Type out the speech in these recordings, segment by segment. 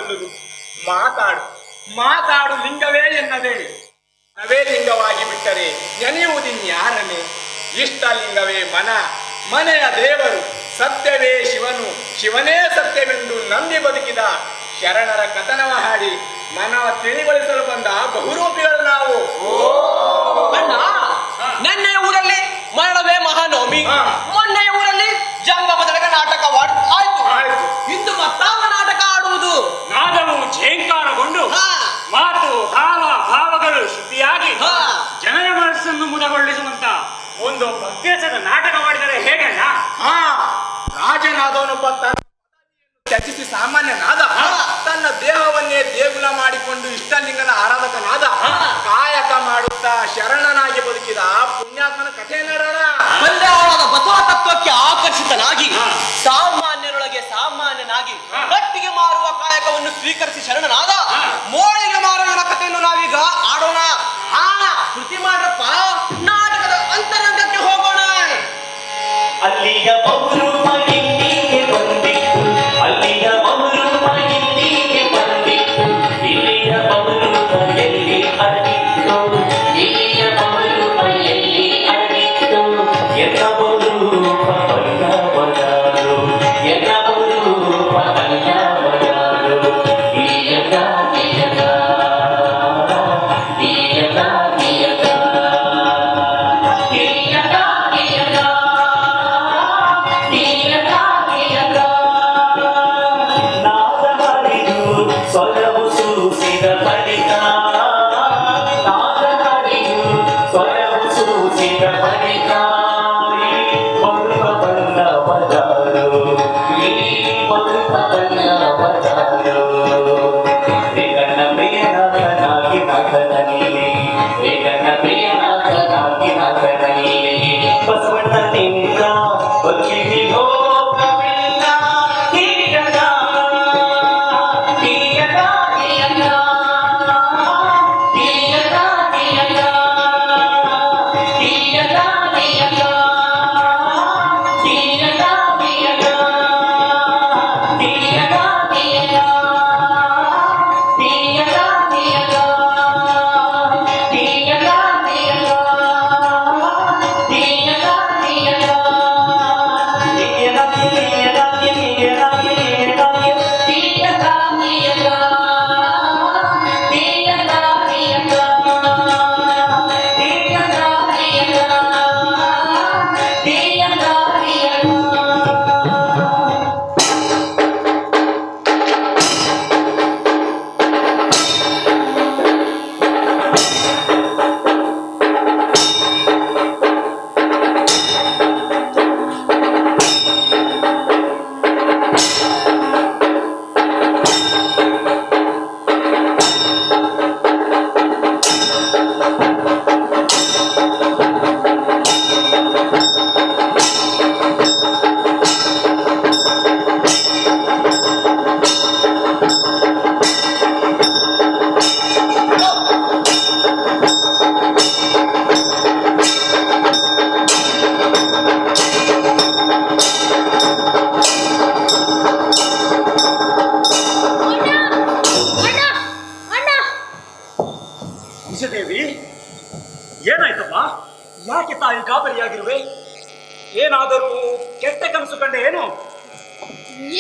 ಸಲ್ಲುದು. ಮಾತಾಡು ಮಾತಾಡು ಲಿಂಗವೇ ಎನ್ನದೆ ನವೇ ಲಿಂಗವಾಗಿ ಬಿಟ್ಟರೆ ನೆನೆಯುವುದಿನ್ಯಾರನೆ. ಇಷ್ಟಲಿಂಗವೇ ಮನೆಯ ದೇವರು, ಸತ್ಯವೇ ಶಿವನು, ಶಿವನೇ ಸತ್ಯವೆಂದು ನಂಬಿ ಬದುಕಿದ ಶರಣರ ಕಥನವ ಹಾಡಿ ಮನವ ತಿಳಿಗೊಳಿಸಲು ಬಂದ ಬಹುರೂಪಿಗಳು ನಾವು. ಅಣ್ಣ, ನೆನ್ನೆ ಊರಲ್ಲಿ ಮರಣವೇ ಮಹಾನವಮಿ, ಮೊನ್ನೆ ಊರಲ್ಲಿ ಜಂಗಮದಳಗ ನಾಟಕ ಆಯ್ತು. ಇಂದು ಮತ್ತಾವ ನಾಟಕ ಆಡುವುದು. ನಾದವು ಝೇಂಕಾರಗೊಂಡು ಮಾತು ಭಾವಗಳು ಶುದ್ಧಿಯಾಗಿ ಜನರ ಮನಸ್ಸನ್ನು ಮುದಗೊಳಿಸುವಂತ ಒಂದು ಭಕ್ತಿಸದ ನಾಟಕ ಮಾಡಿದರೆ ಹೇಗಣ್ಣ? ರಾಜನಾದವನೊಬ್ಬ ತ್ಯಜಿಸಿ ಸಾಮಾನ್ಯನಾದ, ತನ್ನ ದೇಹವನ್ನೇ ದೇಗುಲ ಮಾಡಿಕೊಂಡು ಇಷ್ಟಲಿಂಗನ ಆರಾಧಕನಾದ, ಕಾಯಕ ಮಾಡುತ್ತಾ ಶರಣನಾಗಿ ಬದುಕಿದ ಪುಣ್ಯಾತ್ಮನ ಕಥೆ ನಡೋಣ. ಬಂಡವಾಳದ ಬಸವ ತತ್ವಕ್ಕೆ ಆಕರ್ಷಿತನಾಗಿ ಸಾಮಾನ್ಯರೊಳಗೆ ಸಾಮಾನ್ಯನಾಗಿ ಕಟ್ಟಿಗೆ ಮಾರುವ ಕಾಯಕವನ್ನು ಸ್ವೀಕರಿಸಿ ಶರಣನಾದ ಮೋಳಿಗೆ ಮಾರುವನ ಕಥೆಯನ್ನು ನಾವೀಗ ಆಡೋಣ. ಕೃತಿ ಮಾಡ್ರಪ್ಪ, ನಾಟಕದ ಅಂತರಂಗಕ್ಕೆ ಹೋಗೋಣ. ಅಲ್ಲಿಯ ಬಹುರೂಪ ಇಲ್ಲಿಗೆ ಬಂದಿತ್ತು, ಅಲ್ಲಿಯ ಬಹುರೂಪ ಇಲ್ಲಿಗೆ ಬಂದಿತ್ತು, ಇಲ್ಲಿಯ ಬಹುರೂಪ ಎಲ್ಲಿ ಅರಗಿತ್ತು, ಇಲ್ಲಿಯ ಬಹುರೂಪ ಎಲ್ಲಿ ಅರಗಿತ್ತು, ಎಲ್ಲ ಬಹುರೂಪ ಬಲ್ಲವರಾರು, ಎಲ್ಲ ಬಹುರೂಪ ಬಲ್ಲವರಾರು, ಇಯಗ ಇಯಗ ಇಯಗ ಇಯಗ ಸ್ವರವು ಸೂಸಿದ ಬಳಿಕ, ನಾದನಾಡಿಯು ಸ್ವರವು ಸೂಸಿದ ಬಳಿಕ, ಬದುಕ ಬಲ್ಲವರಾರು, ಈ ಬದುಕ ಬಲ್ಲವರಾರು. ವೇಗನ ಪ್ರಿಯನಾಥನಾಗಿ ನಾಥನಲ್ಲಿ, ವೇಗನ ಪ್ರಿಯನಾಥನಾಗಿ ನಾಥನಲ್ಲಿ, ಬಸವಣ್ಣ ನಿಂತ ಬದುಕಿ ಹೋಗವಿಲ್ಲ ಹೀಗನ. ದೇವಿ, ಏನಾಯ್ತಮ್ಮ? ಯಾಕೆ ತಾಯಿ ಗಾಬರಿಯಾಗಿರುವೆ? ಏನಾದರೂ ಕೆಟ್ಟ ಕನಸು ಕಂಡೆ ಏನು?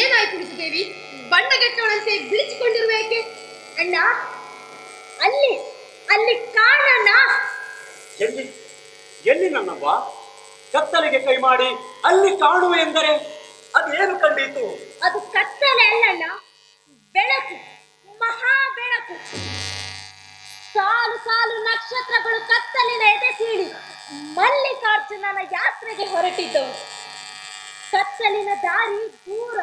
ಏನಾಯ್ತು ದೇವಿ? ಬಣ್ಣಗೆಟ್ಟವಳಂತೆ ಬಿಳಿಸಿಕೊಂಡಿರುವೇಕೆ? ಅಣ್ಣ, ಅಲ್ಲಿ ಅಲ್ಲಿ ಕಾಣಣ್ಣ. ಎಲ್ಲಿ ಎಲ್ಲಿ ನನ್ನವ್ವ? ಕತ್ತಲೆಗೆ ಕೈ ಮಾಡಿ ಅಲ್ಲಿ ಕಾಣುವೆ ಎಂದರೆ ಅದೇನು ಕಂಡೀತು? ಅದು ಕತ್ತಲೆ ಅಲ್ಲಣ್ಣ, ಬೆಳಕು, ಮಹಾ ಬೆಳಕು. ಸಾಲು ಸಾಲು ನಕ್ಷತ್ರಗಳು ಕತ್ತಲಿನ ಎದೆ ಸೀಳಿ ಮಲ್ಲಿಕಾರ್ಜುನನ ಯಾತ್ರೆಗೆ ಹೊರಟಿದ್ದವು. ಕತ್ತಲಿನ ದಾರಿ ದೂರ,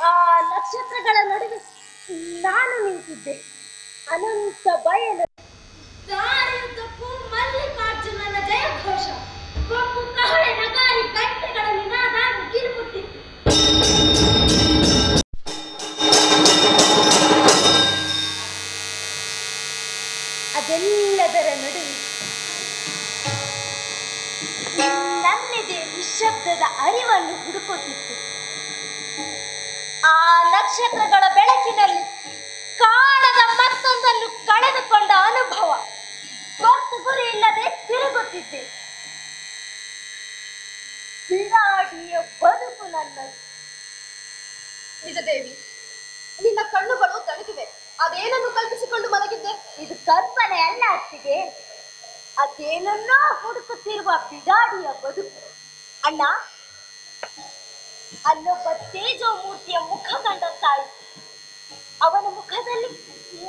ಆ ನಕ್ಷತ್ರಗಳ ನಡುವೆ ನಾನು ನಿಂತಿದ್ದೆ. ಅನಂತ ಬಯಲು, ದಾರಿಯುದ್ದಕ್ಕೂ ಮಲ್ಲಿಕಾರ್ಜುನನ ಜಯಘೋಷ, ಕೊಕ್ಕು ಕಹಳೆ ನಗಾರಿ ಗಂಟೆಗಳ ನಿನಾದ ಗಿರುಗುಟ್ಟಿತ್ತು. ಅದೆಲ್ಲದರ ನಡುವೆ ನನ್ನೆದೆ ನಿಶ್ಶಬ್ದದ ಅರಿವನ್ನು ಹುಡುಕುತ್ತಿತ್ತು. ಆ ನಕ್ಷತ್ರಗಳ ನನ್ನದು. ನಿಜದೇವಿ, ನಿನ್ನ ಕಣ್ಣುಗಳು ತಣಿದಿವೆ. ಅದೇನನ್ನು ಕಲ್ಪಿಸಿಕೊಂಡು ಮಲಗಿದ್ದೆ? ಇದು ಕಲ್ಪನೆ ಅಲ್ಲ ಅತ್ತಿಗೆ, ಅದೇನನ್ನೋ ಹುಡುಕುತ್ತಿರುವ ಬಿಡಾಡಿಯ ಬದುಕು. ಅಣ್ಣ, ಅಲ್ಲೊಬ್ಬ ತೇಜೋಮೂರ್ತಿಯ ಮುಖ ಕಂಡಂತಾಯಿತು. ಅವನ ಮುಖದಲ್ಲಿ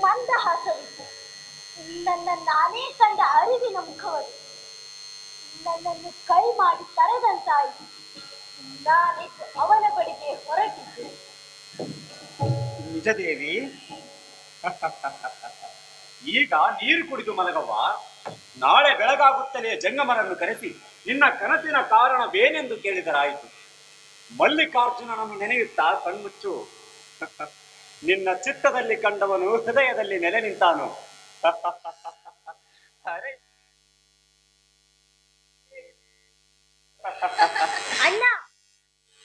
ಮಂದಹಾಸವಿತ್ತು. ನನ್ನ ನಾನೇ ಕಂಡ ಅರಿವಿನ ಮುಖವದು. ನನ್ನನ್ನು ಕೈ ಮಾಡಿ ತರೆದಂತಾಯಿತು. ನಾನಿದ್ದು ಅವನ ಬಳಿಗೆ ಹೊರಟಿದ್ದೆ. ನಿಜದೇವಿ, ಈಗ ನೀರು ಕುಡಿದು ಮಲಗವ್ವ. ನಾಳೆ ಬೆಳಗಾಗುತ್ತಲೇ ಜಂಗಮರನ್ನು ಕರೆಸಿ ನಿನ್ನ ಕನಸಿನ ಕಾರಣವೇನೆಂದು ಕೇಳಿದರಾಯಿತು. ಮಲ್ಲಿಕಾರ್ಜುನನನ್ನು ನೆನೆಯುತ್ತಾ ಕಣ್ಮುಚ್ಚು. ನಿನ್ನ ಚಿತ್ತದಲ್ಲಿ ಕಂಡವನು ಹೃದಯದಲ್ಲಿ ನೆಲೆ ನಿಂತಾನು. ಅರೆ, ಅಣ್ಣ,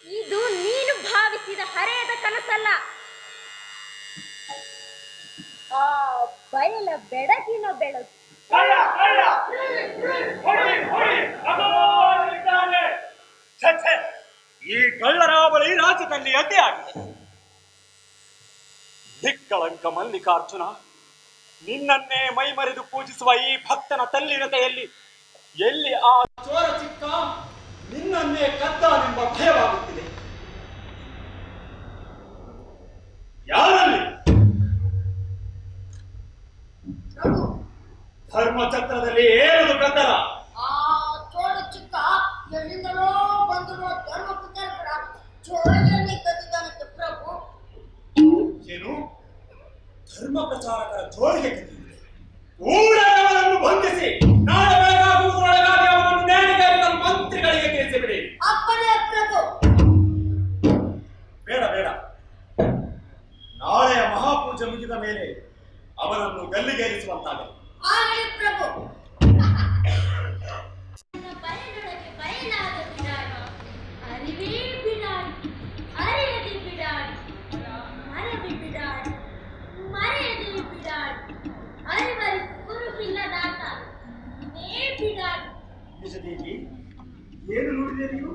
ಇದು ನೀನು ಭಾವಿಸಿದ ಹರೆಯದ ಕನಸಲ್ಲ. ಆ ಬಯಲ ಬೆಳಗಿನ ಬೆಳಕು. ಈ ಕಳ್ಳರ ಬಳಿ ರಾಜ್ಯದಲ್ಲಿ ಅಡ್ಡಿ ಆಗಿದೆ. ನಿಕ್ಕಳಂಕ ಮಲ್ಲಿಕಾರ್ಜುನ, ನಿನ್ನನ್ನೇ ಮೈಮರೆದು ಪೂಜಿಸುವ ಈ ಭಕ್ತನ ತಲ್ಲೀನತೆಯಲ್ಲಿ ಎಲ್ಲಿ ಆ ಚೋರ ಚಿಕ್ಕ ನಿನ್ನನ್ನೇ ಕದ್ದಾನೆಂಬ ಭಯವಾಗುತ್ತಿದೆ. ಯಾರಲ್ಲಿ? ಧರ್ಮಚಕ್ರದಲ್ಲಿ ಏರುವುದು ಕದ್ದಲ. ಆ ಚೋಳ ಚಿಕ್ಕ ಎಲ್ಲಿಂದಲೋ ಬಂದಿರುವ ಧರ್ಮ ಪ್ರಚಾರಕರ ಚೋಳನ್ನೇ ಕದ್ದಿದ್ದಾನಂತೆ ಪ್ರಭು. ಏನು? ಧರ್ಮ ಪ್ರಚಾರಕರ ಜೋಳಿಗೆ ಕದ್ದಿದೆ? ಕೂಡಲೇ ಬಂಧಿಸಿ ನಾಳೆ ಬೆಳಗಾಗುವುದರೊಳಗಾಗಿ ಅವನನ್ನು ನ್ಯಾಯಾಧಿಕಾರಿಗಳ ಮಂತ್ರಿಗಳಿಗೆ ತಿಳಿಸಿಬಿಡಿ. ಅಪ್ಪನೇ ಪ್ರಭು. ಬೇಡ ಬೇಡ, ನಾಳೆಯ ಮಹಾಪೂಜೆ ಮುಗಿದ ಮೇಲೆ ಅವನನ್ನು ಗಲ್ಲಿಗೇರಿಸುವಂತಾಗಲಿ. ಆಗಲಿ ಪ್ರಭು. ಬಯಲೊಳಗೆ ಬಯಲಾದ ಬಿಡಾಡಿ, ಅರಿವೇ ಬಿಡಾಡಿ, ಅರಿಯದೆ ಬಿಡಾಡಿ, ಮರವಿ ಬಿಡಾಡಿ, ಮರೆಯದೆ ಬಿಡಾಡಿ, ಅರಿವರಿಗೂ ಕುರುಹಿಲ್ಲದಾತ ನೇ ಬಿಡಾಡಿ. ನಿಜದೇವಿ, ಏನು ನೋಡಿದೆ ನೀವು?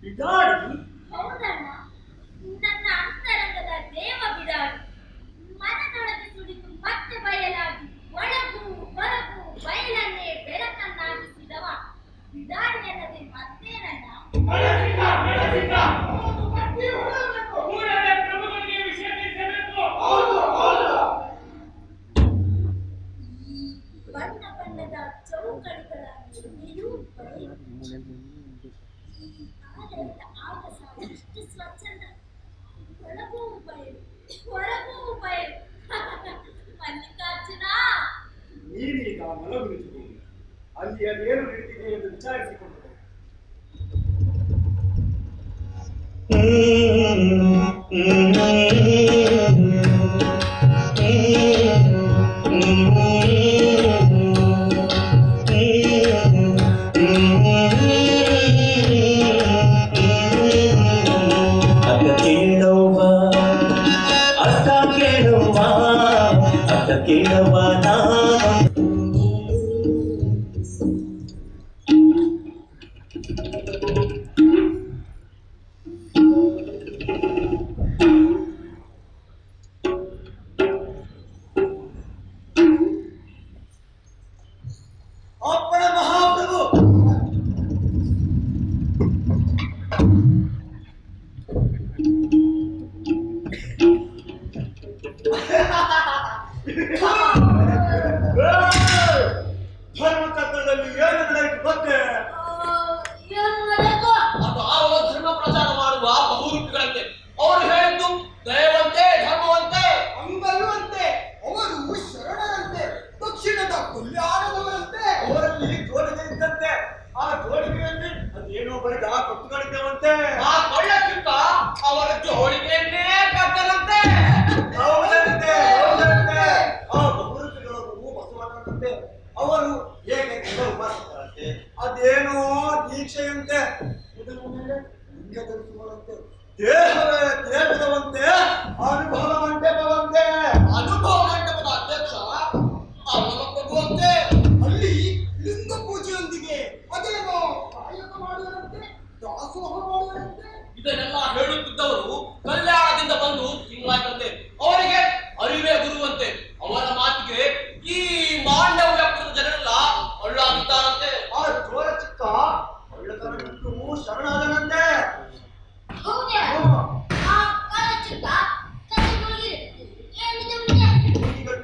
ಬಿಡಾಡಿ? ಹೌದಣ್ಣ, ನನ್ನ ಅಂತರಂಗದ ದೇವ ಬಿಡಾಡಿ. ಮನದೊಳಗೆ ಸುಳಿದು ಮತ್ತೆ ಬಯಲಾಗಿ ಒಳಗೂ ಹೊರಗೂ ಬಯಲನ್ನೇ ಬೆಳಕನ್ನಾಗಿಸಿದವ ಬಿಡಾಡಿ ಅನ್ನದೆ ಮತ್ತೇನಣ್ಣ? ಈ ಬಣ್ಣ ಬಣ್ಣದ ಚೌಕಡಿಗಳ ನಡುವೆಯೂ ಬಯಲು. ಈ ಆದರದ ಆಗಸ ಎಷ್ಟು ಸ್ವಚ್ಛಂದ. ಒಳಗೂ ಬಯಲು, ಹೊರಗೂ ಬಯಲು. ಮಲ್ಲಿಕಾರ್ಜುನ, ನೀನೀಗ ಮಲಗುವುದು. ಅಲ್ಲಿ ಅದೇನು ನಡೀತಿದೆ ಎಂದು ವಿಚಾರಿಸಿಕೊಂಡು ಕೇಳುವ ನಾನು ಅಪ್ಪಣ ಮಹಾಪ್ರಭು. ಧರ್ಮಚಕ್ರದಲ್ಲಿ ಏನು ನಡೆಯಿತು ಗೊತ್ತೇ? ಅದು ಆಳುವ ಧರ್ಮ ಪ್ರಚಾರ ಮಾಡುವ ಬಹುರೂಪಿಗಳಂತೆ. ಅವರು ಹೇಳಿದ್ದು ದಯವಂತೆ ಧರ್ಮವಂತೆ ಅಂಗಲ್ಲುವಂತೆ, ಅವರು ಶರಣರಂತೆ, ದಕ್ಷಿಣದ ಕಲ್ಯಾಣದವರಂತೆ. ಅವರಲ್ಲಿ ಜೋಡಿಗೆ ಇದ್ದಂತೆ ಆ ಜೋಡಿಗೆಯಲ್ಲಿ ಅದೇನೋ ಬರೆದ ಕಟ್ಟುಗಳಿದ್ದೇವಂತೆ. ಆ ಕೊಳ್ಳ ಚಿಕ್ಕ ಅವರ ಜೋಳಿಗೆಯನ್ನೇ ಕದ್ದನಂತೆ. ಹೌದಂತೆ, ಹೌದಂತೆ. ಆ ಬಹುರೂಪಿಗಳು ಬಸವಣ್ಣನಂತೆ ಅವರು ಹೇಗೆ ಉಪಾಸಿತಾರಂತೆ. ಅದೇನೋ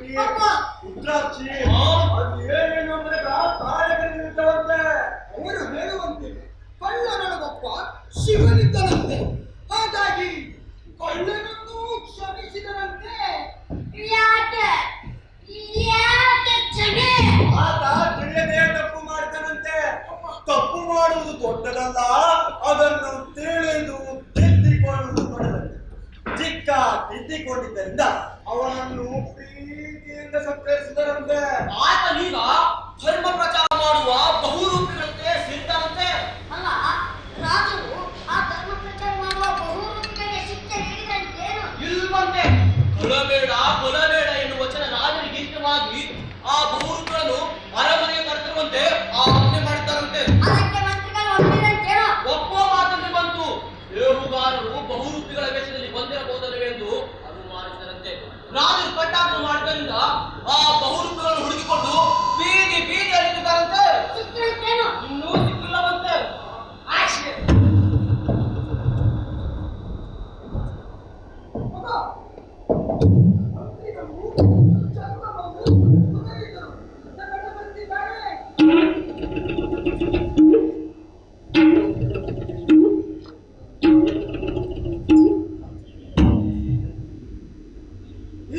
ರುದ್ರಾಕ್ಷಿ ಅಪ್ಪ. ರುದ್ರಾಕ್ಷಿ ಹಾ? ಅದು ಏನೇನು ಅಂದ್ರೆ ಕಾರ್ಯಗಳಿರುತ್ತವಂತೆ. ಅವರು ಹೇಳುವಂತೆ ಕಳ್ಳನೊಳಗೊಬ್ಬ ಶಿವನಿದ್ದನಂತೆ. ಹಾಗಾಗಿ ಕಳ್ಳನನ್ನು ಕ್ಷಮಿಸಿದರಂತೆ. ಯಾಕೆ ಕ್ಷಮೆ? ಆತ ತಿಳಿಯದೇ ತಪ್ಪು ಮಾಡ್ತಾನಂತೆ. ತಪ್ಪು ಮಾಡುವುದು ದೊಡ್ಡದಲ್ಲ, ಅದನ್ನು ತಿಳಿದು ತಿದ್ದಿಕೊಳ್ಳುವುದು ದೊಡ್ಡದಂತೆ. ಚಿಕ್ಕ ತಿದ್ದಿಕೊಂಡಿದ್ದರಿಂದ ಅವನನ್ನು ಪ್ರೀತಿಯಿಂದ ಸತ್ಕರಿಸಿದರಂತೆ. ಆತನೀಗ ಧರ್ಮ ಪ್ರಚಾರ ಮಾಡುವ ಬಹುರೂಪಿಗಳಂತೆ ಸಿಗ್ತಾರಂತೆ. ಅಲ್ಲ, ರಾಜರು ಆ ಧರ್ಮ ಪ್ರಚಾರ ಮಾಡುವ ಬಹುರೂಪಿಗಳಿಗೆ ಶಿಕ್ಷೆ ನೀಡಿದಂತೇನು? ಇಲ್ವಂತೆ. ಕೊಲಬೇಡ ಕೊಲಬೇಡ ಎನ್ನುವ ವಚನ ರಾಜನಿಗೆ ಇಷ್ಟವಾಗಿ ಆ ಬಹುರೂಪಿಗಳನ್ನು ಅರಮನೆಗೆ ಕರೆತರುವಂತೆ ಆಜ್ಞೆ ಮಾಡಿದ್ದಾರಂತೆ. ಅದಕ್ಕೆ ಮಂತ್ರಿಗಳು ಒಪ್ಪಿದಂತೇನು? ಒಬ್ಬ ಮಾತಲ್ಲಿ ಬಂತು. ಬೇಹುಗಾರರು ಬಹುರೂಪಿಗಳ ವೇಷದಲ್ಲಿ ಬಂದಿರಬಹುದಲ್ಲವೇ ಎಂದು ಅನುಮಾನಿಸಿದರಂತೆ. ರಾಜರು ಕಟ್ಟಾಜ್ಞೆ ಮಾಡಿದ್ದರಿಂದ ಆ ಬಹುರೂಪಿಗಳನ್ನು ಹುಡುಕಿಕೊಂಡು ಬೀದಿ ಬೀದಿ ಅಲಿತಿದ್ದಾರಂತೆ. ಸಿಕ್ಕಿದಂತೇನು? ಇನ್ನೂ ಸಿಕ್ಕಿಲ್ಲವಂತೆ. ಆಶ್ಚರ್ಯ. ಮಗ, ಮಂತ್ರಿಗಳು ಚಂದ್ರಬಾಬು ಸುಧಾರಿತರು. ನನ್ನ ಬಂದಿದ್ದಾರೆ.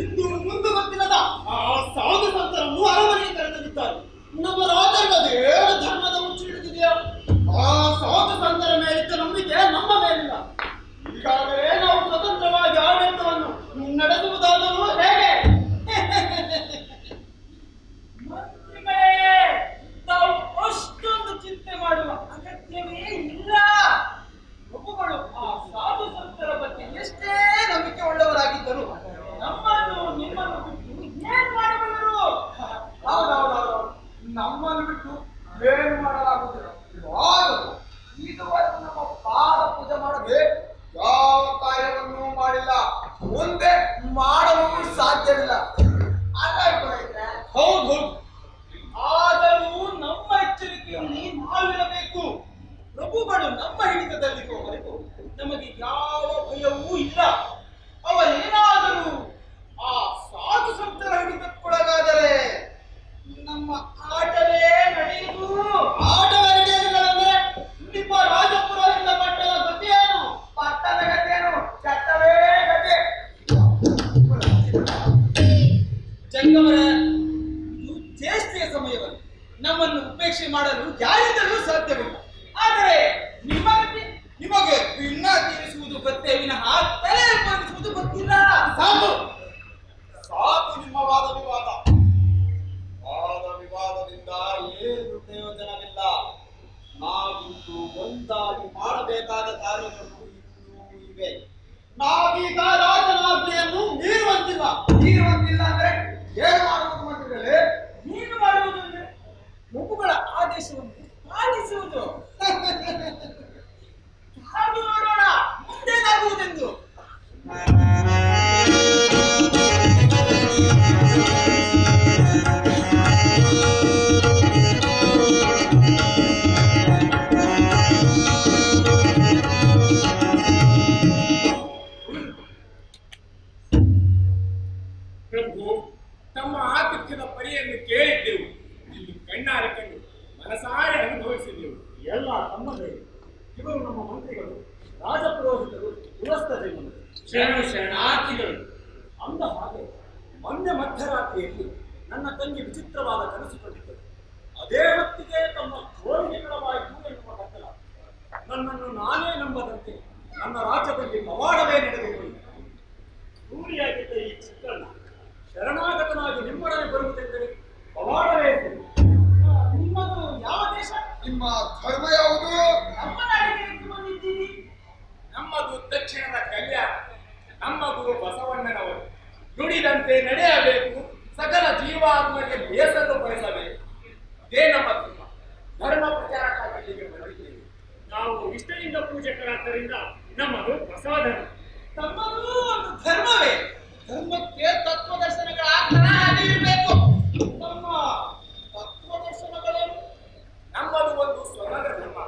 ಇಂದು ಮುಂದೆ ಗೊತ್ತಿಲ್ಲದ ಆ ಸಾಧು ಸಂತರನ್ನು ಅರಮನೆಗೆ ಕರೆತಂದಿದ್ದಾರೆ. ನಮ್ಮ ರಾಜರಿಗೆ ಅದೇನು ಧರ್ಮದ ಮುಚ್ಚಿ ಹಿಡಿದಿದೆಯೋ ಆ ಸಾಧು ಸಂತರ ಮೇಲಿದ್ದ ನಂಬಿಕೆ ನಮ್ಮ ಮೇಲಿಲ್ಲ. ಈಗಾಗಲೇ ನಾವು ಸ್ವತಂತ್ರವಾಗಿ ಆಡಳಿತವನ್ನು ನಡೆಸುವುದಾದರೂ ಹೇಗೆ? ಮಂತ್ರಿಗಳೇ, ತಾವು ಅಷ್ಟೊಂದು ಚಿಂತೆ ಮಾಡುವ ಅಗತ್ಯವೇ ಇಲ್ಲ. ಪ್ರಭುಗಳು ಆ ಸಾಧು ಸಂತರ ಬಗ್ಗೆ ಎಷ್ಟೇ ನಂಬಿಕೆ ಉಳ್ಳವರಾಗಿದ್ದರು ನಮ್ಮನ್ನು ನಿಮ್ಮನ್ನು ಬಿಟ್ಟು ಏನ್ ಮಾಡಬಲ್ಲರು? ಹೌದೌದೌದು, ನಮ್ಮನ್ನು ಬಿಟ್ಟು ಏನು ಮಾಡಲಾಗುವುದಿಲ್ಲ. ಆದರೂ ಇದುವರೆಗೂ ನಮ್ಮ ಪಾದ ಪೂಜೆ ಮಾಡದೆ ಯಾವ ಕಾರ್ಯವನ್ನು ಮಾಡಿಲ್ಲ, ಮುಂದೆ ಮಾಡಲು ಸಾಧ್ಯವಿಲ್ಲ. ಹೌದು ಹೌದು. ಆದರೂ ನಮ್ಮ ಎಚ್ಚರಿಕೆಯಲ್ಲಿ ನಾವಿರಬೇಕು. ಪ್ರಭುಗಳು ನಮ್ಮ ಹಿಡಿತದಲ್ಲಿರುವವರೆಗೂ ನಮಗೆ ಯಾವ ಭಯವೂ ಇಲ್ಲ. ಅವರೇನಾದರೂ ಆ ಸಾಧು ಸಂತರ ಹಿಡಿತಕ್ಕೊಳಗಾದರೆ ನಮ್ಮ ಆಟವೇ ನಡೆಯುವುದು. ಆಟವೇ ನಡೆಯಲಿಲ್ಲವೆಂದರೆ ನಿಮ್ಮ ರಾಜಪುರದಿಂದ ಪಟ್ಟದ ಗತಿಯೇನು? ಪಟ್ಟದ ಗತಿಯೇನು? ಚಟ್ಟವೇ ಗತಿ. ಜಂಗಮರೇ, ಇದು ಚೇಷ್ಟೆಯ ಸಮಯವನ್ನು ನಮ್ಮನ್ನು ಉಪೇಕ್ಷೆ ಮಾಡಲು ಯಾರಿಂದಲೂ ಸಾಧ್ಯವಿಲ್ಲ. ಆದರೆ ನಿಮಗೆ ಭಿನ್ನ ತೀರಿಸುವುದು ಗೊತ್ತೇ ವಿನಃ ತಲೆ ಉಪಯೋಗಿಸುವುದು ಗೊತ್ತಿಲ್ಲ. ಸಾಕು ಸಾಕು ನಿಮ್ಮ ವಾದ ವಿವಾದ. ವಾದ ವಿವಾದದಿಂದ ಏನು ಪ್ರಯೋಜನವಿಲ್ಲ. ನಾವಿಂದು ಒಂದಾಗಿ ಮಾಡಬೇಕಾದ ಕಾರ್ಯಗಳು ಇನ್ನೂ ಇವೆ. ನಾವೀಗ ರಾಜನಾಜ್ಞೆಯನ್ನು ಮೀರುವಂತಿಲ್ಲ. ಅಂದ್ರೆ ಏನು ಮಾಡುವುದು ಮಂತ್ರಿಗಳೇ? ನೀನು ಮಾಡುವುದು ಅಂದ್ರೆ ಪ್ರಭುಗಳ ಆದೇಶವನ್ನು ಪಾಲಿಸುವುದು. ಹಾಗೆ ನೋಡೋಣ ಮುಂದೇನಾಗುವುದೆಂದು. ಪ್ರಭು, ತಮ್ಮ ಆತಿಥ್ಯದ ಪರಿಯನ್ನು ಕೇಳಿದ್ದೆವು, ಇಲ್ಲಿ ಕಣ್ಣಾರೆ ಕಂಡು ಮನಸಾರೆ ಅನುಭವಿಸಿದೆವು. ಎಲ್ಲ ತಮ್ಮದೇ. ಇವರು ನಮ್ಮ ಮಂತ್ರಿಗಳು, ರಾಜಪುರೋಹಿತರು, ಗೃಹಸ್ಥ ಜೀವನ ಶರಣಾರ್ಥಿಗಳು. ಅಂದ ಹಾಗೆ ಮೊನ್ನೆ ಮಧ್ಯರಾತ್ರಿಯಲ್ಲಿ ನನ್ನ ತಂಗಿ ವಿಚಿತ್ರವಾದ ಕನಸು ಕಂಡಿದ್ದರು. ಅದೇ ಹೊತ್ತಿಗೆ ತಮ್ಮ ಕೋರಿಕೆಗಳವಾಯಿತು ಎನ್ನುವ ಕತ್ತಲ. ನನ್ನನ್ನು ನಾನೇ ನಂಬದಂತೆ ನನ್ನ ರಾಜ್ಯದಲ್ಲಿ ಪವಾಡವೇ ನಡೆದು ಹೋಯಿತು. ರೂಢಿಯಾಗಿದ್ದ ಈ ಚಿಕ್ಕಣ್ಣ ಶರಣಾಗತನಾಗಿ ನಿಮ್ಮೊಡನೆ ಬರುವುದೆಂದರೆ ಪವಾಡವೇ. ನಿಮ್ಮದು ಯಾವ ದೇಶ? ನಿಮ್ಮ ಧರ್ಮ ಯಾವುದು? ನಮ್ಮ ನಾಡಿಗೆ ಏಕೆ ಬಂದಿದ್ದೀರಿ? ನಮ್ಮದು ದಕ್ಷಿಣದ ಕಲ್ಯಾಣ. ನಮ್ಮ ಗುರು ಬಸವಣ್ಣನವರು ನುಡಿದಂತೆ ನಡೆಯಬೇಕು, ಸಕಲ ಜೀವಾತ್ಮಕ್ಕೆ ಬೇಸನ್ನು ಬಯಸಬೇಕು. ಇದೇ ನಮ್ಮ ಧರ್ಮ. ಧರ್ಮ ಪ್ರಚಾರಕ್ಕಾಗಿ ಇಲ್ಲಿಗೆ ಬಂದಿದ್ದೇವೆ. ನಾವು ಇಷ್ಟಲಿಂಗ ಪೂಜಕರಾದ್ದರಿಂದ ನಮ್ಮದು ಬಸವಧರ್ಮ. ತಮ್ಮದು ಒಂದು ಧರ್ಮವೇ. ಧರ್ಮಕ್ಕೆ ತತ್ವದರ್ಶನಗಳ ಆಧಾರ ಆಗಿರಬೇಕು. ನಮ್ಮ ತತ್ವದರ್ಶನಗಳೇನು? ನಮ್ಮದು ಒಂದು ಸ್ವರ್ಣದ ಧರ್ಮ.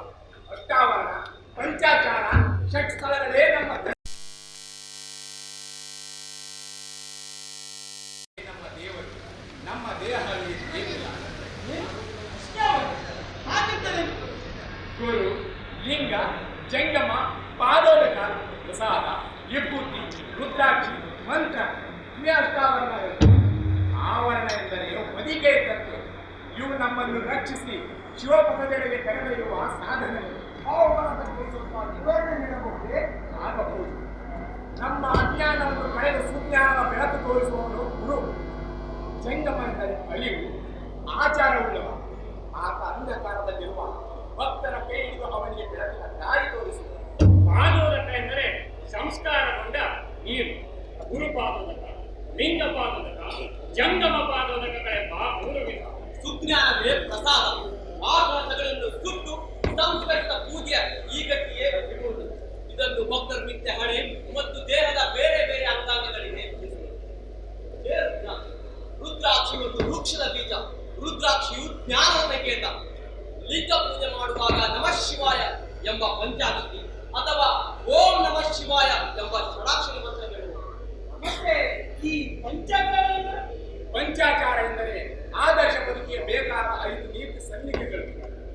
ಅಷ್ಟಾವರಣ, ಪಂಚಾಚಾರ, ಷಟ್ ಸ್ಥಳಗಳೇ ನಮ್ಮ ಧರ್ಮ. ನಮ್ಮ ದೇವರು ಜಂಗಮ, ಪಾದೋದಕ, ಪ್ರಸಾದ, ವಿಭೂತಿ, ರುದ್ರಾಕ್ಷಿ, ಮಂತ್ರ ಇವೇ ಅಷ್ಟಾವರಣ. ಆವರಣ ಎಂದರೆ ಹೊದಿಕೆ ಇದ್ದಂತೆ. ಇವು ನಮ್ಮನ್ನು ರಕ್ಷಿಸಿ ಶಿವಪದದೆಡೆಗೆ ಕರೆದೊಯ್ಯುವ ಸಾಧನೆಗಳು. ಅವುಗಳ ಬಗ್ಗೆ ಸ್ವಲ್ಪ ವಿವರಣೆ ನೀಡಬಹುದೇ? ಆಗಬಹುದು. ನಮ್ಮ ಅಜ್ಞಾನವನ್ನು ಕಳೆದು ಸುಜ್ಞಾನದ ಬೆಳಕು ತೋರಿಸುವವನು ಗುರು. ಜಂಗಮ ಎಂದರೆ ಅಳಿವು, ಆಚಾರವುಳ್ಳವ. ಆತ ಅಂಧಕಾರದಲ್ಲಿರುವ ಭಕ್ತರ ಕೈ ಹಿಡಿದು ಅವನಿಗೆ ಬೆಳಕಿನ ದಾರಿ ತೋರಿಸುವ. ಪಾದೋದಕ ಎಂದರೆ ಸಂಸ್ಕಾರಗೊಂಡ ನೀರು. ಗುರುಪಾದೋದಕ, ಲಿಂಗ ಪಾದೋದಕ, ಜಂಗಮ ಪಾದೋದಕಗಳೆಂಬ 3 ವಿಧ. ಸುಜ್ಞಾನವೇ ಪ್ರಸಾದ. ಆಕಾಶಗಳನ್ನು ಸುಟ್ಟು ಸಂಸ್ಕರಿಸಿದ ಪೂಜೆಯ ಈ ಗಟ್ಟಿಯೇ ಇರುವುದು. ಇದನ್ನು ಭಕ್ತರು ನಿತ್ಯ ಹಣೆ ಮತ್ತು ದೇಹದ ಬೇರೆ ಬೇರೆ ಅಂಗಾಂಗಗಳಿಗೆ ರುದ್ರಾಕ್ಷಿ ಒಂದು ವೃಕ್ಷದ ಬೀಜ. ರುದ್ರಾಕ್ಷಿಯು ಜ್ಞಾನ ಸಂಕೇತ. ಲಿಂಗ ಪೂಜೆ ಮಾಡುವಾಗ ನಮಃ ಶಿವಾಯ ಎಂಬ ಪಂಚಾಕ್ಷರಿ ಅಥವಾ ಓಂ ನಮಃ ಶಿವಾಯ ಎಂಬ ಷಡಾಕ್ಷರಿ ಮಂತ್ರ ಹೇಳುವುದು. ಮತ್ತೆ ಈ ಪಂಚಾಚಾರ ಎಂದರೆ ಆದರ್ಶ ಬದುಕಿಗೆ ಬೇಕಾದ 5 ನೀತಿ ಸನ್ನಿಧಿಗಳು.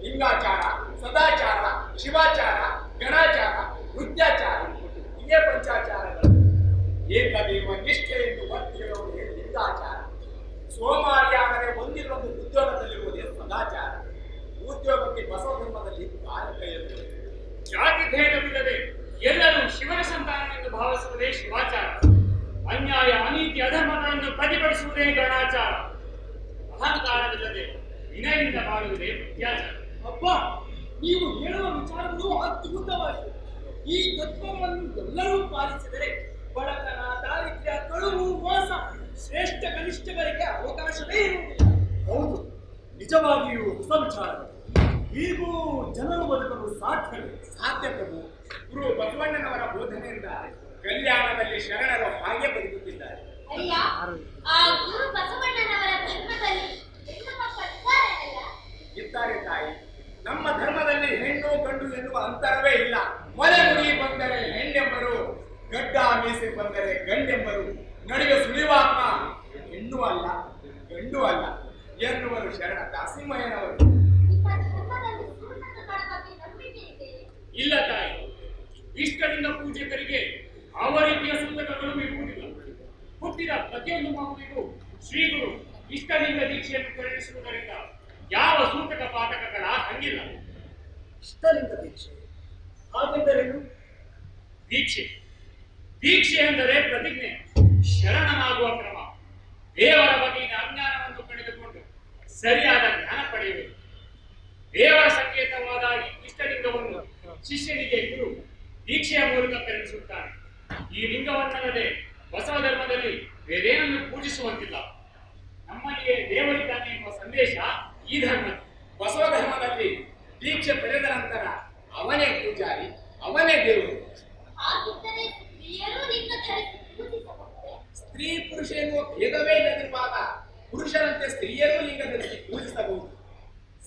ಲಿಂಗಾಚಾರ, ಸದಾಚಾರ, ಶಿವಾಚಾರ, ಗಣಾಚಾರ, ವೃದ್ಧಾಚಾರ. ಇವೇ ಪಂಚಾಚಾರಗಳು. ಏಕದೇವ ನಿಷ್ಠೆ ಎಂದು ಒತ್ತಿ ಹೇಳುವುದೇ ಲಿಂಗಾಚಾರ. ಸೋಮಾರಿಯಾಗದೆ ಒಂದಿಲ್ಲೊಂದು ಉದ್ಯೋಗದಲ್ಲಿರುವುದೇ ಸದಾಚಾರ. ಉದ್ಯೋಗಕ್ಕೆ ಬಸವ ಧರ್ಮದಲ್ಲಿ ಕಾರಕ ಎಂದು. ಜಾತಿ ಭೇದವಿಲ್ಲದೆ ಎಲ್ಲರೂ ಶಿವನ ಸಂತಾನವೆಂದು ಭಾವಿಸುವುದೇ ಶಿವಾಚಾರ. ಅನ್ಯಾಯ, ಅನೀತಿ, ಅಧರ್ಮಗಳನ್ನು ಪ್ರತಿಭಟಿಸುವುದೇ ಗಣಾಚಾರ. ಅಹಂಕಾರವಿಲ್ಲದೆ ವಿನಯದಿಂದ ಬಾಳುವುದೇ ವೃದ್ಧಾಚಾರ. ಅಪ್ಪ, ನೀವು ಹೇಳುವ ವಿಚಾರಗಳು ಅದ್ಭುತವಾಗಿದೆ. ಈ ತತ್ವಗಳನ್ನು ಎಲ್ಲರೂ ಪಾಲಿಸಿದರೆ ಬಡತನ, ದಾರಿದ್ರ್ಯ, ಕಳುವು, ಮೋಸ, ಶ್ರೇಷ್ಠ ಕನಿಷ್ಠಗಳಿಗೆ ಅವಕಾಶವೇ ಇರುವುದಿಲ್ಲ. ಹೌದು, ನಿಜವಾಗಿಯೂ ಹೊಸ ವಿಚಾರ. ಈಗೂ ಜನರು ಬದುಕಲು ಸಾಧ್ಯವೇ? ಸಾಧ್ಯ ಪ್ರಭು. ಗುರು ಬಸವಣ್ಣನವರ ಬೋಧನೆಯಿಂದ ಕಲ್ಯಾಣದಲ್ಲಿ ಶರಣರು ಹಾಗೆ ಬದುಕುತ್ತಿದ್ದಾರೆ. ಅಯ್ಯ, ಆ ಗುರು ಬಸವಣ್ಣನವರ ಧರ್ಮದಲ್ಲಿ ಹೆಣ್ಣು ಮಕ್ಕಳಿದ್ದಾರಲ್ಲ? ಇದ್ದಾರೆ ತಾಯಿ. ನಮ್ಮ ಧರ್ಮದಲ್ಲಿ ಹೆಣ್ಣು ಗಂಡು ಎನ್ನುವ ಅಂತರವೇ ಇಲ್ಲ. ಮೊಲೆ ಮುಡಿ ಬಂದರೆ ಹೆಣ್ಣೆಂಬರು, ಗಡ್ಡ ಮೀಸೆ ಬಂದರೆ ಗಂಡೆಂಬರು. ನಡುವೆ ಸುಳಿವಾತ್ಮ ಹೆಣ್ಣು ಅಲ್ಲ ಗಂಡು ಅಲ್ಲ ಎನ್ನುವರು ಶರಣ ದಾಸಿಮಯ್ಯನವರು. ನಿಮ್ಮ ಧರ್ಮದಲ್ಲಿ ಸೂತಕ ಕಾಣುವ ನಂಬಿಕೆ ಇದೆ? ಇಲ್ಲ ತಾಯಿ, ಇಷ್ಟಲಿಂಗ ಪೂಜಕರಿಗೆ ಯಾವ ರೀತಿಯ ಸೂತಕಗಳು ಇರುವುದಿಲ್ಲ. ಹುಟ್ಟಿದ ಪ್ರತಿಯೊಂದು ಮಗುವಿಗೂ ಶ್ರೀಗುರು ಇಷ್ಟಲಿಂಗ ದೀಕ್ಷೆಯನ್ನು ಪರಿಣಿಸುವುದರಿಂದ ಯಾವ ಸೂತಕ ಪಾಠಕಗಳ ಹಂಗಿಲ್ಲ. ಇಷ್ಟಲಿಂಗ ದೀಕ್ಷೆ ಹಾಗೆಂದರೇನು? ದೀಕ್ಷೆ ದೀಕ್ಷೆ ಎಂದರೆ ಪ್ರತಿಜ್ಞೆ, ಶರಣನಾಗುವ ಕ್ರಮ. ದೇವರ ಬಗೆಗಿನ ಅಜ್ಞಾನವನ್ನು ಕಳೆದುಕೊಂಡು ಸರಿಯಾದ ಜ್ಞಾನ ಪಡೆಯುವುದು. ದೇವರ ಸಂಕೇತವಾದ ಈ ಇಷ್ಟಲಿಂಗವನ್ನು ಶಿಷ್ಯನಿಗೆ ಗುರು ದೀಕ್ಷೆಯ ಮೂಲಕ ಕರೆಣಿಸುತ್ತಾನೆ. ಈ ಲಿಂಗವನ್ನಲ್ಲದೆ ಬಸವ ಧರ್ಮದಲ್ಲಿ ಬೇರೇನನ್ನು ಪೂಜಿಸುವಂತಿಲ್ಲ. ನಮ್ಮಲ್ಲಿಯೇ ದೇವರಿದ್ದಾನೆ ಎನ್ನುವ ಸಂದೇಶ ಈ ಧರ್ಮ. ಬಸವ ಧರ್ಮದಲ್ಲಿ ದೀಕ್ಷೆ ಪಡೆದ ನಂತರ ಅವನೇ ಪೂಜಾರಿ, ಅವನೇ ದೇವರು. ಹಾಗಿದ್ದರೆ ಸ್ತ್ರೀಯರು ಲಿಂಗ ಧರಿಸಿ ಪೂಜಿಸಬಹುದೇ? ಸ್ತ್ರೀ ಪುರುಷ ಎನ್ನುವ ಭೇದವೇ ಇಲ್ಲದಿರುವಾಗ ಪುರುಷರಂತೆ ಸ್ತ್ರೀಯರೂ ಲಿಂಗ ಧರಿಸಿ ಪೂಜಿಸಬಹುದು.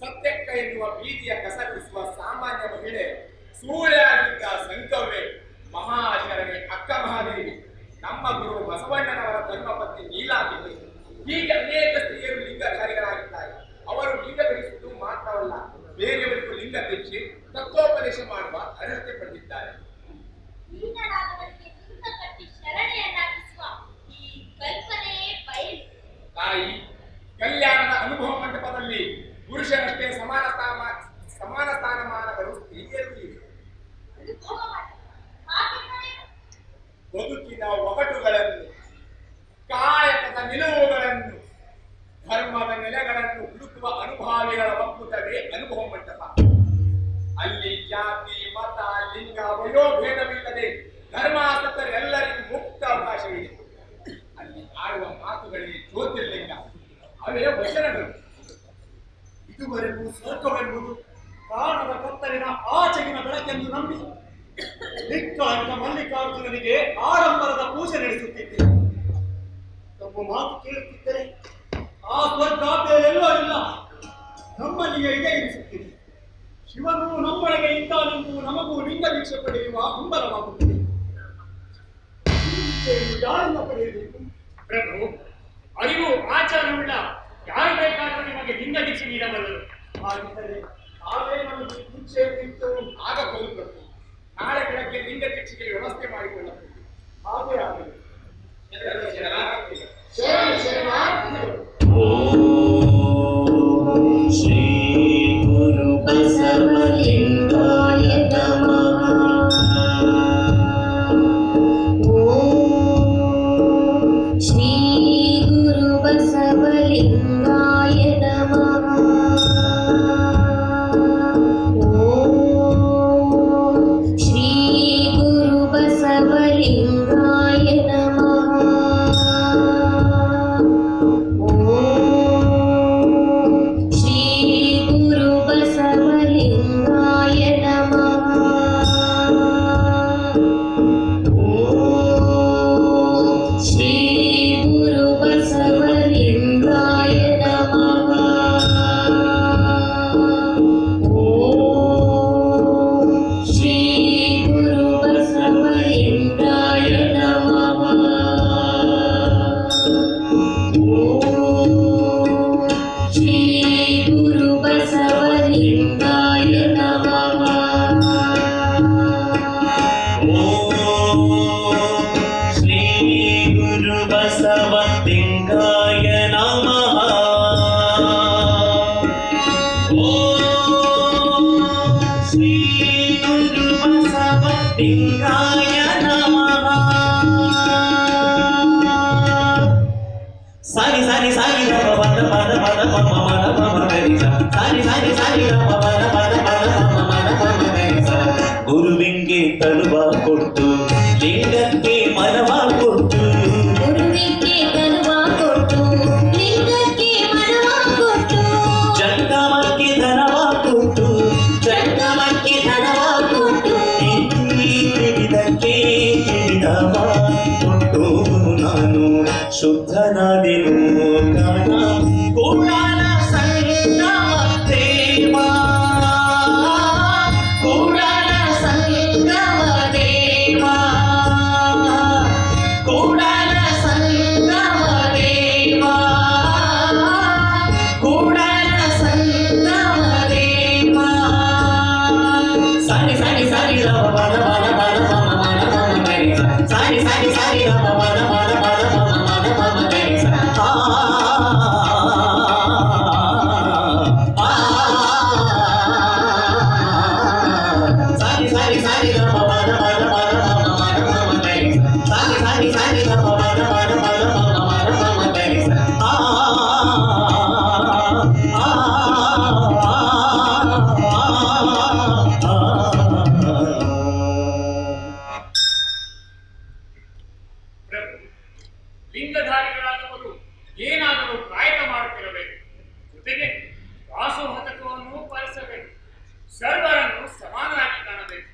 ಸತ್ಯಕ್ಕ ಎನ್ನುವ ಬೀದಿಯ ಕಸ ಬಿಡಿಸುವ ಸಾಮಾನ್ಯ ಮಹಿಳೆ ಸೂರ್ಯಾಗಿದ್ದ ಸಂಕವೇ ಮಹಾಶರಣೆ ಅಕ್ಕ ಮಹಾದೇವಿ. ನಮ್ಮ ಗುರು ಬಸವಣ್ಣನವರ ಧರ್ಮಪತ್ನಿ ನೀಲಾದೇವಿ. ಹೀಗೆ ಅನೇಕ ಸ್ತ್ರೀಯರು ಲಿಂಗಧಾರಿಗಳಾಗಿದ್ದಾರೆ. ಅವರು ಲಿಂಗ ಧರಿಸುವುದು ಮಾತ್ರವಲ್ಲ, ಬೇರೆಯವರಿಗೂ ಲಿಂಗ ದೀಕ್ಷೆ ತತ್ವೋಪದೇಶ ಮಾಡುವ ಅರ್ಹತೆ ಪಡೆದಿದ್ದಾರೆ. ನೀನಾದವರಿಗೆ ಲಿಂಗ ಕಟ್ಟಿ ಶರಣೆಯನ್ನಾಗಿಸುವ ಈ ಕಲ್ಪನೆಯೇ ಬಯಲು. ತಾಯಿ, ಕಲ್ಯಾಣದ ಅನುಭವ ಮಂಟಪದಲ್ಲಿ ಪುರುಷರಷ್ಟೇ ಸಮಾನ ಸ್ಥಾನಮಾನಗಳು ಸ್ತ್ರೀಯರು ಇವೆ. ಅನುಭವ ಮಾಡಿ. ಹಾಗೆಂದರೆ ಬದುಕಿನ ಒಗಟುಗಳನ್ನು, ಕಾಯಕದ ನಿಲುವುಗಳನ್ನು, ಧರ್ಮದ ನೆಲೆಗಳನ್ನು ಹುಡುಕುವ ಅನುಭಾವಿಗಳ ಒಕ್ಕೂಟವೇ ಅನುಭವ ಮಂಟಪ. ಅಲ್ಲಿ ಜಾತಿ, ಮತ, ಲಿಂಗ, ವಯೋಭೇದವಿಲ್ಲದೆ ಧರ್ಮಾಸಕ್ತರೆಲ್ಲರಿಗೂ ಮುಕ್ತ ಅವಕಾಶವಿದೆ. ಅಲ್ಲಿ ಆಡುವ ಮಾತುಗಳಿಗೆ ಜ್ಯೋತಿರ್ಲಿಂಗ, ಅವೇ ವಚನಗಳು. ಇದುವರೆಗೂ ಸ್ವರ್ಗವೆಂಬುದು ಪ್ರಾಣದ ಕತ್ತಲಿನ ಆಚೆಗಿನ ಬೆಳಕೆಂದು ನಂಬಿ ನಿಕ್ಕಾಣಿಕ ಮಲ್ಲಿಕಾರ್ಜುನನಿಗೆ ಆಡಂಬರದ ಪೂಜೆ ನಡೆಸುತ್ತಿದ್ದೆ. ತಮ್ಮ ಮಾತು ಕೇಳುತ್ತಿದ್ದರೆ ಆ ಸ್ವರ್ಗ ಬೇರೆಲ್ಲೋ ಇಲ್ಲ, ನಮ್ಮಲ್ಲಿಯೇ ಇದೆ ಎನಿಸುತ್ತಿದೆ. ಶಿವನು ನಮ್ಮೊಳಗೆ ಇದ್ದಾನೆಂದು ನಮಗೂ ಲಿಂಗ ದೀಕ್ಷೆ ಪಡೆಯುವ ಹಂಬಲವಾಗುತ್ತಿದೆ. ಈ ದೀಕ್ಷೆಯನ್ನು ಯಾರಿಂದ ಪಡೆಯಬೇಕು? ಪ್ರಭು, ಅರಿವು ಆಚಾರವುಳ್ಳ ಯಾರು ಬೇಕಾದರೂ ನಿಮಗೆ ಲಿಂಗ ದೀಕ್ಷೆ ನೀಡಬಲ್ಲರು. ಹಾಗಿದ್ದರೆ ನಾವೇ ನಮಗೆ ದೀಕ್ಷೆ ಇತ್ತು ಆಗಬಹುದು ಪ್ರಭು. ಭಿಕ್ಷೆಗೆ ವ್ಯವಸ್ಥೆ ಮಾಡಿಕೊಳ್ಳಬಹುದು. ಹಾಗೆ ಆಗಲಿ. ಎಲ್ಲರೂ ಶರಣಾರ್ಥಿ. ಓಂ ಶ್ರೀ ಗುರು ಬಸವಲಿಂಗಾಯ ನಮಃ. ಶ್ರೀ ಗುರು ಬಸವಲಿಂಗಾಯ ನಮಃ. ಶ್ರೀ ಗುರು ಬಸವಲಿಂಗಾಯ ನಮಃ. ಶ್ರೀ ಗುರು ಬಸವಲಿಂಗಾಯ ನಮಃ. ಶ್ರೀ ಗುರು ಬಸವಲಿಂಗಾಯ ನಮಃ. ಶ್ರೀ ಗುರು ಬಸವಲಿಂಗಾಯ ನಮಃ. ಶ್ರೀ ಗುರು ಬಸವಲಿಂಗಾಯ ನಮಃ. ಓಂ ಶ್ರೀ ಗುರು ಬಸವಲಿಂಗಾಯ ನಮಃ. ಓಂ ಶ್ರೀ ಗುರು ಬಸವಲಿಂಗಾಯ ನಮಃ. ಸಾರಿ ಸಾರಿ ಸಾರಿ ರ ಪದ ಪದ ಪದ ಪಮ ಮದ ಪಮ ಗರಿ ಸ. ಸಾರಿ ಸಾರಿ ಸಾರಿ ರ ಪದ ಪದ ಪದ ಪಮ ಮದ ಪಮ ಗರಿ ಸ. ಗುರುವಿಂಗೆ ತಲುವ ಕೊಟ್ಟು ಲಿಂಗಕ್ಕೆ ಮನವ ಕೊಟ್ಟು. ಗುರುವಿಗೆ ತನುವ ಕೊಟ್ಟು ಲಿಂಗಕ್ಕೆ ಮನವ ಕೊಟ್ಟು. ಜಂಗಮಕ್ಕೆ ಧನವ ಕೊಟ್ಟು ಜಂಗಮಕ್ಕೆ ಧನವ ಕೊಟ್ಟು. ತಿಳಿದಕ್ಕೆ ತಿಳಿದವ ಕೊಟ್ಟು ನಾನು ಶುದ್ಧನಾದೆನು ಕಾಣ. ಕೂಡಲ ಸಂಗಮ ದೇವ ಕೂಡಲ ಸಂಗಮ ದೇವ ಕೂಡಲ ಸಂಗಮ ದೇವ ಕೂಡಲ ಸಂಗಮ ದೇವ. ಸಾರಿ ಸಾರಿ ಸಾರಿ ರವ ಪದ ಪದ ಪದ ಪಮ ಮದ ಪಮ ಗರಿ ಸ. ಸಾರಿ ಸಾರಿ ಸಾರಿ ರವ ಪದ ಪದ ಪದ ಪಮ ಮದ ಪಮ ಗರಿ ಸ. ಸಾರಿ ಸಾರಿ ಸಾರಿ ರವ ಪದ ಪದ ಪದ ಪಮ ಮದ ಪಮ ಗರಿ ಸ. ಸಾರಿ ಸಾರಿ ಸಾರಿ ರವ ಪದ ಪದ ಪದ ಪಮ ಮದ ಪಮ ಗರಿ ಸ. ಪ್ರಭು, ಲಿಂಗಧಾರಿಗಳಾದವರು ಏನಾದರೂ ಕಾಯಕ ಮಾಡುತ್ತಿರಬೇಕು. ಜೊತೆಗೆ ದಾಸೋಹತತ್ವವನ್ನು ಪಾಲಿಸಬೇಕು. ಸರ್ವರನ್ನು ಸಮಾನರಾಗಿ ಕಾಣಬೇಕು.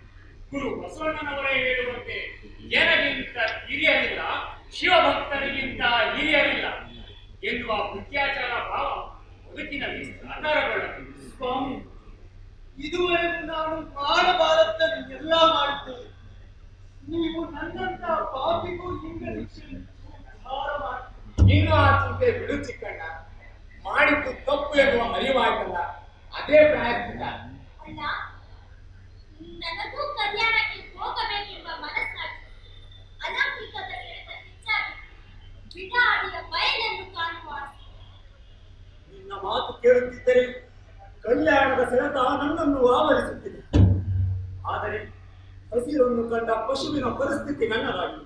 ಗುರು ಬಸವಣ್ಣನವರೇ ಹೇಳುವಂತೆ ಜನಗಿಂತ ಹಿರಿಯರಿಲ್ಲ, ಶಿವಭಕ್ತರಿಗಿಂತ ಹಿರಿಯರಿಲ್ಲ ಎನ್ನುವ ಬುದ್ಧ್ಯಾಚಾರ ಭಾವ ಬದುಕಿನಲ್ಲಿ ಸಾಕಾರಗೊಳ್ಳಬೇಕು. ಸ್ವಾಮಿ, ಇದುವರೆಗೂ ನಾನು ಮಾಡಬಾರದ್ದನ್ನು ಎಲ್ಲ ಮಾಡಿದ್ದೇನೆ. ನೀವು ನನ್ನಂತ ಪಾಪಿಗೂ ಲಿಂಗ ದೀಕ್ಷೆಯನ್ನು ಉದ್ಧಾರ ಮಾಡಿ. ಇನ್ನು ಆ ಚಿಂತೆ ಬಿಡು ಚಿಕ್ಕಣ್ಣ. ಮಾಡಿದ್ದು ತಪ್ಪು ಎನ್ನುವ ಅರಿವಾಯ್ತಲ್ಲ, ಅದೇ ಪ್ರಾಯಶ್ಚಿತ್ತ. ಅಣ್ಣ, ನನಗೂ ಕಲ್ಯಾಣಕ್ಕೆ ಹೋಗಬೇಕೆಂಬ ಮನಸ್ಸಾಗಿ ಅಲೌಕಿಕದ ಎಳೆತ ಹೆಚ್ಚಾಗಿ ಬಿಡಾಡಿಯ ಬಯಲನ್ನು ಕಾಣುವ ಆಸೆ. ನಿನ್ನ ಮಾತು ಕೇಳುತ್ತಿದ್ದರೆ ಕಲ್ಯಾಣದ ಸೆಳೆತ ನನ್ನನ್ನು ಆವರಿಸುತ್ತಿದೆ. ಆದರೆ ಹಸಿರನ್ನು ಕಂಡ ಪಶುವಿನ ಪರಿಸ್ಥಿತಿ ನನ್ನದಾಗಿದೆ.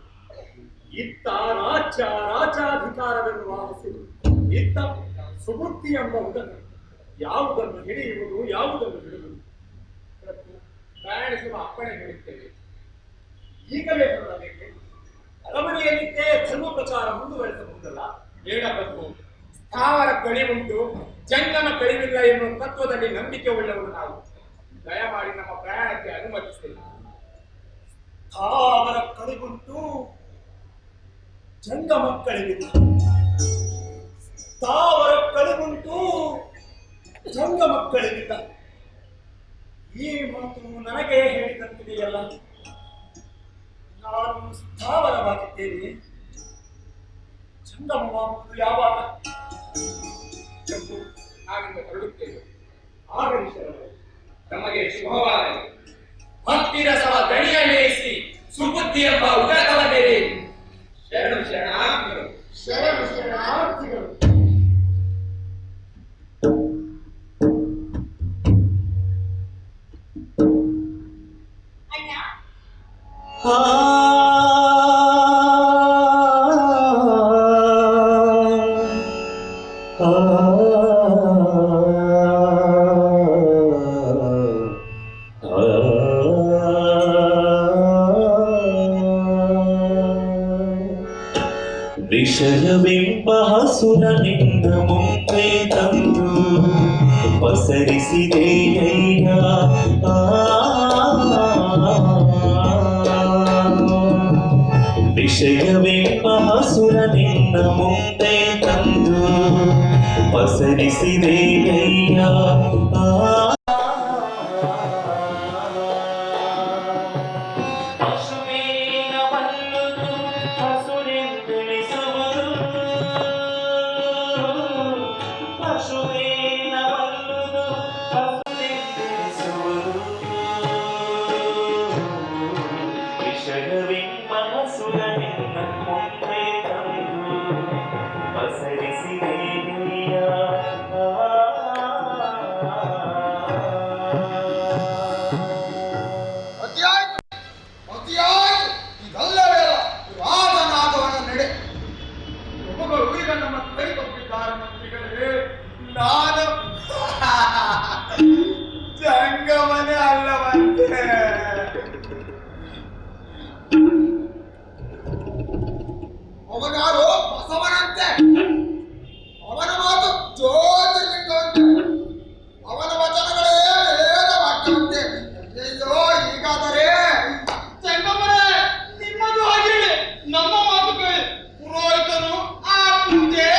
ಇತ್ತ ರಾಜ್ಯ ರಾಜಾಧಿಕಾರವೆನ್ನುವ ಹಸಿರು, ಇತ್ತ ಸುಬುದ್ಧಿ ಎಂಬ ಉದಕ. ಯಾವುದನ್ನು ಹಿಡಿಯುವುದು, ಯಾವುದನ್ನು ಬಿಡುವುದು? ಪ್ರಭು, ಪ್ರಯಾಣಿಸುವ ಅಪ್ಪಣೆ ನೀಡುತ್ತೇವೆ. ಈಗಲೇ ಹೊರಡಬೇಕೆ? ಅರಮನೆಯಲ್ಲಿದ್ದೇ ಧರ್ಮ ಪ್ರಚಾರ ಮುಂದುವರೆಸಬಹುದಲ್ಲ? ಬೇಡ ಪ್ರಭು. ಸ್ಥಾವರ ಕಳಿವುಂಟು, ಜಂಗಮ ಕಳಿವಿಲ್ಲ ಎನ್ನುವ ತತ್ವದಲ್ಲಿ ನಂಬಿಕೆ ಉಳ್ಳವರು ನಾವು. ದಯಮಾಡಿ ನಮ್ಮ ಪ್ರಯಾಣಕ್ಕೆ ಅನುಮತಿಸಿಲ್ಲ. ಸ್ಥಾವರ ಕಳಿಗುಂಟು, ಜಂಗಮ ಕಳಿವಿಲ್ಲ. ಸ್ಥಾವರ ಕಳಿಗುಂಟು, ಜಂಗಮ ಕಳಿವಿಲ್ಲ. ಈ ಮಾತು ನನಗೆ ಹೇಳಿದಂತಿದೆಯಲ್ಲ. ನಾನು ಸ್ಥಾವರವಾಗಿದ್ದೇನೆ, ಜಂಗಮವಾಗುವುದು ಯಾವಾಗ? ಪ್ರಭು, ನಾವಿಂದ ಹೊರಡುತ್ತೇವೆ. ಆಗಲಿ ಶರಣರೇ. ತಮಗೆ ಶುಭವಾಗಲಿ. ಭಕ್ತಿ ರಸವ ದಣಿಯ ಲೇಸಿ ಸುಬುದ್ಧಿ ಎಂಬ ಉದಕವ ಬೇರೆ. ಶರಣು ಶರಣಾರ್ಥಿಗಳು. ಶರಣು ಶರಣಾರ್ಥಿಗಳು. ಅಣ್ಣ ವಿಷಯವೆಂಬ ಹಸುರನಿಂದ ಮುಂದೆ ತಂದು ಪಸರಿಸಿದೆಯಯ್ಯ. ವಿಷಯವೆಂಬ ಹಸುರನಿಂದ ಮುಂದೆ ತಂದು ಪಸರಿಸಿದೆಯಯ್ಯ. ಪಶುವಿನ ಬಲ್ಲುದು ಹಸುರೆಂದೆಣಿಸುವುದು. ಪಶುವಿನ ಬಲ್ಲುದು ಹಸುರೆಂದೆಣಿಸುವುದು. ವಿಷಯವೆಂಬ ಹಸುರನಿಂದ ಮುಂದೆ ತಂದು ಪಸರಿಸಿದೆಯಯ್ಯ. ಅತಿಯಾಯ್ತು, ಅತಿಯಾಯ್ತು. ಇದಲ್ಲವೇ ರಾಜನಾದವನ ನಡೆ. ಒಬ್ಬರು ಈಗ ನಮ್ಮ ಕೈ ತಪ್ಪಿದ್ದಾರೆ ಮಂತ್ರಿಗಳೇ. ನಾನು ಜಂಗಮನೆ ಅಲ್ಲವಂತೆ. ಅವನಾರು ಬಸವನಂತೆ, ಅವನ ಮಾತು ಜ್ಯೋತಿರ್ಲಿಂಗವಂತೆ, ಅವನ ವಚನಗಳೇ ವೇದ ವಾಕ್ಯವಂತೆ. ಅಯ್ಯೋ, ಹೀಗಾದರೆ ಸಂಗಮರೇ, ನಿಮ್ಮದು ಹಾಗೇಳಿ, ನಮ್ಮ ಮಾತು ಕೇಳಿ. ಪುರೋಹಿತರು ಆ ಪೂಜೆ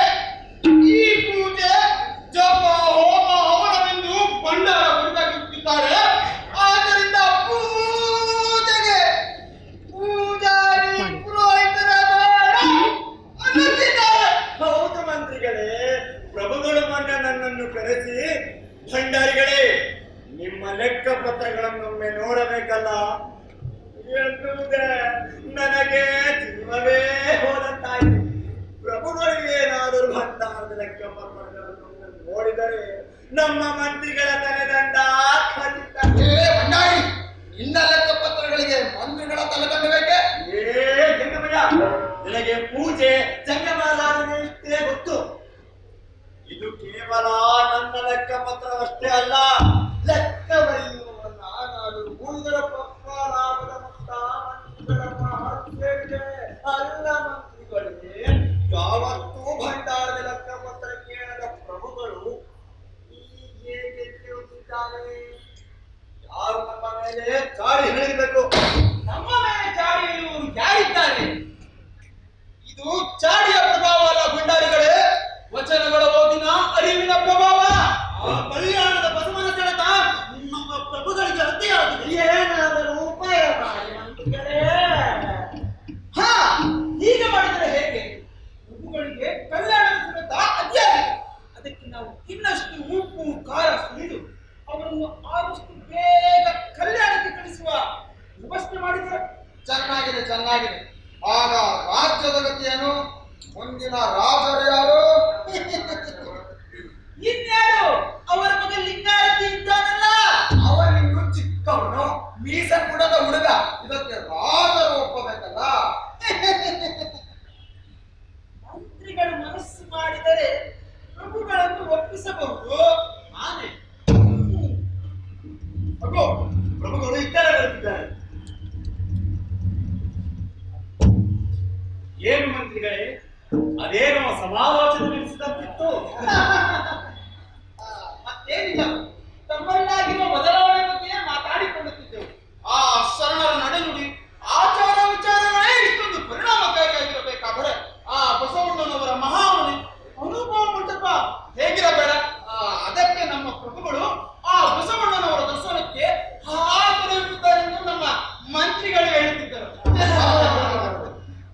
ಈ ಪೂಜೆ ಜಪ ಹೋಮ ಹವನವೆಂದು ಭಂಡಾರ ಹೊರತಾಗಿರುತ್ತಿದ್ದಾರೆ. ಆದ್ದರಿಂದ ಪೂಜೆಗೆ ಪೂಜಾರಿ ಪುರೋಹಿತರ ಬೇಡ ಅನ್ನುತ್ತಿದ್ದಾರೆ. ಹೌದು ಮಂತ್ರಿಗಳೇ, ಪ್ರಭುಗಳು ಮೊನ್ನೆ ನನ್ನನ್ನು ಕರೆಸಿ, ಭಂಡಾರಿಗಳೇ ನಿಮ್ಮ ಲೆಕ್ಕ ಪತ್ರಗಳನ್ನೊಮ್ಮೆ ನೋಡಬೇಕಲ್ಲ ಎನ್ನುವುದೇ ನನಗೆ ಜೀವವೇ ಹೋದಂತಾಯಿತು. ಪ್ರಭುಗಳಿಗೆ ಏನಾದರೂ ಭಂಡಾರದ ಲೆಕ್ಕ ಪತ್ರಗಳನ್ನೊಮ್ಮೆ ನೋಡಿದರೆ ನಮ್ಮ ಮಂತ್ರಿಗಳ ತಲೆದಂಡ ಖಚಿತ. ಏ ಭಂಡಾರಿ, ನಿನ್ನ ಲೆಕ್ಕ ಪತ್ರಗಳಿಗೆ ಮಂತ್ರಿಗಳ ತಲೆದಂಡ ಬೇಕೆ? ಏ ಜಂಗಮಯ್ಯ, ನಿನಗೆ ಪೂಜೆ ಜಂಗಮಲಾರನೆ ಇಷ್ಟೇ ಗೊತ್ತು. ಇದು ಕೇವಲ ನನ್ನ ಲೆಕ್ಕ ಪತ್ರವಷ್ಟೇ ಅಲ್ಲ, ಲೆಕ್ಕ ಬರೆಯುವ ನಾನಾಡು ಉಳಿದರ ಪ್ರಕಾರಾಗದ ಮೊತ್ತ ಮಂತ್ರಿಗಳ ಮಹತ್ವವಿದೆ. ಅಲ್ಲ ಮಂತ್ರಿಗಳೇ, ಯಾವತ್ತೂ ಭಂಡಾರದ ಲೆಕ್ಕ ಪತ್ರ ಕೇಳದ ಪ್ರಭುಗಳು ಹೀಗೆ ಕೇಳುತ್ತಿದ್ದಾರೆ. ಯಾರು ನಮ್ಮ ಮೇಲೆ ಚಾಡಿ ಹೇಳಿರ್ಬೇಕು. ನಮ್ಮ ಮೇಲೆ ಚಾಡಿ ಎನ್ನುವರು ಯಾರಿದ್ದಾರೆ? ಇದು ಚಾಡಿಯ ಪ್ರಭಾವ ಅಲ್ಲ ಭಂಡಾರಿಗಳೇ, ವಚನಗಳ ಓದಿನ ಅರಿವಿನ ಪ್ರಭಾವ. ಆ ಕಲ್ಯಾಣದ ಬಸವನ ಸೆಳೆತ ನಮ್ಮ ಪ್ರಭುಗಳಿಗೆ ಅತಿಯಾಗಿದೆ. ಏನಾದರೂ ಉಪಾಯ ಮಾಡಿ ಮಂತ್ರಿಗಳೇ. ಹಾ, ಹೀಗೆ ಮಾಡಿದರೆ ಹೇಗೆ? ಪ್ರಭುಗಳಿಗೆ ಕಲ್ಯಾಣದ ಸಮೇತ ಅತಿಯಾಗಿದೆ. ಅದಕ್ಕೆ ನಾವು ಇನ್ನಷ್ಟು ಉಪ್ಪು ಖಾರ ಸುರಿದು ಅವರನ್ನು ಆದಷ್ಟು ಬೇಗ ಕಲ್ಯಾಣಕ್ಕೆ ಕಳಿಸುವ ವ್ಯವಸ್ಥೆ ಮಾಡಿದರೆ ಚೆನ್ನಾಗಿದೆ, ಚೆನ್ನಾಗಿದೆ. ಆಗ ರಾಜ್ಯದ ಗತಿಯೇನು? ಮುಂದಿನ ರಾಜರು ಯಾರು? ಇನ್ಯಾರು? ಅವರ ಮಗ ಲಿಂಗಾರತಿ ಇದ್ದಾನಲ್ಲ. ಅವನಿನ್ನು ಚಿಕ್ಕವನು, ಮೀಸ ಕುಡದ ಹುಡುಗ. ಇದಕ್ಕೆ ರಾಜರು ಒಪ್ಪಬೇಕಲ್ಲ. ಮಂತ್ರಿಗಳು ಮನಸ್ಸು ಮಾಡಿದರೆ ಪ್ರಭುಗಳನ್ನು ಒಪ್ಪಿಸಬಹುದು. ಆನೆ ಅಗೋ, ಪ್ರಭುಗಳು ಇತರ ಬರುತ್ತಿದ್ದಾರೆ. ಏನು ಮಂತ್ರಿಗಳೇ, ಅದೇನೋ ಸಮಾಲೋಚನೆ ನಡೆಸಿದಂತಿತ್ತು. ಮತ್ತೇನಿಲ್ಲ, ತಮ್ಮಲ್ಲಾಗಿರುವ ಬದಲಾವಣೆ ಬಗ್ಗೆ ಮಾತಾಡಿಕೊಳ್ಳುತ್ತಿದ್ದೆವು. ಆ ಶರಣರ ನಡೆನುಡಿ ಆಚಾರ ವಿಚಾರಗಳೇ ಇಷ್ಟೊಂದು ಪರಿಣಾಮಕಾರಿಯಾಗಿರಬೇಕಾದರೆ ಆ ಬಸವಣ್ಣನವರ ಮಹಾಮನೆ ಅನುಭವ ಮಂಟಪ ಹೇಗಿರಬೇಡ? ಅದಕ್ಕೆ ನಮ್ಮ ಪ್ರಭುಗಳು ಆ ಬಸವಣ್ಣನವರ ದರ್ಶನಕ್ಕೆ ಹಾತೊರೆಯುತ್ತಿದ್ದಾರೆಂದು ನಮ್ಮ ಮಂತ್ರಿಗಳು ಹೇಳುತ್ತಿದ್ದರು.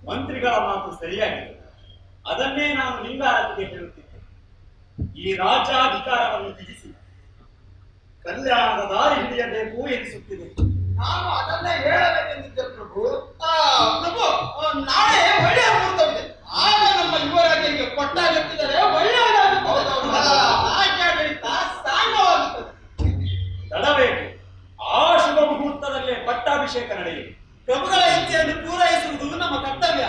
ಮಂತ್ರಿಗಳ ಮಾತು ಸರಿಯಾಗಿದೆ. ಅದನ್ನೇ ನಾನು ಲಿಂಗಾರತಿಗೆ ಹೇಳುತ್ತಿದ್ದೆ. ಈ ರಾಜ್ಯಾಧಿಕಾರವನ್ನು ತ್ಯಜಿಸಿ ಕಲ್ಯಾಣದ ದಾರಿ ಹಿಡಿಯಬೇಕು ಎನಿಸುತ್ತಿದೆ. ನಾನು ಅದನ್ನೇ ಹೇಳಬೇಕೆಂದಿದ್ದೆ ಪ್ರಭು. ಪ್ರಭು. ಪ್ರಭು, ನಾಳೆ ಒಳ್ಳೆಯ ಮುಹೂರ್ತವಿದೆ. ಆಗ ನಮ್ಮ ಯುವರಾಜನಿಗೆ ಪಟ್ಟಾಗುತ್ತಿದ್ದರೆ ಒಳ್ಳೆಯದಾಗುತ್ತದೆ. ರಾಜ್ಯಾಡಳಿತ ಸಾಂಗವಾಗುತ್ತದೆ. ತಡಬೇಕು. ಆ ಶುಭ ಮುಹೂರ್ತದಲ್ಲೇ ಪಟ್ಟಾಭಿಷೇಕ ನಡೆಯಿತು. ಪ್ರಭುಗಳ ಇಚ್ಛೆಯನ್ನು ಪೂರೈಸುವುದು ನಮ್ಮ ಕರ್ತವ್ಯ.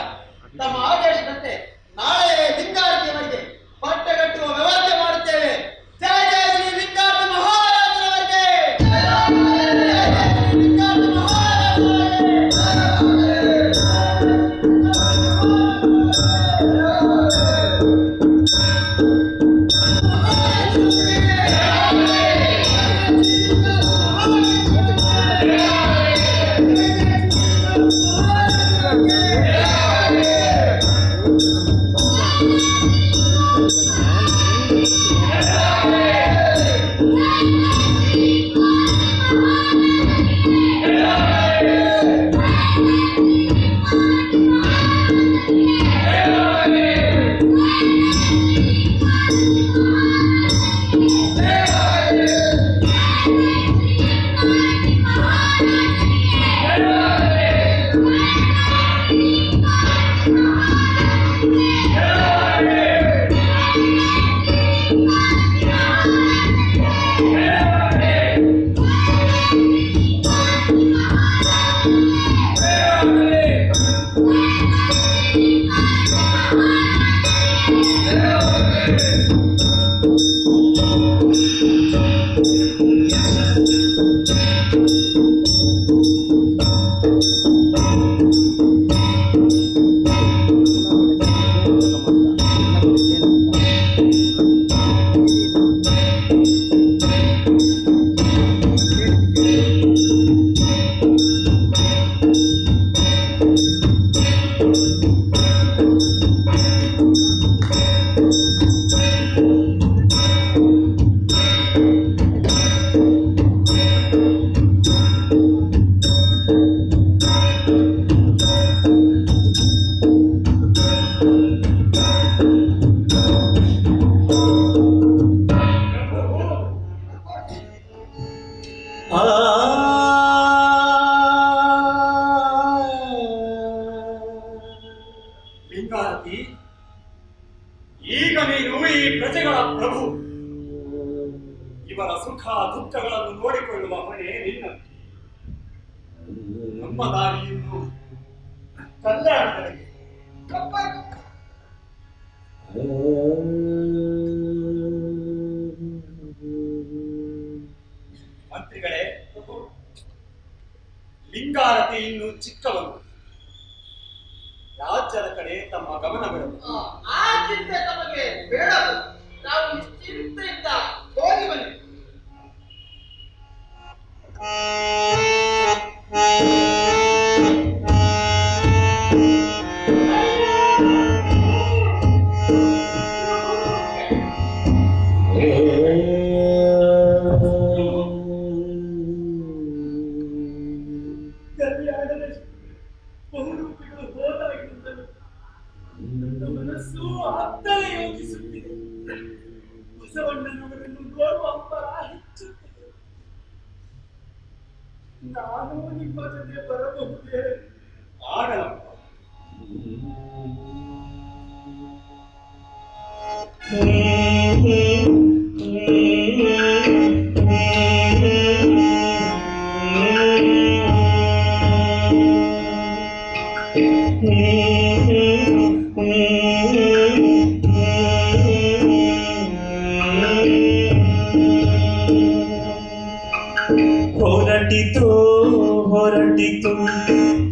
ತಮ್ಮ ಆದೇಶದಂತೆ ನಾಳೆ ಲಿಂಗಾರ್ತಿಯವರಿಗೆ ಪಟ್ಟಗಟ್ಟುವ ವ್ಯವಸ್ಥೆ ಮಾಡುತ್ತೇವೆ. ಜಯ ಜಯ ಶ್ರೀ ಲಿಂಗಾರ್ತಿ ಮಹಾರಾಜರವರಿಗೆ. ಜಯ ಜಯ ಶ್ರೀ ಲಿಂಗಾರ್ತಿ ಲಿಂಗಾರತಿ, ಈಗ ನೀನು ಈ ಪ್ರಜೆಗಳ ಪ್ರಭು. ಇವರ ಸುಖ ದುಃಖಗಳನ್ನು ನೋಡಿಕೊಳ್ಳುವ ಹೊಣೆ ನಿನ್ನ. ನಮ್ಮ ದಾರಿಯನ್ನು ಕಲ್ಯಾಣದೆಡೆಗೆ. ಮಂತ್ರಿಗಳೇ, ಲಿಂಗಾರತಿ ಇನ್ನು ಚಿಕ್ಕವನು. ರಾಜ್ಯದ ಕಡೆ ತಮ್ಮ ಗಮನಗಳು. ಆ ಚಿಂತೆ ತಮಗೆ ಬೇಡದು. ನಾವು ನಿಶ್ಚಿಂತೆಯಿಂದ ಹೋಗಿ ಬನ್ನಿ. ಕಲ್ಯಾಣದ ಬಹುರೂಪಿಗಳು ಹೋದಾಗಿರುತ್ತವೆ. ನನ್ನ ಮನಸ್ಸು ಅತ್ತಲೇ ಯೋಚಿಸುತ್ತಿದೆ. ಬಸವಣ್ಣನವರನ್ನು ನೋಡುವ ಹಂಬಲ ಹೆಚ್ಚುತ್ತಿದೆ. ನಾನು ನಿಮ್ಮ ಜೊತೆ ಬರಬಹುದೇ? ಆಗಲಪ್ಪ. ಹೊರಟಿತು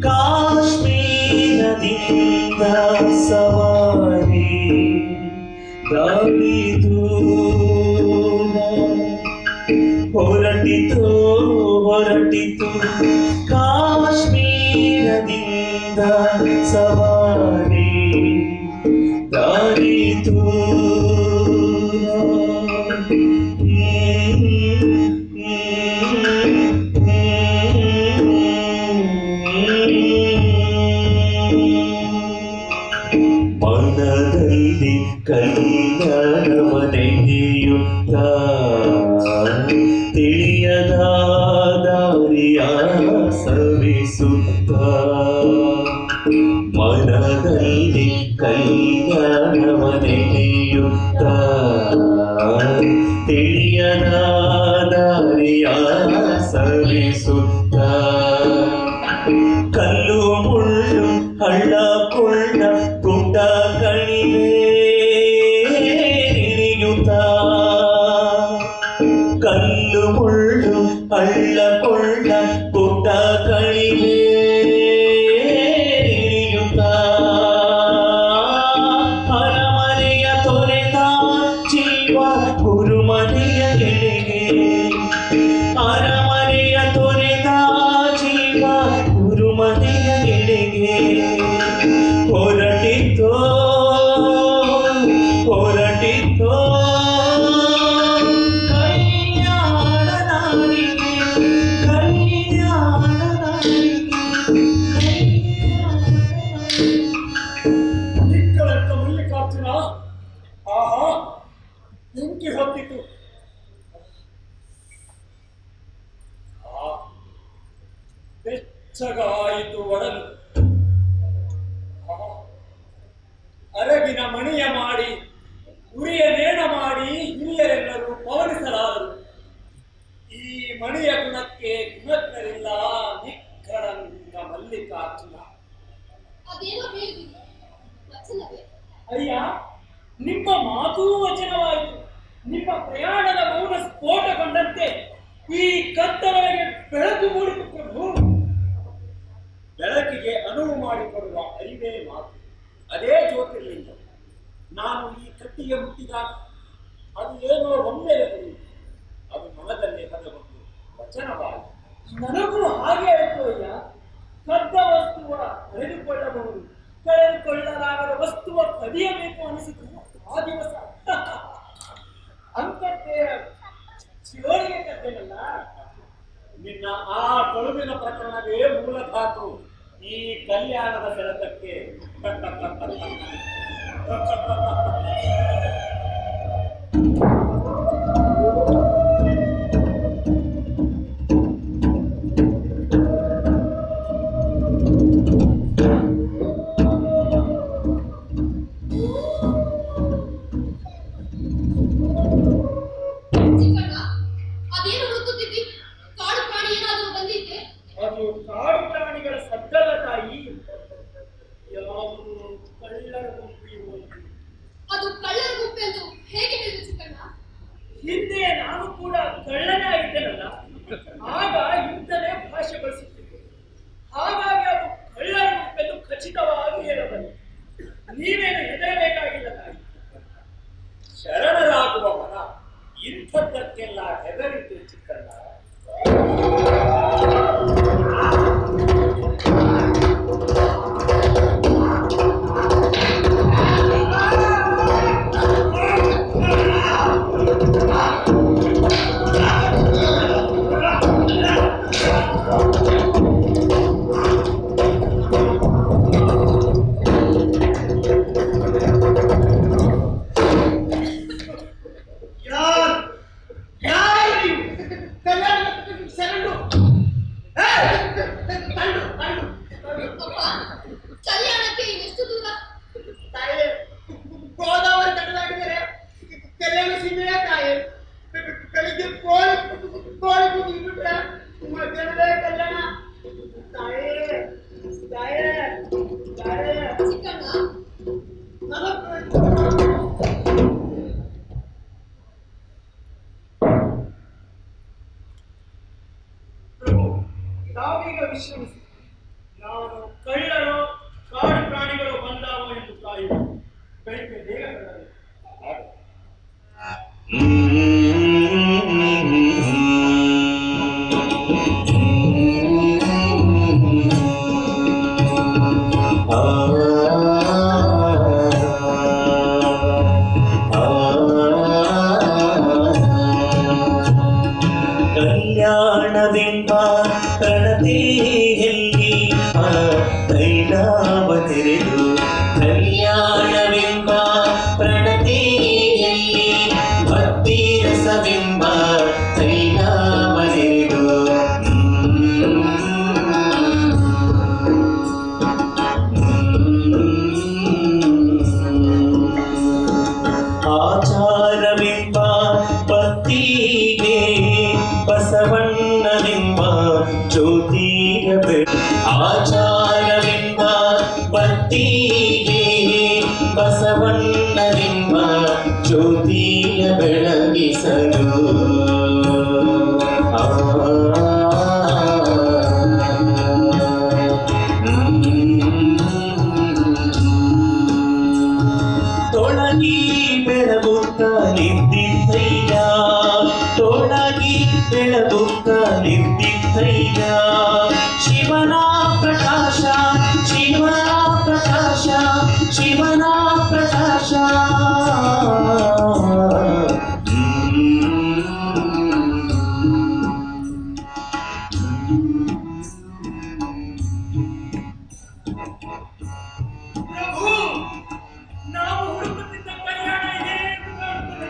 ಕಾಶ್ಮೀರದಿಂದ ಸವಾರಿ ದಾರಿ ದೂರ. ಹೊರಟಿತು ಕಾಶ್ಮೀರದಿಂದ ಸವಾರಿ ದಾರಿ ಮನದಲ್ಲಿ ಕಲ್ಯಾಣವ ನೆನೆಯುತ್ತ ತಿಳಿಯದ ದಾರಿಯ ಸವಿಸುತ್ತ ನೆನೆಯುತ್ತ ತಿಳಿಯದ ದಾರಿಯ ಸರಿಸುತ್ತ ಕಲ್ಲು ಮುಳ್ಳು ಹಳ್ಳ ಕೊಳ್ಳ ಗುಡ್ಡ ಕಣಿವೆ ಇಳಿಯುತ್ತ ಕಲ್ಲು ಮುಳ್ಳು ಹಳ್ಳ ಕೊಳ್ಳ ಗುಡ್ಡ ಕಣಿವೆ ಇಳಿಯುತ್ತ ಅರಮನೆಯ ತೊರೆದ ಜೀವ ಗುರುಮನೆಯ ಎಡೆಗೆ ಅರಮನೆಯ ತೊರೆದ ಜೀವ ಗುರುಮನೆಯ ಎಡೆಗೆ ಹೊರಟಿದ್ದೋ ಹೊರಟಿದ್ದೋ ಕಲ್ಯಾಣ ನಾಡಿಗೆ ಕಲ್ಯಾಣ ನಾಡಿಗೆ ನಿಕ್ಕಳಂತ ಮಲ್ಲಿಕಾರ್ಜುನ ಆಹಾ ಬೆಂಕಿ ಹೊತ್ತಿತು. ಬೆಚ್ಚಗಾಯಿತು ಒಡಲು. ಅರಗಿನ ಮಣಿಯ ಮಾಡಿ ಉರಿಯ ನೇಣ ಮಾಡಿ ಹಿರಿಯರೆಲ್ಲರೂ ಪವನಿಸಲಾರರು. ಈ ಮಣಿಯ ಗುಣಕ್ಕೆ ಗುಣಜ್ಞರಿಲ್ಲ ನಿಕ್ಕಳಂತ ಮಲ್ಲಿಕಾರ್ಜುನ. ಅದೇನೋ ಹೇಳಿದ್ರು ವಚನವೇ? ಅಯ್ಯ, ನಿಮ್ಮ ಮಾತೂ ವಚನವಾಯಿತು. ನಿಮ್ಮ ಪ್ರಯಾಣದ ಮೌನ ಸ್ಫೋಟಗೊಂಡಂತೆ ಈ ಕತ್ತಲೆಗೆ ಬೆಳಕು ಮೂಡಿತು ಪ್ರಭು. ಬೆಳಕಿಗೆ ಅನುವು ಮಾಡಿಕೊಡುವ ಅರಿವೇ ಮಾತು, ಅದೇ ಜ್ಯೋತಿರ್ಲಿಂಗ. ನಾನು ಈ ಕಟ್ಟಿಗೆ ಮುಟ್ಟಿದಾಗ ಅದು ಏನೋ ಒಮ್ಮೆಲೆ ಅದು ಮನದಲ್ಲೇ ಹದಗೊಂಡು ವಚನವಾಯಿತು. ನನಗೂ ಹಾಗೆ ಆಯಿತು ಅಯ್ಯ. ಕದ್ದ ವಸ್ತುವ ಅರಿದುಕೊಳ್ಳಬಹುದು, ಕಳೆದುಕೊಳ್ಳಲಾಗದ ವಸ್ತುವ ಕದಿಯಬೇಕು ಅನಿಸಿತು ಆ ದಿವಸ. ಅಂತದ್ದೇ ಶಿವರಿಗೆ ಕದ್ದೆನಲ್ಲ. ನಿನ್ನ ಆ ಕೊಳುವಿನ ಪ್ರಕರಣವೇ ಮೂಲಧಾತು ಈ ಕಲ್ಯಾಣದ ಸೆಳೆತಕ್ಕೆ. ಚಿಕ್ಕಣ್ಣ, ಅದೇನು ಹುಡುಕುತ್ತಿದ್ದಿ? ಕಾಡು ಪ್ರಾಣಿ ಏನಾದರೂ ಬಂದಿದ್ದೆ? ಅದು ಕಾಡು ಪ್ರಾಣಿಗಳ ಸದ್ದಲ್ಲ ತಾಯಿ, ಯಾವುದು ಕಳ್ಳರ ಗುಂಪಿರುವುದು. ಅದು ಕಳ್ಳರ ಗುಂಪೆಂದು ಹೇಗೆ ಹೇಳಿದೆ ಚಿಕ್ಕಣ್ಣ? ಹಿಂದೆ ನಾನು ಕೂಡ ಕಳ್ಳನೇ ಆಗಿದ್ದೇನಲ್ಲ, ಆಗ ಇಂಥದೇ ಭಾಷೆ ಬಳಸುತ್ತಿದ್ದೆ. ಹಾಗಾಗಿ ಅದು ಕಳ್ಳರ ಗುಂಪೆಂದು ಖಚಿತವಾಗಿ ಹೇಳಬಲ್ಲೆ. ನೀವೇನು ಹೆದರಬೇಕಾಗಿಲ್ಲ ತಾಯಿ. ಶರಣರಾಗುವ ಮನ ಇಂಥದ್ದಕ್ಕೆಲ್ಲ ಹೆದರಿದ್ದು ಚಿಕ್ಕಣ್ಣ. ಅಪ್ಪ, ಕಲ್ಯಾಣಕ್ಕೆ ಇನ್ನೆಷ್ಟು ದೂರ? ಗೋದಾವರಿ ತಡೆದಾಡಿದರೆ ಕಲ್ಯಾಣ ಸಿಂಧೆ ತಾಯಿ. ಬೆಳಿಗ್ಗೆ ಕೋಳಿ ಕೂಗಿಬಿಟ್ರೆ ಮಧ್ಯಾಹ್ನದ ಕಲ್ಯಾಣ. ತಾಯಿ ತಾಯಿ ತಾಯಿ ಚಿಕ್ಕಣ್ಣ, ಪ್ರಭು, ತಾವೀಗ ವಿಶ್ರಮಿಸಿ. ನಾನು ಕಳ್ಳರು ಕಾಡು ಪ್ರಾಣಿಗಳು ಬಂದಾವು ಎಂದು ಕಾಯುವ. ಬೆಳಿಗ್ಗೆ ಬೇಗ ಬರಬೇಕು. ಕಲ್ಯಾಣವೆಂಬ ಪ್ರಣತಿಯಲ್ಲಿ ತೈಲಾವ ತೆರೆದು ಕಲ್ಯಾಣವೆಂಬ ಪ್ರಣತಿಯಲ್ಲಿ ಭಕ್ತಿ ರಸ ತೋಳಾಗಿ ಬೆಳಗುತ್ತ ನಿಂತಿದ್ದಯ್ಯ ತೋಳಾಗಿ ಬೆಳಗುತ್ತ ನಿಂತಿದ್ದಯ್ಯ ಶಿವನ ಪ್ರಕಾಶ ಶಿವನ ಪ್ರಕಾಶ ಶಿವನ ಪ್ರಕಾಶ ಪ್ರಭು, ನಾವು ಹುಡುಕುತ್ತಿದ್ದ ಕಲ್ಯಾಣ ಇದೆ ಎಂದು ಕಾಣುತ್ತದೆ.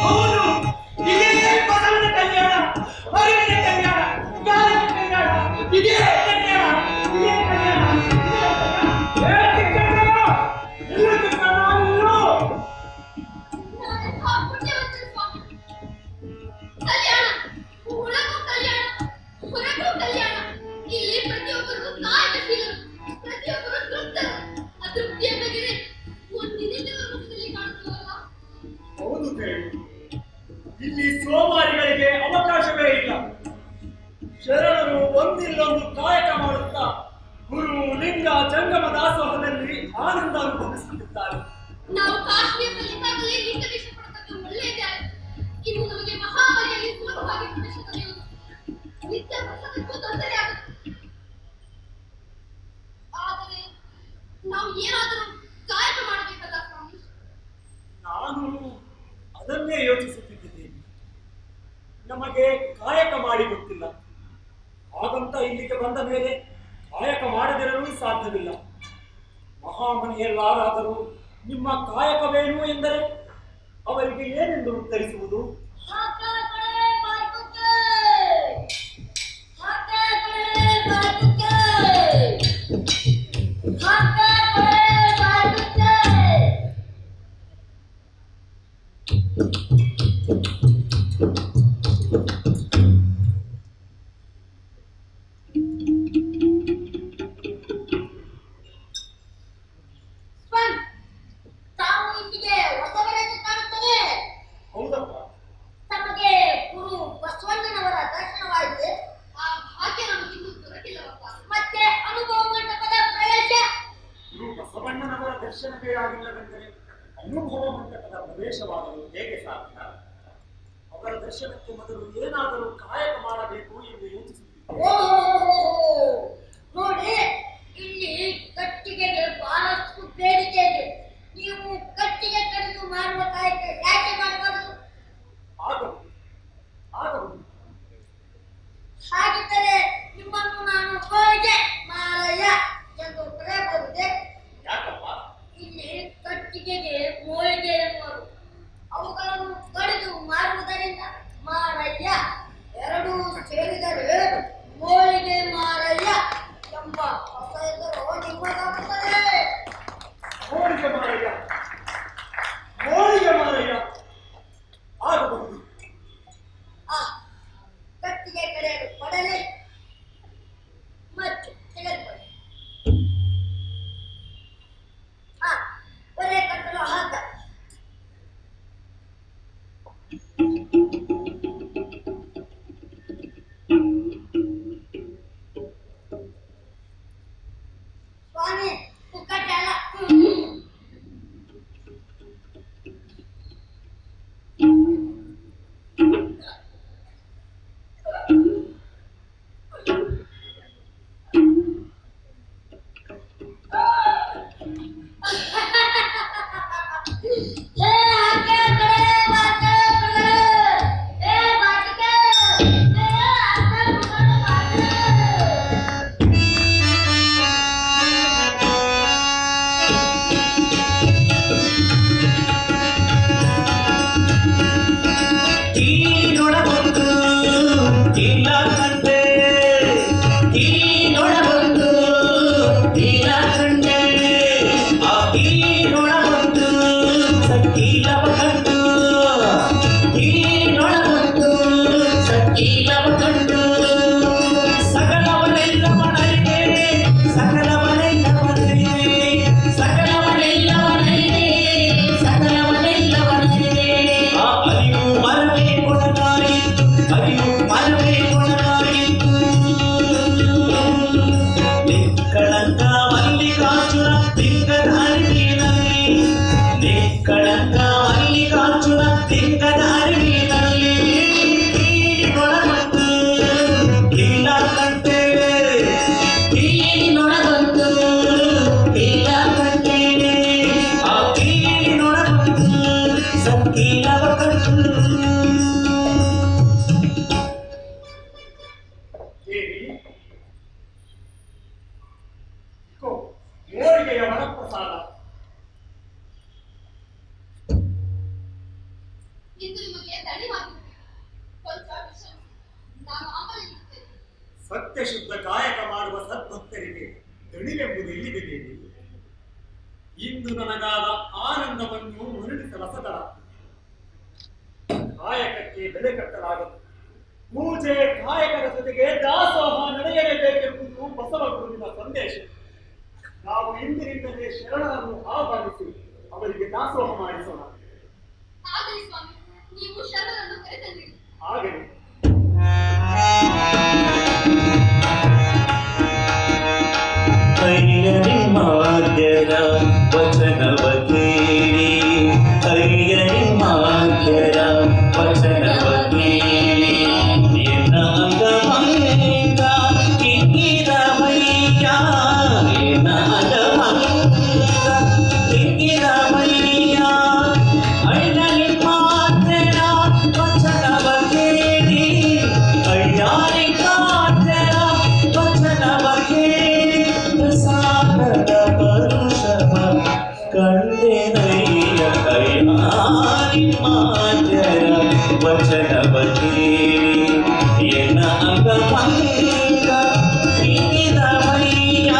ಹೌದು, ಇದೇ ಬಸವನ ಕಲ್ಯಾಣ, ಅರಿವಿನ ಕಲ್ಯಾಣ, ಜ್ಞಾನದ ಕಲ್ಯಾಣ, ಇದೇ ಕಲ್ಯಾಣ, ಇದೇ ಕಲ್ಯಾಣ, ಇದೇ ಕಲ್ಯಾಣ. ಎಲ್ಲ ಚಿಕ್ಕಣ್ಣ ಇಲ್ಲೋ? ನಾನೆಂಥ ಪುಣ್ಯವಂತರು ಸ್ವಾಮಿ. ಕಲ್ಯಾಣ, ಒಳಗೂ ಕಲ್ಯಾಣ, ಹೊರಗೂ ಕಲ್ಯಾಣ. ಇಲ್ಲಿ ಪ್ರತಿಯೊಬ್ಬರು ಕಾಯಕಶೀಲರು, ಪ್ರತಿಯೊಬ್ಬರು ತೃಪ್ತರು. ಅತೃಪ್ತಿಯ ಬಗೆಗೆ ಒಂದಿನಿಂದ ಮುಖದಲ್ಲಿ ಕಾಣುತ್ತವಲ್ಲ. ಹೌದು ದೇವಿ, ಇಲ್ಲಿ ಸೋಮಾರಿಗಳಿಗೆ ಅವಕಾಶವೇ ಇಲ್ಲ. ಶರಣರು ಒಂದಿಲ್ಲೊಂದು ಕಾಯಕ ಮಾಡುತ್ತಾ ಗುರು ಲಿಂಗ ಜಂಗಮ ದಾಸೋಹದಲ್ಲಿ ಆನಂದ ಅನುಭವಿಸುತ್ತಿದ್ದಾರೆ. ನಾವು ಕಾಶ್ಮೀರದಲ್ಲಿದ್ದಾಗಲೇ ಲಿಂಗದೇಶ ಪಡೆದದ್ದು ಒಳ್ಳೆಯದೇ ಆಯಿತು. ಇನ್ನು ನಮಗೆ ಮಹಾಮಾರಿಯಲ್ಲಿ ಸುಲಭವಾಗಿ ಪ್ರವೇಶ ದೊರೆಯುವುದು. ವಿದ್ಯಾಭ್ಯಾಸಕ್ಕೂ ತೊಂದರೆ ಆಗುತ್ತೆ. ಆದರೆ ನಾವು ಏನಾದರೂ ಕಾಯಕ ಮಾಡಬೇಕಲ್ಲ ಸ್ವಾಮಿ. ನಾನು ಅದನ್ನೇ ಯೋಚಿಸುತ್ತಿದ್ದೇನೆ. ನಮಗೆ ಕಾಯಕ ಮಾಡಿ ಗೊತ್ತಿಲ್ಲ. ಹಾಗಂತ ಇಲ್ಲಿಗೆ ಬಂದ ಮೇಲೆ ಕಾಯಕ ಮಾಡದಿರಲು ಸಾಧ್ಯವಿಲ್ಲ. ಮಹಾಮನೆಯಲ್ಲಾರಾದರೂ ನಿಮ್ಮ ಕಾಯಕವೇನು ಎಂದರೆ ಅವರಿಗೆ ಏನೆಂದು ಉತ್ತರಿಸುವುದು? ಸ್ವಾಮಿ, ತಾವು ಇಲ್ಲಿಗೆ ಹೊಸಬರೆಂದು ಕಾಣುತ್ತದೆ. ಹೌದಪ್ಪ, ತಮಗೆ ಗುರು ಬಸವಣ್ಣನವರ ದರ್ಶನವಾಗಿದೆ. ಆ ಭಾಗ್ಯ ನಮಗಿನ್ನೂ ದೊರಕಿಲ್ಲವಪ್ಪ. ಮತ್ತೆ ಅನುಭವ ಮಂಟಪದ ಪ್ರವೇಶ. ಗುರು ಬಸವಣ್ಣನವರ ದರ್ಶನವೇ ಆಗಿಲ್ಲವೆಂದರೆ ಅನುಭವ ಮಂಟಪದ ಪ್ರವೇಶವಾಗಲು ಹೇಗೆ ಸಾಧ್ಯ? ಅವರ ದರ್ಶನಕ್ಕೆ ಮೊದಲು ಏನಾದರೂ ಕಾಯಕ ಮಾಡಬೇಕು ಎಂದು ಯೋಚಿಸುತ್ತಿದ್ದೆ. ನೋಡಿ, ಇಲ್ಲಿ ಕಟ್ಟಿಗೆಗೆ ಬಹಳಷ್ಟು ಬೇಡಿಕೆ ಇದೆ. ನೀವು ಕಟ್ಟಿಗೆ ಕಡಿದು ಮಾಡುವ ಕಾಯಕ ಯಾಕೆ ಮಾಡಬಾರದು? ಆಗಬಹುದು. ಹಾಗಿದ್ದರೆ ನಿಮ್ಮನ್ನು ನಾನು ಹೋಳಿಗೆ ಮಾರಯ್ಯ ಎಂದು ಕರೆಯಬಹುದೇ? ಯಾಕಪ್ಪ? ಇಲ್ಲಿ ಕಟ್ಟಿಗೆಗೆ ಹೋಳಿಗೆ ಎನ್ನುವರು. ಅವುಗಳನ್ನು ಕಡಿದು ಮಾರುವುದರಿಂದ ಮಾರಯ್ಯ, ಎರಡೂ ಸೇರಿದರೆ ಹೋಳಿಗೆ ಮಾರಯ್ಯ ಎಂಬ ಹೊಸ ಹೆಸರು ನಿಮ್ಮದಾಗುತ್ತದೆ. ಹೋಳಿಗೆ ಮಾರಯ್ಯ ಆಗಬಹುದು. ಆ ಕಟ್ಟಿಗೆ ಕಡೆಯಲು ಪಡಲೆ ಮತ್ತು ತೆಗೆದುಕೊಳ್ಳಿ. ಒರೆ ಕಟ್ಟಲು ಹಾಕ. ಸ್ವಾಮಿ, ಕುಕ್ಕಟ್ಟಲ್ಲ. ಸಕಲವನೆಲ್ಲ ಇಂದು ನಿಮಗೆ ದಣಿವಾಗಿರುತ್ತದೆ. ಕೊಂಚ ವಿಶ್ರಮಿಸಿ. ನಾನು ಆಮೇಲೆ ಇರುತ್ತೇನೆ. ಸತ್ಯಶುದ್ಧ ಕಾಯಕ ಮಾಡುವ ಸದ್ಭಕ್ತರಿಗೆ ದಣಿವೆಂಬುದು ಎಲ್ಲಿದೆ ದೇವಿ? ಇಂದು ನನಗಾದ ಆನಂದವನ್ನು ಮರಳಿಸಲಸದ ಕಾಯಕಕ್ಕೆ ಬೆಲೆ ಕಟ್ಟಲಾಗದು. ಪೂಜೆ ಕಾಯಕದ ಜೊತೆಗೆ ದಾಸೋಹ ನಡೆಯಲೇಬೇಕೆಂಬುದು ಬಸವ ಗುರುವಿನ ಸಂದೇಶ. ನಾವು ಇಂದಿನಿಂದಲೇ ಶರಣರನ್ನು ಆಹ್ವಾನಿಸಿ ಅವರಿಗೆ ದಾಸೋಹ ಮಾಡಿಸೋಣ. ಆಗಲಿ ಸ್ವಾಮಿ, ನೀವು ಶರಣರನ್ನು ಕರೆತಂದಿರಿ. ಆಗಲಿ. ಅಯ್ಯನಿಮಾದ್ಯರ ವಚನವ ಕೇಳಿ, ಅಯ್ಯನಿಮಾದ್ಯರ ವಚನವ ಕೇಳಿ, ಎನ್ನ ಅಂಗಭಂಗ ಕಿಕ್ಕಿರವಯ್ಯ, ಎನ್ನ ಅಂಗಭಂಗ ಕಿಕ್ಕಿರವಯ್ಯ. ಅಯ್ಯನಿಮಾದ್ಯರ ವಚನವ ಕೇಳಿ, ಅಯ್ಯನಿಮಾದ್ಯರ ವಚನವ ಕೇಳಿ, ಪ್ರಸಾದದ ಪರುಷವ ಕಂಡೆನಯ್ಯ. ಅಯ್ಯನಿಮಾದ್ಯರ ವಚನವ ಕೇಳಿ, ಎನ್ನ ಅಂಗಭಂಗ ಕಿಕ್ಕಿರವಯ್ಯ,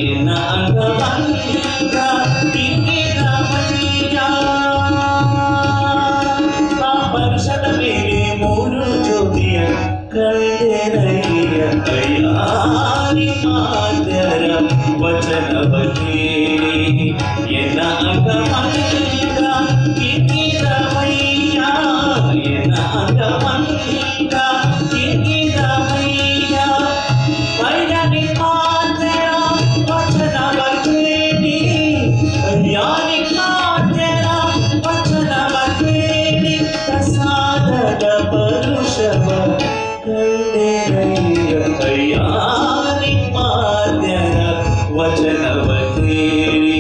ಎನ್ನ ಅಂಗಭಂಗ ಕಿಕ್ಕಿರವಯ್ಯ. ಆ ವರ್ಷದ ಮೇಲೆ ಮೂರು ಜ್ಯೋತಿಯ ಕಂಡೆನಯ್ಯ. ಅಯ್ಯನಿಮಾದ್ಯರ ವಚನವ ಕೇಳಿ, ಎನ್ನ ಅಂಗಭಂಗ ಕಿಕ್ಕಿರವಯ್ಯ, ಎನ್ನ ಅಂಗಭಂಗ ಕಿಕ್ಕಿರವಯ್ಯ. ಅಯ್ಯನಿಮಾದ್ಯರ ವಚನವ ಕೇಳಿ, ಅಯ್ಯನಿಮಾದ್ಯರ ವಚನವ ಕೇಳಿ, ಪ್ರಸಾದದ ಪರುಷವ ಕಂಡೆನಯ್ಯ. ಅಯ್ಯನಿಮಾದ್ಯರ ವಚನವ ಕೇಳಿ,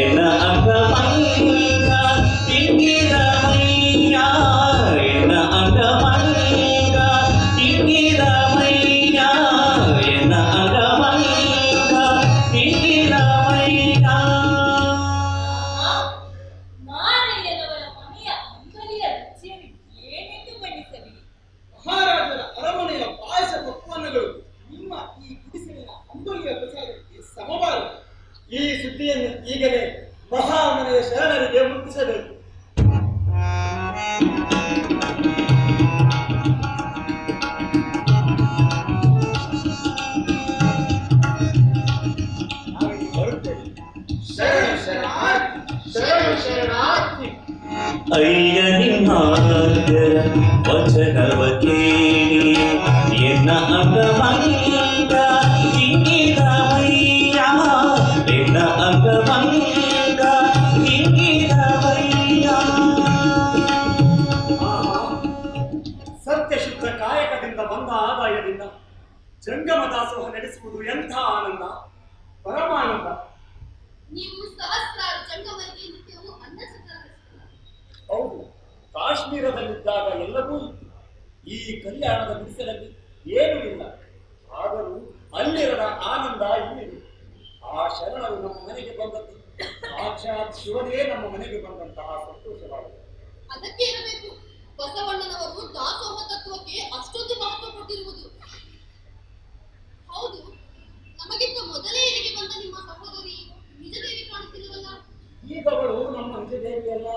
ಎನ್ನ ಅಂಗಭಂಗ ಕಿಕ್ಕಿರವಯ್ಯ, ಎನ್ನ ಅಂಗಭಂಗ ಕಿಕ್ಕಿರವಯ್ಯ, ಎನ್ನ ಅಂಗಭಂಗ ಕಿಕ್ಕಿರವಯ್ಯ. ಮಾರಯ್ಯನವರ ಮನೆಯ ಅಂಗಡಿಯ ರುಚಿಯನ್ನು ಏನೆಂದು ಬಣ್ಣಿಸಲಿ? ಮಹಾರಾಜರ ಅರಮನೆಯ ಪಾಯಸ ಪಕ್ವಾನ್ನಗಳು ನಿಮ್ಮ ಈ ಗುಡಿಸಲಿನ ಅಂಬಲಿಯ ಪ್ರಸಾದಕ್ಕೆ ಸಮಬಾರದು. ಈ ಸುದ್ದಿಯನ್ನು ಈಗಲೇ ಮಹಾಮನೆಯ ಶರಣರಿಗೆ ಮುಟ್ಟಿಸಬೇಕು. ನಾವಿಲ್ಲಿ ಬರುತ್ತೇವೆ. ಶರಣ ಶರಣಾರ್ಥಿ, ಶರಣ ಶರಣಾರ್ಥಿ. ಅಯ್ಯನಿಮಾದ್ಯರ ವಚನವ ಕೇಳಿ, ಎನ್ನ ಅಂಗಭಂಗ ಕಿಕ್ಕಿರವಯ್ಯ, ಎನ್ನ ಅಂಗಭಂಗ ಕಿಕ್ಕಿರವಯ್ಯ. ಸತ್ಯಶುದ್ಧ ಕಾಯಕದಿಂದ ಬಂದ ಆದಾಯದಿಂದ ಜಂಗಮ ದಾಸೋಹ ನಡೆಸುವುದು ಎಂಥ ಆನಂದ, ಪರಮಾನಂದ. ನೀವು ಸಹಸ್ರಾರು ಜಂಗಮರಿಗೆ ನಿತ್ಯವೂ ಅನ್ನ ಸಂತರಿಸುತ್ತೀರಿ. ಹೌದು, ಕಾಶ್ಮೀರದಲ್ಲಿದ್ದಾಗ ಎಲ್ಲವೂ ಇತ್ತು. ಈ ಕಲ್ಯಾಣದ ಗುಡಿಸಲಲ್ಲಿ ಏನೂ ಇಲ್ಲ. ಆದರೂ ಅಲ್ಲಿರದ ಆನಂದ ಇಲ್ಲಿದೆ. ಆ ಶರಣರು ನಮ್ಮ ಮನೆಗೆ ಬಂದದ್ದು ಸಾಕ್ಷಾತ್ ಶಿವನೇ ನಮ್ಮ ಮನೆಗೆ ಬಂದಂತಹ ಸಂತೋಷವಾಗಿದೆ. ಅದಕ್ಕೆ ಇರಬೇಕು ಬಸವಣ್ಣನವರು ದಾಸೋಹ ತತ್ವಕ್ಕೆ ಅಷ್ಟೊಂದು ಮಹತ್ವ ಕೊಟ್ಟಿರುವುದು. ಹೌದು, ನಮಗಿಂತ ಮೊದಲೇ ಇಲ್ಲಿಗೆ ಬಂದ ನಿಮ್ಮ ಸಹೋದರಿ ನಿಜದೇವಿ ಕಾಣುತ್ತಿಲ್ಲವಲ್ಲ? ಈಗವಳು ನಮ್ಮ ನಿಜ ದೇವಿಯಲ್ಲ,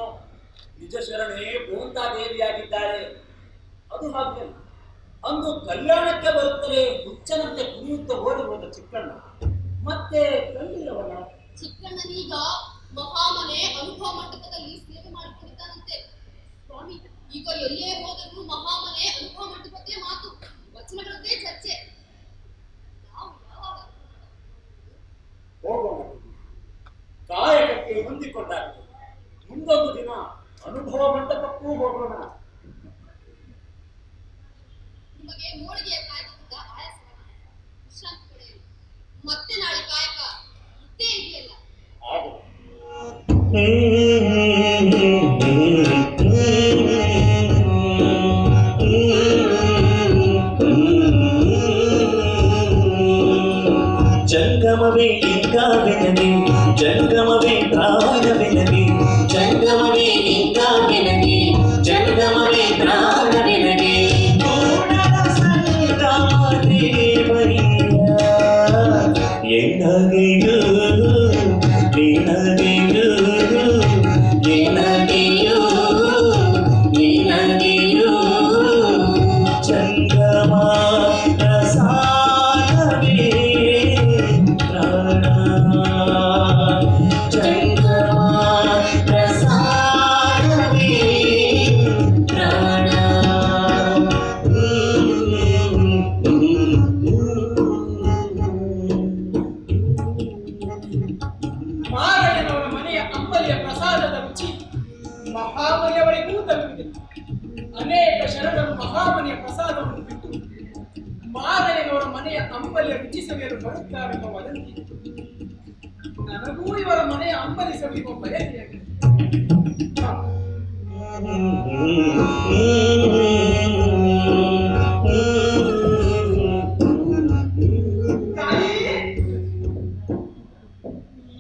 ನಿಜ ಶರಣೆ ಗೋಂತಾ ದೇವಿಯಾಗಿದ್ದಾರೆ. ಅದು ಹಾಗೆ ಅಂದು ಕಲ್ಯಾಣಕ್ಕೆ ಬರುತ್ತಲೇ ಹುಚ್ಚನಂತೆ ಕುಣಿಯುತ್ತಾ ಓಡಿ ಹೋದ ಚಿಕ್ಕಣ್ಣ ಮತ್ತೆ ಕಂಡಿಲ್ಲವಲ್ಲ. ಚಿಕ್ಕಣ್ಣನೀಗ ಮಹಾಮನೆ ಅನುಭವ ಮಂಟಪದಲ್ಲಿ ಸೇವೆ ಮಾಡಿಕೊಂಡಿದ್ದಾನಂತೆ. ಸ್ವಾಮಿ, ಈಗ ಎಲ್ಲೇ ಹೋದರೂ ಮಹಾಮನೆ ಅನುಭವ ಮಂಟಪಕ್ಕೆ ಮಾತು, ವಚನಗಳದ್ದೇ ಚರ್ಚೆ. ನಾವು ಯಾವಾಗ ಹೋಗೋಣ, ಕಾಯಕಕ್ಕೆ ಹೊಂದಿಕೊಂಡಾಗಿದೆ. ಮುಂದೊಂದು ದಿನ ಅನುಭವ ಮಂಟಪಕ್ಕೂ ಹೋಗೋಣ. ನಿಮಗೆ ಮೂಡಿಗೆಯ ಕಾಯಕದಿಂದ ಆಯಾಸವಾಗಿದೆ, ವಿಶ್ರಾಂತಿ ಪಡೆಯಿರಿ. ಮತ್ತೆ ನಾಳೆ ಕಾಯಕ ಇದ್ದೇ ಇದೆಯಲ್ಲ. ಆಗಲಿ. ಜಂಗಮವೇ ಲಿಂಗಾವೆನಗೆ, ಜಂಗಮವೇ ಪ್ರಾಣವೆನಗೆ, ಜಂಗಮವೇ ಲಿಂಗಾವೆನಗೆ, ಮಹಾಮನೆಯವರೆಗೂ ತಲುಪಿದೆ. ಅನೇಕ ಶರಣರು ಮಹಾಮನೆಯ ಪ್ರಸಾದವನ್ನು ಬಿಟ್ಟು ಮಾದಯ್ಯನವರ ಮನೆಯ ಅಂಬಲಿಯ ರುಚಿ ಸವಿಯಲು ಬರುತ್ತಾರೆಂಬ ವದಂತಿ. ನನಗೂ ಇವರ ಮನೆಯ ಅಂಬಲಿ ಸವಿಯುವ ಬಯಕೆಯಾಗಿದೆ.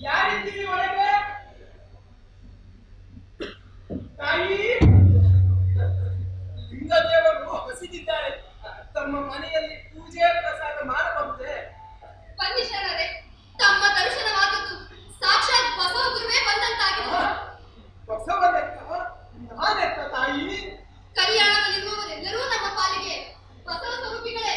ಯಾರಿದ್ದೀರಿ ಒಳಗೆ? ತಾಯಿ, ಲಿಂಗದೇವರು ಹಸಿದಿದ್ದಾರೆ. ತಮ್ಮ ಮನೆಯಲ್ಲಿ ಪೂಜೆ ಪ್ರಸಾದ ಮಾಡಬಹುದೇ? ಬನ್ನಿ ಶರಣರೇ, ತಮ್ಮ ದರ್ಶನವಾದದ್ದು ಸಾಕ್ಷಾತ್ ಬಸವ ಗುರುವೇ ಬಂದಂತಾಗಿದೆ. ಬಸವನೆತ್ತ ನಾನೆತ್ತ ತಾಯಿ? ಕಲ್ಯಾಣದಲ್ಲಿರುವವರೆಲ್ಲರೂ ನಮ್ಮ ಪಾಲಿಗೆ ಬಸವ ಸ್ವರೂಪಿಗಳೇ.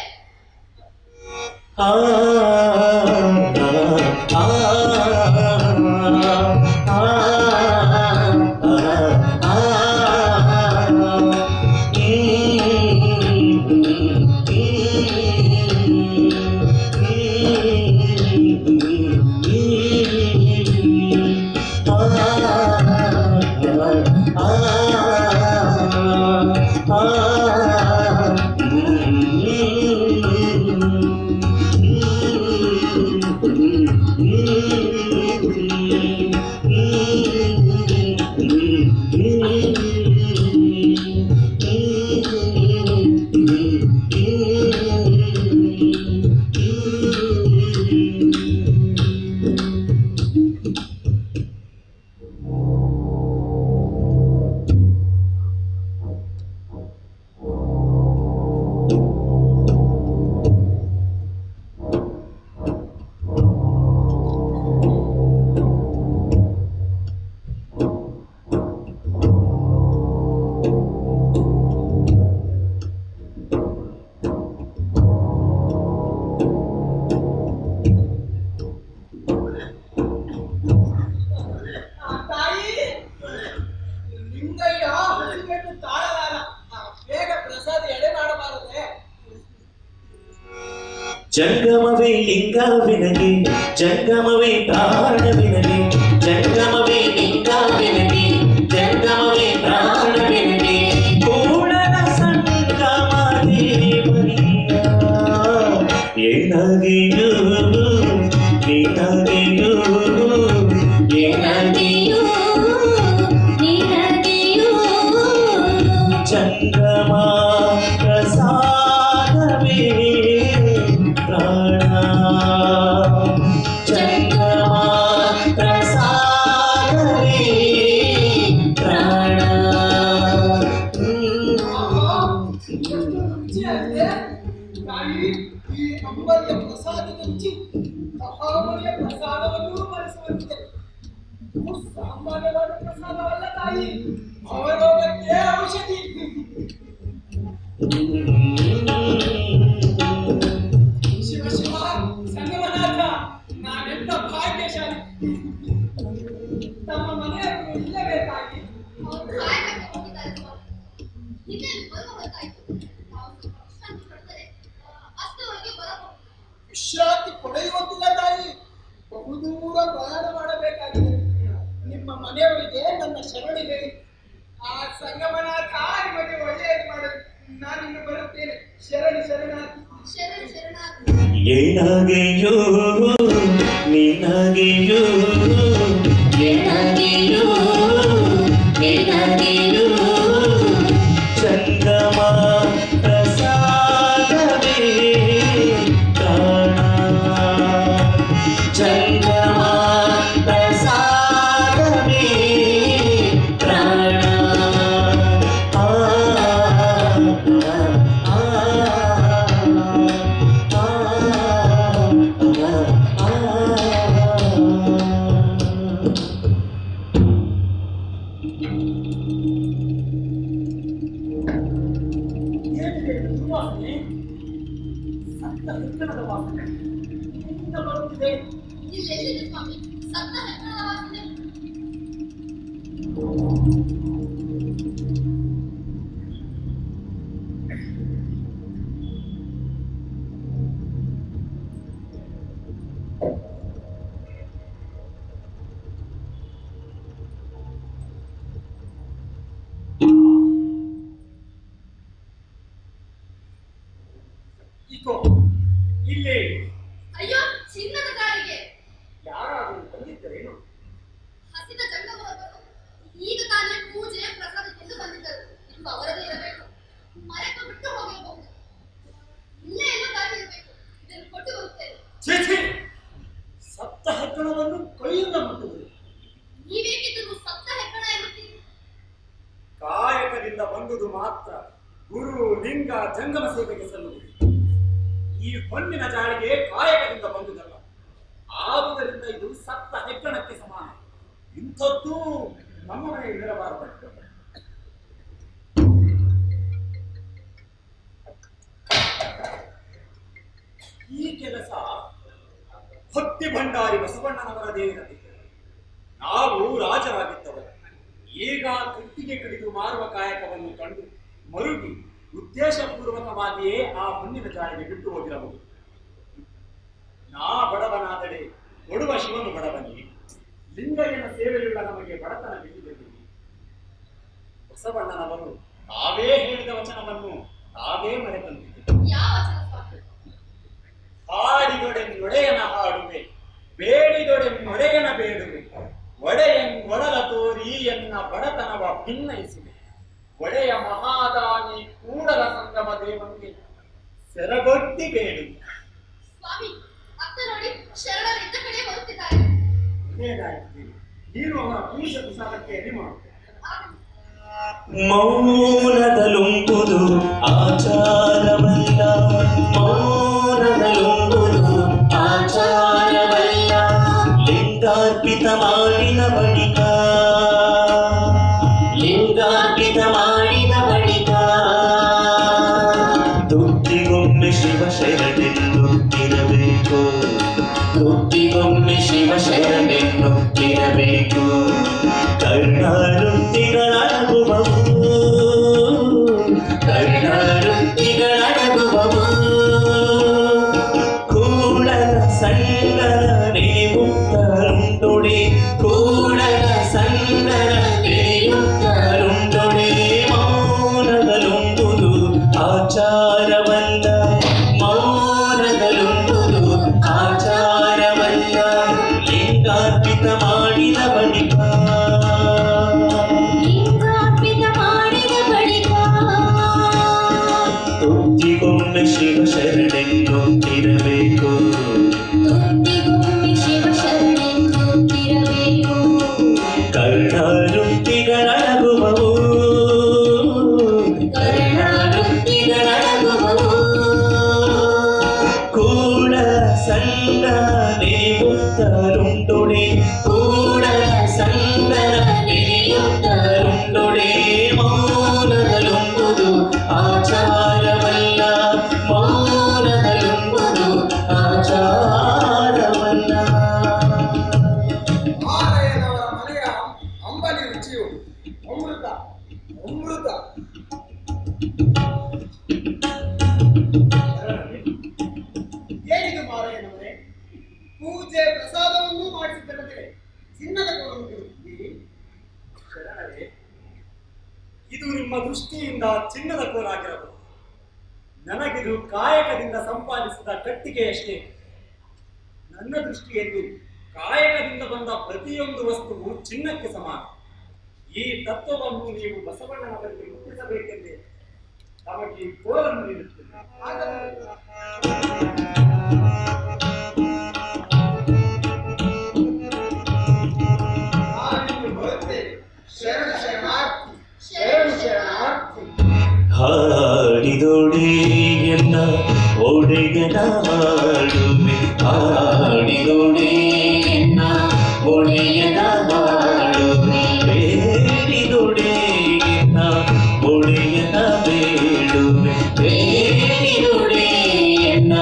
ಜಂಗಮವೇ ಲಿಂಗವಿನಗೆ ಜಂಗಮವೇ ಪ್ರಾಣವಿನಗೆ ಜಂಗಮವೇ ಲಿಂಗವಿನಗೆ ಜಂಗಮವೇ ಪ್ರಾಣವಿನಗೆ ಪೂರ್ಣನ ಸಂಗಮ ದೇವರಿಯ ಏನಾಗಿಯೂ ನೀನಾಗಿಯೂ ಏನಾಗಿಯೂ ನೀನಾಗಿಯೂ ಜಂಗಮ ಪ್ರಸಾದವೇ ಪ್ರಾಣ ಜಂಗಮ ಪ್ರಸಾದವೇ ಪ್ರಾಣ ರುಚಿಯಾಗಿದೆ ತಾಯಿ. ಈ ಅಂಬಲಿಯ ಪ್ರಸಾದದ ರುಚಿ ಮಹಾಮನೆಯ ಪ್ರಸಾದವನ್ನು ಮರೆಸುವಂತೆ. ಇದು ಸಾಮಾನ್ಯವಾದ ಪ್ರಸಾದವಲ್ಲ ತಾಯಿ, ಭವರೋಗಕ್ಕೆ ಔಷಧಿ. ಶಿವ ಶಿವ ಸಂಗಮನಾಥ, ನಾನೆಂತ ಭಾಗ್ಯಶಾಲಿ. ತಮ್ಮ ಮನೆಯವರು ಇಲ್ಲವೇ ತಾಯಿ? ಅವರು ಕಾಯಕಕ್ಕೆ ಹೋಗಿದ್ದಾರೆ ಸ್ವಾಮಿ. ಇನ್ನೇನು ಬರುವ ಹೊತ್ತಾಯ್ತು. ನಾವು ಸ್ವಲ್ಪ ವಿಶ್ರಾಂತಿ ಪಡೆದರೆ ಅಷ್ಟರವರೆಗೆ ಬರಬಹುದು. ವಿಶ್ರಾಂತಿ ಪಡೆಯುವಂತಿಲ್ಲ ತಾಯಿ, ಬಹುದೂರ ಪ್ರಯಾಣ ಮಾಡಬೇಕಾಗಿದೆ. ನಿಮ್ಮ ಮನೆಯವರಿಗೆ ನನ್ನ ಶರಣಿ ಹೇಳಿ. ಆ ಸಂಗಮನಾಥ ನಿಮಗೆ ಒಳ್ಳೆಯದು ಮಾಡಲು ನಾನಿನ್ನು ಬರುತ್ತೇನೆ. ಶರಣಿ ಶರಣಾರ್ಥಿ. ಶರಣ ಶರಣಾರ್ಥಿ. ಏನಾಗಿಯೂ ನೀನಾಗಿಯೂ ಏನಾಗಿಯೂ ನೀನಾಗಿಯೂ ಜಂಗಮ ಪ್ರಸಾದವೇ ಪ್ರಾಣ ಜಂಗಮ ಪ್ರಸಾದವೇ ಪ್ರಾಣ ಏನಿದೆ ಇದು ದುರ್ವಾಸನೆ? ಸತ್ತ ಹೆಗ್ಗಣದ ವಾಸನೆ ಎಲ್ಲಿಂದ ಬರುತ್ತಿದೆ? ಇಲ್ಲೆಲ್ಲಿದೆ ಸ್ವಾಮಿ ಸತ್ತ ಹೆಗ್ಗಣದ ವಾಸನೆ? ಗೋ ಇಲ್ಲೇ ಅಯ್ಯೋ ಚಿನ್ನದ ಗಾಳಿಗೆ ಯಾರಾದರೂ ಬಂದಿದ್ದರೇನು? ಹಸಿದ ಜಂಗಮರವರು ಈಗ ತಾನೇ ಪೂಜೆ ಪ್ರಸಾದಕ್ಕೆಂದು ಬಂದಿದ್ದರು. ಇದು ಅವರದೇ ಇರಬೇಕು. ಮರೆತು ಬಿಟ್ಟು ಹೋಗಿರಬಹುದು. ಇಲ್ಲೇ ಎಲ್ಲ ದಾರಿ ಇರಬೇಕು. ಇದನ್ನು ಕೊಟ್ಟು ಹೋಗುತ್ತೇನೆ. ಛೇ, ಸತ್ತ ಹೆಗ್ಗಣವನ್ನು ಕೈಯಿಂದ ಮುಟ್ಟುವುದು. ನೀವೇಕಿದ್ರು ಸತ್ತ ಹೆಗ್ಗಣ ಎನ್ನುತ್ತೀರಿ? ಕಾಯಕದಿಂದ ಬಂದುದು ಮಾತ್ರ ಗುರು ಲಿಂಗ ಜಂಗಮ ಸೇವೆಗೆ ಸಲ್ಲುವುದು. ಈ ಹೊನ್ನಿನ ಜಾಳಿಗೆ ಕಾಯಕದಿಂದ ಬಂದುದಲ್ಲ. ಆದುದರಿಂದ ಇದು ಸತ್ತ ಹೆಗ್ಗಣಕ್ಕೆ ಸಮಾನ. ಇಂಥದ್ದು ನಮ್ಮ ಮನೆಯಲ್ಲಿ ಇರಬಾರದು. ಈ ಕೆಲಸ ಹೊತ್ತಿ ಭಂಡಾರಿ ಬಸವಣ್ಣನವರ ದೇವಿರಲಿಕ್ಕೆ ನಾವು ರಾಜರಾಗಿದ್ದವರು. ಈಗ ಕಟ್ಟಿಗೆ ಕಡಿದು ಮಾರುವ ಕಾಯಕವನ್ನು ಕಂಡು ಮರುಗಿ ಉದ್ದೇಶಪೂರ್ವಕವಾಗಿಯೇ ಆ ಹೊನ್ನಿನ ಜಾಳಿಗೆ ಬಿಟ್ಟು ಹೋಗಿರಬಹುದು. ನಾ ಬಡವನಾದಡೆ ಕೊಡುವ ಶಿವನು ಬಡವನೇ. ಲಿಂಗಯ್ಯನ ಸೇವೆಯುಳ್ಳ ನಮಗೆ ಬಡತನ ಬಿಟ್ಟಿದೆ. ಬಸವಣ್ಣನವರು ತಾವೇ ಹೇಳಿದ ವಚನವನ್ನು ತಾವೇ ಮರೆತಂತಿದೆ. ಯಾವ ವಚನ ಸ್ವಾಮಿ? ಹಾಡಿದೊಡೆನ್ನೊಡೆಯನ ಹಾಡುವೆ, ಬೇಡಿದೊಡೆನ್ನೊಡೆಯನ ಬೇಡುವೆ, ಒಡೆಯನ್ನೊಡಲ ತೋರಿ ಎನ್ನ ಬಡತನವ ಭಿನ್ನಯಿಸುವೆ, ಒಡೆಯ ಮಹಾದಾನಿ ಕೂಡಲ ಸಂಗಮ ದೇವನಿಗೆ ಸೆರಗೊಡ್ಡಿ ಬೇಡು. ಸ್ವಾಮಿ, ಅತ್ತ ನೋಡಿ, ಶರಣರಿದ್ದ ಕಡೆ ಬರುತ್ತಿದ್ದಾರೆ. ಏನಾಯ್ತು? ನೀನು ಅವರ ಪೂಜೆ ಪ್ರಸಾದಕ್ಕೆ ಎಡಿ ಮಾಡು. ಮೌನದಲುಂಬುದು ಆಚಾರವಲ್ಲ, ಮೌನದಲುಂಬುದು ಆಚಾರವಲ್ಲ, ಲಿಂಗಾರ್ಪಿತ ಮಾಡಿದ ಬಳಿಕ, ಲಿಂಗಾರ್ಪಿತ ಮಾಡಿದ ಬಳಿಕ ತುತ್ತಿಗೊಮ್ಮೆ ಶಿವ ಶರಣೆನ್ನುತ್ತಿರಬೇಕು, ತುತ್ತಿಗೊಮ್ಮೆ ಶಿವ ಶರಣೆನ್ನುತ್ತಿರಬೇಕು. ಕರ್ಣಾರುತ್ತಿಗಳಡಗುವವು, ಕರ್ಣಾರುತ್ತಿಗಳಡಗುವವು, ಕೂಡಲ ಸಂಗನ ನೇಯುತ್ತರುಂಡೊಡೆ, ಕೂಡಲ ಸಂಗನ ನೇಯುತ್ತರುಂಡೊಡೆ. ಮೌನದಲುಂಬುದು ಆಚಾರವಲ್ಲ, ಮೌನದಲುಂಬುದು ಆಚಾರವಲ್ಲ, ಲಿಂಗಾರ್ಪಿತ ಮಾಡಿದ ಬಳಿಕ, ಲಿಂಗಾರ್ಪಿತ ಮಾಡಿದ ಬಳಿಕ ತುತ್ತಿಗೊಮ್ಮೆ ಶಿವ ಶರಣೆನ್ನುತ್ತಿರಬೇಕು, ತುತ್ತಿಗೊಮ್ಮೆ ಶಿವ ಶರಣೆನ್ನುತ್ತಿರಬೇಕು. ಕರ್ಣಾರುತ್ತಿಗಳಡಗುವವು, ಕರ್ಣಾರುತ್ತಿಗಳಡಗುವವು, ಕೂಡಲ ಸಂಗನ ನೇಯುತ್ತರುಂಡೊಡೆ, ಕೂಡಲ ಸಂಗನ ನೇಯುತ್ತರುಂಡೊಡೆ. ಮೌನದಲುಂಬುದು ಆಚಾರವಲ್ಲ, ಮೌನದಲುಂಬುದು ಆಚಾರವಲ್ಲ. ಮಾರಯ್ಯನವರ ಮನೆಯ ಅಂಬಲಿ ರುಚಿಯು ಅಮೃತ, ಅಮೃತ. ಏನಿದು ಮಾರಯ್ಯನವರೇ? ಪೂಜೆ ಪ್ರಸಾದವನ್ನು ಮಾಡಿಸಿದ್ದಲ್ಲದೆ ಚಿನ್ನದ ಕೋಲನ್ನು ಬಿಡುತ್ತೀರಿ? ಶರಣರೇ, ಇದು ನಿಮ್ಮ ದೃಷ್ಟಿಯಿಂದ ಚಿನ್ನದ ಕೋಲಾಗಿರಬಹುದು. ನನಗಿದು ಕಾಯಕದಿಂದ ಸಂಪಾದಿಸಿದ ಕಟ್ಟಿಗೆಯಷ್ಟೇ. ನನ್ನ ದೃಷ್ಟಿಯಲ್ಲಿ ಕಾಯಕದಿಂದ ಬಂದ ಪ್ರತಿಯೊಂದು ವಸ್ತುವು ಚಿನ್ನಕ್ಕೆ ಸಮಾನ. ಈ ತತ್ವವನ್ನು ನೀವು ಬಸವಣ್ಣನವರಿಗೆ ಮುಟ್ಟಿಸಬೇಕೆಂದೇ ತಮಗೆ ಈ ಕೋಲನ್ನು ನೀಡುತ್ತೇನೆ. ನಾನಿನ್ನು ಬರುತ್ತೇನೆ. ಶರಣ ಶರಣಾರ್ಥಿ, ಶರಣ ಶರಣಾರ್ಥಿ. ಹಾಡಿದೊಡೆಯನ್ನ ಒಡೆಯನ ಹಾಡುವೆ, ಹಾಡಿದೊಡೆಯನ್ನ ಒಡೆಯನ ಹಾಡುವೆ, ಬೇಡಿದೊಡೆಯನ್ನ ಒಡೆಯನ ಬೇಡುವೆ, ಬೇಡಿದೊಡೆಯನ್ನ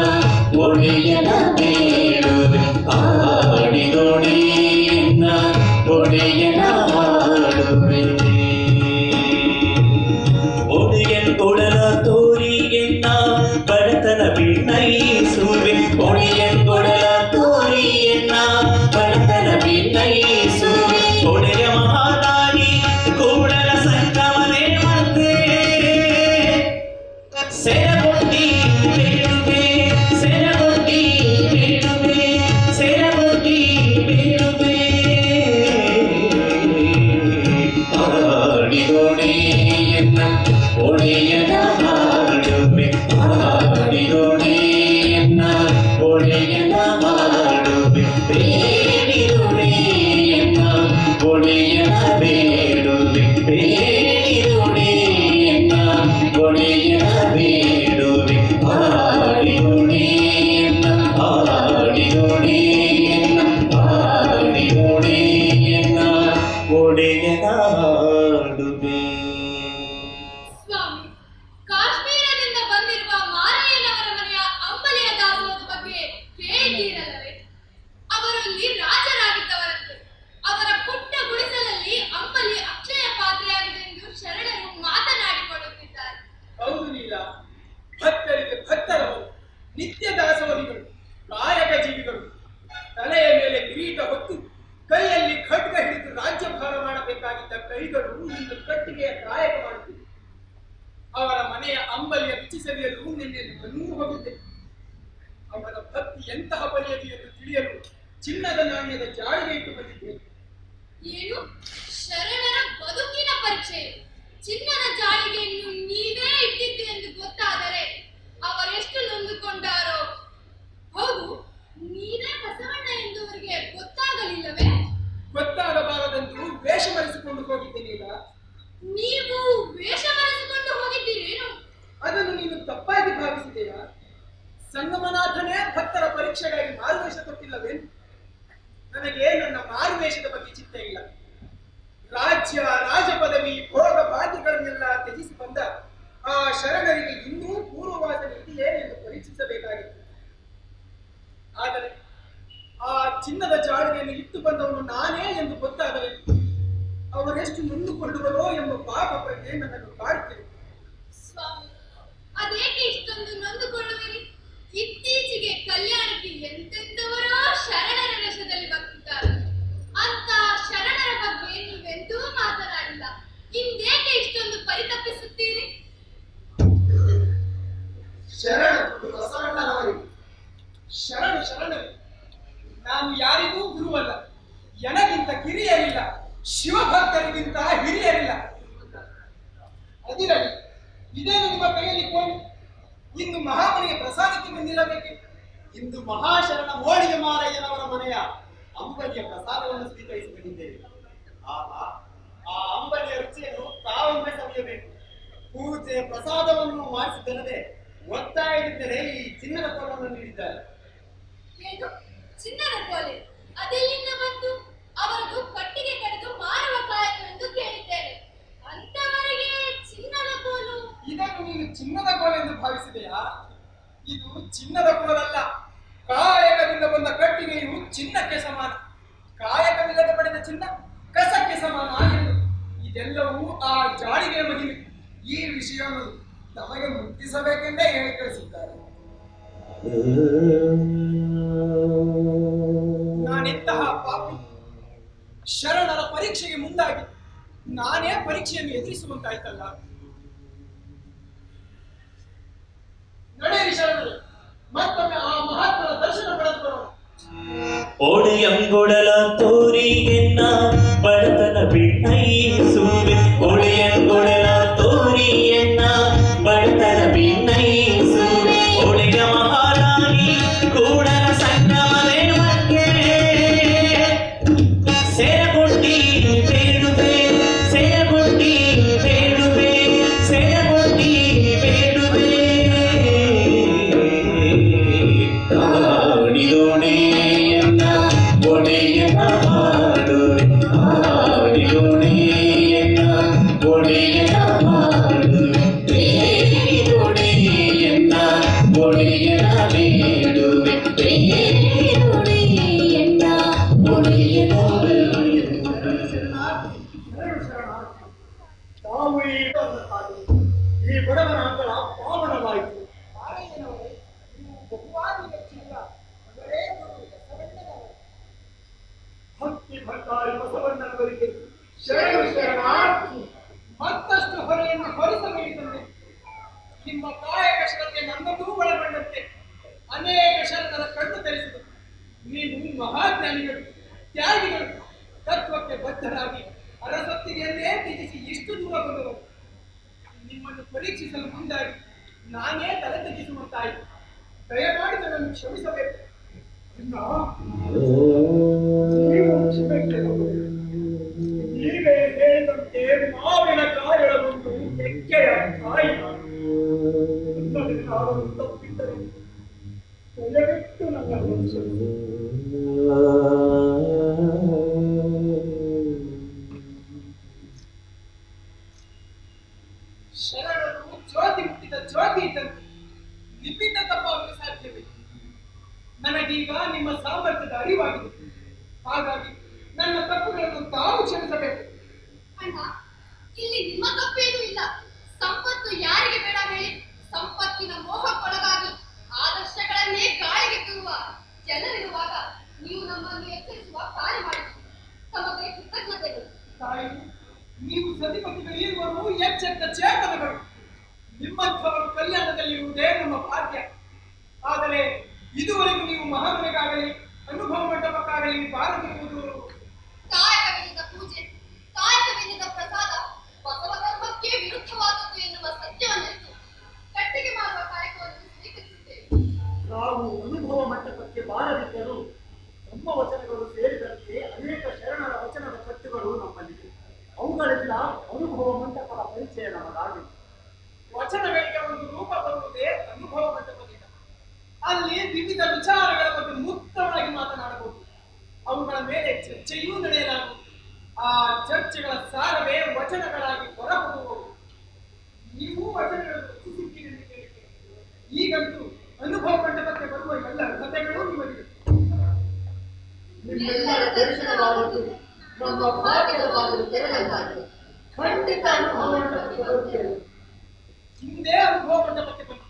ಒಡೆಯನ ಬೇಡುವೆ, ಹಾಡಿದೊಡೆಯನ್ನ ಒಡೆಯನ ಹಾಡುವೆ. ಒಡೆಯನ್ ಕೊಡಲ ತೋರಿ ಎನ್ನ ಬಡತನ ಭಿನ್ನಯಿಸುವೆ, ಒಡೆಯನ್ ಕೊಡಲ ಹಾಡಿದೋಡಿ ಎನ್ನ ಒಡೆಯನ ಹಾಡುವೆ ಹಾಡಿದೋಡಿ ಎನ್ನ ಒಡೆಯನ ಹಾಡುವೆ ಬೇಡಿದೋಡಿ ಎನ್ನ ಒಡೆಯನ ಬೇಡುವೆ ಬೇಡಿದೋಡಿ ಎನ್ನ ಒಡೆಯನ ಬೇಡುವೆ ಹಾಡಿದೋಡಿ ಎನ್ನ ಹಾಡಿದೋಡಿ ಎನ್ನ ಹಾಡಿದೋಡಿ ಎನ್ನ ಒಡೆಯನ ಹಾಡುವೆ. ಸ್ವಾಮಿ, ಕಾಶ್ಮೀರದಿಂದ ಬಂದಿರುವ ಮಾರಯ್ಯನವರ ಮನೆಯ ಅಂಬಲಿಯ ದಾಸೋಹದ ಬಗ್ಗೆ ಕೇಳಿದ್ದೀರಲ್ಲವೇ? ಅವರಲ್ಲಿ ರಾಜರಾಗಿದ್ದವರಂತೆ. ಅವರ ಪುಟ್ಟ ಗುಡಿಸಲಲ್ಲಿ ಅಂಬಲಿ ಅಕ್ಷಯ ಪಾತ್ರೆಯಾಗಿದೆ ಎಂದು ಶರಣರು ಮಾತನಾಡಿಕೊಳ್ಳುತ್ತಿದ್ದಾರೆ. ಹೌದು ನೀಲ, ಭಕ್ತರಿಗೆ ಭಕ್ತರವರು, ನಿತ್ಯ ದಾಸೋಹಿಗಳು, ಕಾಯಕ ಜೀವಿಗಳು, ತಲೆಯ ಮೇಲೆ ಕಿರೀಟ ಹೊತ್ತು ಕೈಯಲ್ಲಿ ಖಡ್ಗ ಹಿಡಿದು ರಾಜ್ಯಭಾರ ಮಾಡಬೇಕಾಗಿದ್ದ ಕೈಗಳು ಇಂದು ಕಟ್ಟಿಗೆಯ ಕಾಯಕ ಮಾಡುತ್ತಿವೆ. ಅವರ ಮನೆಯ ಅಂಬಲಿಯ ರುಚಿ ಸವಿಯಲು ನಿನ್ನೆ ನನೂ ಹೋಗಿದ್ದೆ. ಅವರ ಭಕ್ತಿ ಎಂತಹ ಬಗೆಯದು ಎಂದು ತಿಳಿಯಲು ಚಿನ್ನದ ನಾಣ್ಯದ ಜಾಳಿಗೆ ಇಟ್ಟು ಬಂದಿದ್ದೆ. ಏನು ಶರಣರ ಬದುಕಿನ ಪರೀಕ್ಷೆ? ಚಿನ್ನದ ಜಾಳಿಗೆಯನ್ನು ನೀವೇ ಇಟ್ಟಿದ್ದು ಎಂದು ಗೊತ್ತಾದರೆ ಅವರೆಷ್ಟು ನೊಂದುಕೊಂಡಾರೋ. ಹೌದು, ನೀವೇ ಬಸವಣ್ಣ ಎಂದವರಿಗೆ ಗೊತ್ತಾಗಲಿಲ್ಲವೇ? ಗೊತ್ತಾಗಬಾರದೆಂದು ವೇಷ ಮರೆಸಿಕೊಂಡು ಹೋಗಿದ್ದೇನೀಗ. ನೀವು ವೇಷ ಮರೆಸಿಕೊಂಡು ಹೋಗಿದ್ದೀರೇನು? ಅದನ್ನು ನೀನು ತಪ್ಪಾಗಿ ಭಾವಿಸಿದೆಯಾ? ಸಂಗಮನಾಥನೇ ಭಕ್ತರ ಪರೀಕ್ಷೆಗಾಗಿ ಮಾರುವೇಷ ಕೊಟ್ಟಿಲ್ಲವೇನು? ನನಗೆ ನನ್ನ ಮಾರುವೇಷದ ಬಗ್ಗೆ ಚಿಂತೆ ಇಲ್ಲ. ರಾಜ್ಯ, ರಾಜ ಪದವಿ, ಭೋಗ ಭಾಗ್ಯಗಳನ್ನೆಲ್ಲ ತ್ಯಜಿಸಿ ಬಂದ ಆ ಶರಣರಿಗೆ ಇನ್ನೂ ಪೂರ್ವವಾಸನೆ ಇದೆಯೇ ಎಂದು ಪರೀಕ್ಷಿಸಬೇಕಾಗಿತ್ತು. ಆದರೆ ಆ ಚಿನ್ನದ ಜಾಳಿಗೆಯನ್ನು ಇಟ್ಟು ಬಂದವನು ನಾನೇ ಎಂದು ಗೊತ್ತಾದರೆ ಅವರೆಷ್ಟು ನೊಂದುಕೊಳ್ಳುವರೋ ಎಂಬ ಪಾಪ ಪ್ರಜ್ಞೆ ನನ್ನನ್ನು ಕಾಡುತ್ತಿದೆ. ಸ್ವಾಮಿ, ಅದೇಕೆ ಇಷ್ಟೊಂದು ನೊಂದುಕೊಳ್ಳುವಿರಿ? ಇತ್ತೀಚೆಗೆ ಕಲ್ಯಾಣಕ್ಕೆ ಎಂತೆಂಥವರೋ ಶರಣರ ವೇಷದಲ್ಲಿ ಬರ್ತಿದ್ದಾರೆ. ಅಂತ ಶರಣರ ಬಗ್ಗೆ ನೀವೆಂದೂ ಮಾತನಾಡಿಲ್ಲ. ಇಂದೇಕೆ ಇಷ್ಟೊಂದು ಪರಿತಪಿಸುತ್ತೀರಿ? ಶರಣರು ಬಸವಣ್ಣನವರಿಗೆ ಶರಣರು. ನಾನು ಯಾರಿಗೂ ಗುರುವಲ್ಲ, ನನಗಿಂತ ಕಿರಿಯರಿಲ್ಲ, ಶಿವಭಕ್ತರಿಗಿಂತ ಹಿರಿಯರಿಲ್ಲ. ಅದಿರಲಿ, ಇದೇನು ನಿಮ್ಮ ಕೈಯಲ್ಲಿ ಕೋಣೆ? ಇಂದು ಮಹಾಮನಿಗೆ ಪ್ರಸಾದಕ್ಕೆ ಬಂದಿರಬೇಕೆ? ಇಂದು ಮಹಾಶರಣ ಮೋಳಿಗೆ ಮಾರಯ್ಯನವರ ಮನೆಯ ಅಂಬಲಿಯ ಪ್ರಸಾದವನ್ನು ಸ್ವೀಕರಿಸಿ ಬಂದಿದ್ದೇವೆ. ಆಹಾ, ಆ ಅಂಬಲಿಯ ರುಚಿಯನ್ನು ತಾವೊಮ್ಮೆ ಸವಿಯಬೇಕು. ಪೂಜೆ ಪ್ರಸಾದವನ್ನು ಮಾಡಿಸಿದ್ದಲ್ಲದೆ ಒತ್ತಾಯವಿದ್ದರೆ ಈ ಚಿನ್ನದ ಕೋಲನ್ನು ನೀಡಿದ್ದಾರೆ. ಏನು ಚಿನ್ನದ ಕೋಲೆ? ಅದೆಲ್ಲಿಂದ ಬಂತು? ಅವರದು ಕಟ್ಟಿಗೆ ಕಡಿದು ಮಾರುವ ಕಾಯಕವೆಂದು ಕೇಳಿದ್ದೇನೆ. ಅಂತವರಿಗೆ ಚಿನ್ನದ ಕೋಲು? ಇದನ್ನು ನೀನು ಚಿನ್ನದ ಕೋಲು ಎಂದು ಭಾವಿಸಿದೆಯಾ? ಇದು ಚಿನ್ನದ ಕೋಲಲ್ಲ. ಕಾಯಕದಿಂದ ಬಂದ ಕಟ್ಟಿಗೆಯು ಚಿನ್ನಕ್ಕೆ ಸಮಾನ. ಕಾಯಕವಿಲ್ಲದೆ ಪಡೆದ ಚಿನ್ನ ಕಸಕ್ಕೆ ಸಮಾನ ಆಗಿರುವುದು. ಇದೆಲ್ಲವೂ ಆ ಜಾಳಿಗೆಯ ಮಹಿಮೆ. ಈ ವಿಷಯವನ್ನು ತಮಗೆ ಮುಟ್ಟಿಸಬೇಕೆಂದೇ ಹೇಳಿ ಕಳಿಸಿದ್ದಾರೆ. ನಾನೆಂತಹ ಪಾಪಿ! ಶರಣರ ಪರೀಕ್ಷೆಗೆ ಮುಂದಾಗಿ ನಾನೇ ಪರೀಕ್ಷೆಯನ್ನು ಎದುರಿಸುವಂತಾಯ್ತಲ್ಲ. ನಡೆಯಿರಿ ಶರಣರು, ಮತ್ತೊಮ್ಮೆ ಆ ಮಹಾತ್ಮನ ದರ್ಶನ ಪಡೆದು ಬರೋಣ. ಒಡೆಯಂಗೊಡಲ ತೋರಿಗೆನ್ನ ಬಡತನ ಬಿನ್ನೈಸುವೆ ಒಡೆಯಂಗೊಡಲ ತೋರಿಯನ್ನ ಬಡತನ ಬಿನ್ನೈಸುವೆ ಒಡೆಯ ಮಹಾರಾಣಿ ಕೂಡಲ ಸಂಗಮವೇ ಮಧ್ಯೆ ಸೇರಗೊಂಡಿ ಬೇಡುವೆ ಸೇರಗೊಂಡಿ ಬೇಡುವೆ ಸೇರಗೊಂಡಿ ಬೇಡುವೆ ಹಾಡಿದೋಡಿ ಒಡೆಯನ ಹಾಡುವೆ ಹಾಡಿದೋಡಿ ಒಡೆಯನ ಹಾಡುವೆ ಬೇಡಿದೋಡಿ ಒಡೆಯನ ಬೇಡುವೆ ಬೇಡಿದೋಡಿ ಒಡೆಯನ ತಾವು ಈ ಬಡವನ ಅಂಗಳ ಪಾವನವಾಯಿತು. ಮಾರಯ್ಯನವರೇ, ನೀವು ಬಹುವಾಗಿ ಮೆಚ್ಚಿಲ್ಲ. ಅವರೇ ಗುರು ಬಸವಣ್ಣನವರು. ಭಕ್ತಿ ಭಂಡಾರಿ ಬಸವಣ್ಣನವರಿಗೆ ಶರಣಾರ್ಥಿ. ಮತ್ತಷ್ಟು ಹೊರೆಯನ್ನು ಹೊರಿಸಬೇಕಿದೆ. ನಿಮ್ಮ ಕಾಯಕ ಶ್ರದ್ಧೆ ನನ್ನದೂ ಒಳಗೊಂಡಂತೆ ಅನೇಕ ಶರಣರ ಕಣ್ಣು ತೆರೆಸಿದೆ. ನೀವು ಮಹಾಜ್ಞಾನಿಗಳು, ತ್ಯಾಗಿಗಳು, ತತ್ವಕ್ಕೆ ಬದ್ಧರಾಗಿ ಅರಸೊತ್ತಿಗೆಯನ್ನೇ ತ್ಯಜಿಸಿ ಇಷ್ಟು ದೂರ ಬಂದವರು ನಿಮ್ಮನ್ನು ಪರೀಕ್ಷಿಸಲು ಮುಂದಾಗಿ ನಾನೇ ತಲೆ ತಗ್ಗಿಸುವಂತಾಯಿತು. ದಯಮಾಡಿ ನನ್ನನ್ನು ಕ್ಷಮಿಸಬೇಕು. ನೀವೇ ಹೇಳಿದಂತೆ ಮಾವಿನ ಕಾಯಳಗೊಂಡು ಎಕ್ಕೆಯ ಕಾಯಿ ತಪ್ಪಿದ್ದರೆ ದಯವಿಟ್ಟು ನನ್ನನ್ನು ಕ್ಷಮಿಸಿ. ಶರಣರು ಜ್ಯೋತಿ ಮುಟ್ಟಿದ ಜ್ಯೋತಿ ಇದ್ದಂತೆ ನಿಮ್ಮಿಂದ ತಪ್ಪಾಗಲು ಸಾಧ್ಯವೇ? ನನಗೀಗ ನಿಮ್ಮ ಸಾಮರ್ಥ್ಯದ ಅರಿವಾಗಿದೆ. ಹಾಗಾಗಿ ನನ್ನ ತಪ್ಪುಗಳನ್ನು ತಾವು ಕ್ಷಮಿಸಬೇಕು. ಅಣ್ಣ, ಇಲ್ಲಿ ನಿಮ್ಮ ತಪ್ಪೇನೂ ಇಲ್ಲ. ಸಂಪತ್ತು ಯಾರಿಗೆ ಬೇಡ ಹೇಳಿ? ಸಂಪತ್ತಿನ ಮೋಹಕ್ಕೊಳಗಾಗಿ ಆದರ್ಶಗಳನ್ನೇ ಗಾಳಿಗೆ ತೂರುವ ಜನರಿರುವಾಗ ನೀವು ನಮ್ಮನ್ನು ಎಚ್ಚರಿಸುವ ಕಾರ್ಯ ಮಾಡಿದ್ದೀರಿ. ತಮಗೆ ಕೃತಜ್ಞತೆಗಳು. ತಾಯಿ, ನೀವು ಸತಿಪತಿಗಳಿರುವರು ಎಚ್ಚೆತ್ತ ಚೇತನಗಳು. ನಿಮ್ಮಂಥವರು ಕಲ್ಯಾಣದಲ್ಲಿರುವುದೇ ನಮ್ಮ ಭಾಗ್ಯ. ಆದರೆ ಇದುವರೆಗೂ ನೀವು ಮಹಾಮನೆಗಾಗಲಿ ಅನುಭವ ಮಂಟಪಕ್ಕಾಗಲಿ ಬಾರದಿರುವುದು ಕಾಯಕವಿಲ್ಲದ ಪೂಜೆ, ಕಾಯಕವಿಲ್ಲದ ಪ್ರಸಾದ ಬಸವ ಧರ್ಮಕ್ಕೆ ವಿರುದ್ಧವಾದದ್ದು ಎನ್ನುವ ಸತ್ಯವನ್ನಿತ್ತು ಕಟ್ಟಿಗೆ ಮಾಡುವ ಕಾಯಕವನ್ನು ಸ್ವೀಕರಿಸಿದ್ದೇವೆ. ನಾವು ಅನುಭವ ಮಂಟಪಕ್ಕೆ ಬಾರದಿದ್ದರೂ ನಮ್ಮ ವಚನಗಳು ಸೇರಿದಂತೆ ಅನೇಕ ಶರಣರ ವಚನದ ಕಟ್ಟುಗಳು ನಮ್ಮಲ್ಲಿವೆ. ಅವುಗಳೆಲ್ಲ ಅನುಭವ ಮಂಟಪದ ಪರಿಚಯ ನಮಗಾಗಿದೆ. ವಚನಗಳಿಗೆ ಒಂದು ರೂಪ ಬರುವುದೇ ಅನುಭವ ಮಂಟಪದಿಂದ. ಅಲ್ಲಿ ವಿವಿಧ ವಿಚಾರಗಳ ಬಗ್ಗೆ ಮುಕ್ತವಾಗಿ ಮಾತನಾಡಬಹುದು. ಅವುಗಳ ಮೇಲೆ ಚರ್ಚೆಯೂ ನಡೆಯಲಾಗುವುದು. ಆ ಚರ್ಚೆಗಳ ಸಾರವೇ ವಚನಗಳಾಗಿ ಹೊರಹೊಮ್ಮುವುದು. ನೀವು ವಚನಗಳನ್ನು ರಚಿಸಿದ್ದೀರಿ ಎಂದು ಕೇಳಿದ್ದೇನೆ. ಈಗಂತೂ ಅನುಭವ ಮಂಟಪಕ್ಕೆ ಬರುವ ಎಲ್ಲ ಕಥೆಗಳು ನಿಮಗಿದೆ. ನಿಮ್ಮೆಲ್ಲರ ದರ್ಶನವಾದದ್ದು ನಮ್ಮ ಭಾಗ್ಯದ ಬಾಗಿಲು ತೆರೆದಂತಾಗಿದೆ. ಖಂಡಿತ ಅನುಭವ ಮಂಟಪಕ್ಕೆ ಬರುತ್ತೇವೆ. ಹಿಂದೆ ಅನುಭವ ಮಂಟಪಕ್ಕೆ ಬಂದು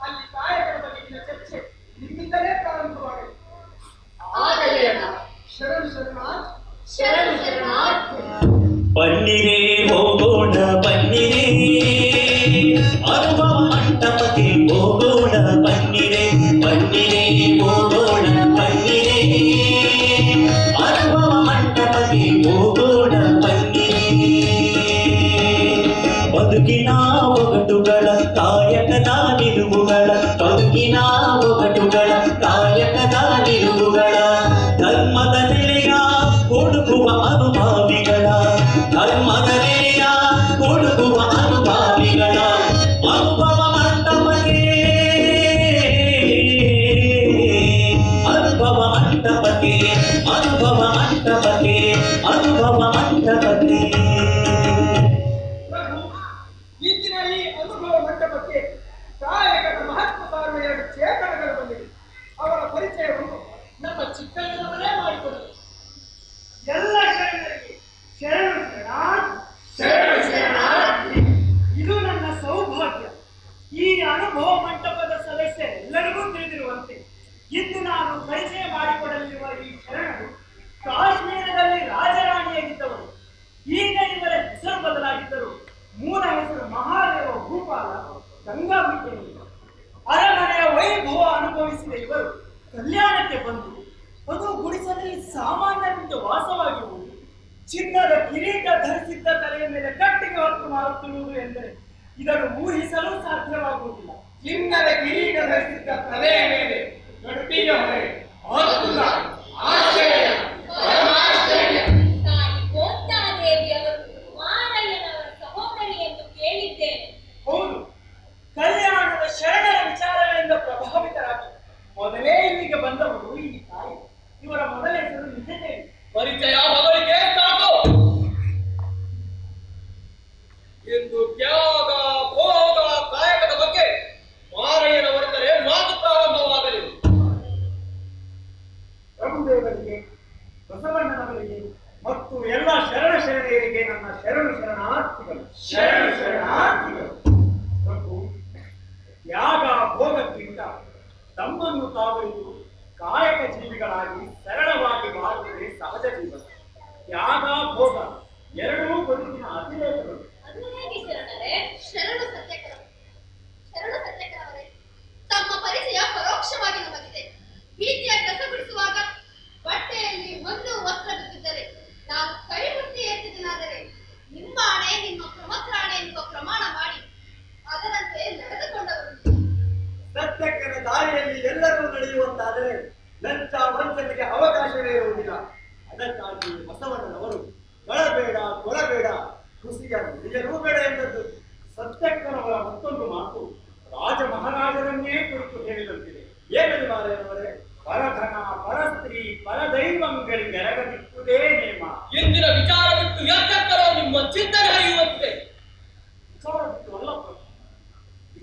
ಅಲ್ಲಿ ಕಾಯಕದ ಬಗೆಗಿನ ಚರ್ಚೆ ನಿಮ್ಮಿಂದಲೇ ಪ್ರಾರಂಭವಾಗಿದೆ. ಆಗಲೇ ಅಣ್ಣ. ಶರಣು ಶರಣಾರ್ಥಿ. ಶರಣು ಶರಣಾರ್ಥಿ. ಬನ್ನಿರೇ ಹೋಗೋಣ ಬನ್ನಿರೇ ಅನುಭವ ಮಂಟಪಕ್ಕೆ ಹೋಗೋಣ ಬನ್ನಿರೇ ಬನ್ನಿರೇ ಹೋಗೋಣ ಬನ್ನಿರೇ ಅನುಭವ ಮಂಟಪಕ್ಕೆ ಹೋಗೋಣ ಬನ್ನಿರೇ ಬದುಕಿನ ಒಗಟುಗಳ ಕಾಯಕದ ನಿಲುವುಗಳ ಬದುಕಿನ ಒಗಟುಗಳ ಕಾಯಕದ ನಿಲುವುಗಳ ಧರ್ಮದ ನೆಲೆಯ ಹುಡುಕುವ ಅನುಭಾವಿಗಳ ಧರ್ಮದ ನೆಲೆಯ ಹುಡುಕುವ ಅನುಭಾವಿಗಳ ಅನುಭವ ಮಂಟಪಕ್ಕೆ ಅನುಭವ ಮಂಟಪಕ್ಕೆ ಅನುಭವ ಮಂಟಪಕ್ಕೆ ಅನುಭವ ಮಂಟಪಕ್ಕೆ ಇಂದಿನ ಈ ಅನುಭವ ಮಂಟಪಕ್ಕೆ ಕಾಯಕದ ಮಹತ್ವ ಸಾರುವ ಎರಡು ಚೇತನಗಳು ಬಂದಿವೆ. ಅವರ ಪರಿಚಯವನ್ನು ನಮ್ಮ ಚಿಕ್ಕಣ್ಣನವರೇ ಮಾಡಿಕೊಡಲು. ಎಲ್ಲ ಶರಣರಿಗೆ ಶರಣು ಶರಣಾರ್ಥಿ. ಶರಣು ಶರಣಾರ್ಥಿ. ಇದು ನನ್ನ ಸೌಭಾಗ್ಯ. ಈ ಅನುಭವ ಮಂಟಪದ ಸದಸ್ಯರೆಲ್ಲರಿಗೂ ತಿಳಿದಿರುವಂತೆ ಇಂದು ನಾನು ಪರಿಚಯ ಮಾಡಿಕೊಡಲಿರುವ ಈ ಶರಣರು ಕಾಶ್ಮೀರದಲ್ಲಿ ರಾಜರಾಣಿಯಾಗಿದ್ದವರು. ಈಗ ಇವರ ಹೆಸರು ಬದಲಾಗಿದ್ದರು. ಮೂಲ ಹೆಸರು ಮಹಾದೇವ ಭೂಪಾಲ ಗಂಗಾಂಬಿಕೆ. ಅರಮನೆಯ ವೈಭವ ಅನುಭವಿಸಿದ ಇವರು ಕಲ್ಯಾಣಕ್ಕೆ ಬಂದು ಅದು ಗುಡಿಸಲಲ್ಲಿ ಸಾಮಾನ್ಯರಿಂದ ವಾಸವಾಗಿರುವುದು. ಚಿನ್ನದ ಕಿರೀಟ ಧರಿಸಿದ್ದ ತಲೆಯ ಮೇಲೆ ಕಟ್ಟಿಗೆ ಹೊತ್ತು ಮಾರುತ್ತಿರುವುದು ಎಂದರೆ ಇದನ್ನು ಊಹಿಸಲು ಸಾಧ್ಯವಾಗುವುದಿಲ್ಲ. ಚಿನ್ನದ ಕಿರೀಟ ಧರಿಸಿದ್ದ ತಲೆಯ ಮೇಲೆ ಗಟ್ಟಿಯ ಹೊರೆ, ಅದ್ಭುತ, ಆಶ್ಚರ್ಯ, ಪರಮಾಶ್ಚರ್ಯ. ತಾಯಿ ಗೋತಾದೇವಿಯವರು ಮಾರಯ್ಯನವರ ಸಹೋದರಿ ಎಂದು ಕೇಳಿದ್ದೇನೆ. ಹೌದು, ಕಲ್ಯಾಣದ ಶರಣರ ವಿಚಾರಗಳಿಂದ ಪ್ರಭಾವಿತರಾಗಿ ಮೊದಲೇ ಇಲ್ಲಿಗೆ ಬಂದವರು ಈ ತಾಯಿ. ಇವರ ಮೊದಲ ಹೆಸರು ನಿಜದೇವಿ. ಪರಿಚಯ ಮೊದಲಿಗೆ ಸಾಕು ಎಂದು ತ್ಯಾಗ ಭೋಗ ಕಾಯಕದ ಬಗ್ಗೆ ಮಾರಯ್ಯನವರೆಂದರೆ ಮಾತು ಪ್ರಾರಂಭವಾಗಲಿದೆ. ಪ್ರಭುದೇವರಿಗೆ, ಬಸವಣ್ಣನವರಿಗೆ ಮತ್ತು ಎಲ್ಲ ಶರಣ ಶರಣೆಯರಿಗೆ ನನ್ನ ಶರಣು ಶರಣಾರ್ಥಿಗಳು. ಶರಣು ಶರಣಾರ್ಥಿಗಳು. ಪ್ರಭು, ತ್ಯಾಗ ಭೋಗಕ್ಕಿಂತ ತಮ್ಮನ್ನು ತಾವರಿದು ಕಾಯಕ ಜೀವಿಗಳಾಗಿ ಸರಳವಾಗಿ ಬಾಳುವುದೇ ಸಹಜ ಜೀವನ. ತ್ಯಾಗ ಭೋಗ ಎರಡೂ ಬದುಕಿನ ಅತಿರೇಕಗಳು. ಅದು ಹೇಗೆ ಶರಣರೇ? ಶರಣು ಸತ್ಯಕರವರೇ, ತಮ್ಮ ಪರಿಚಯ ಪರೋಕ್ಷವಾಗಿ ನಮಗಿದೆ. ಬೀದಿಯ ಕಸ ಗುಡಿಸುವಾಗ ಬಟ್ಟೆಯಲ್ಲಿ ಒಂದು ವಸ್ತ್ರ ಬಿದ್ದಿದ್ದರೆ ನಾವು ಕೈ ಮುಟ್ಟಿ ಎತ್ತಿದನಾದರೆ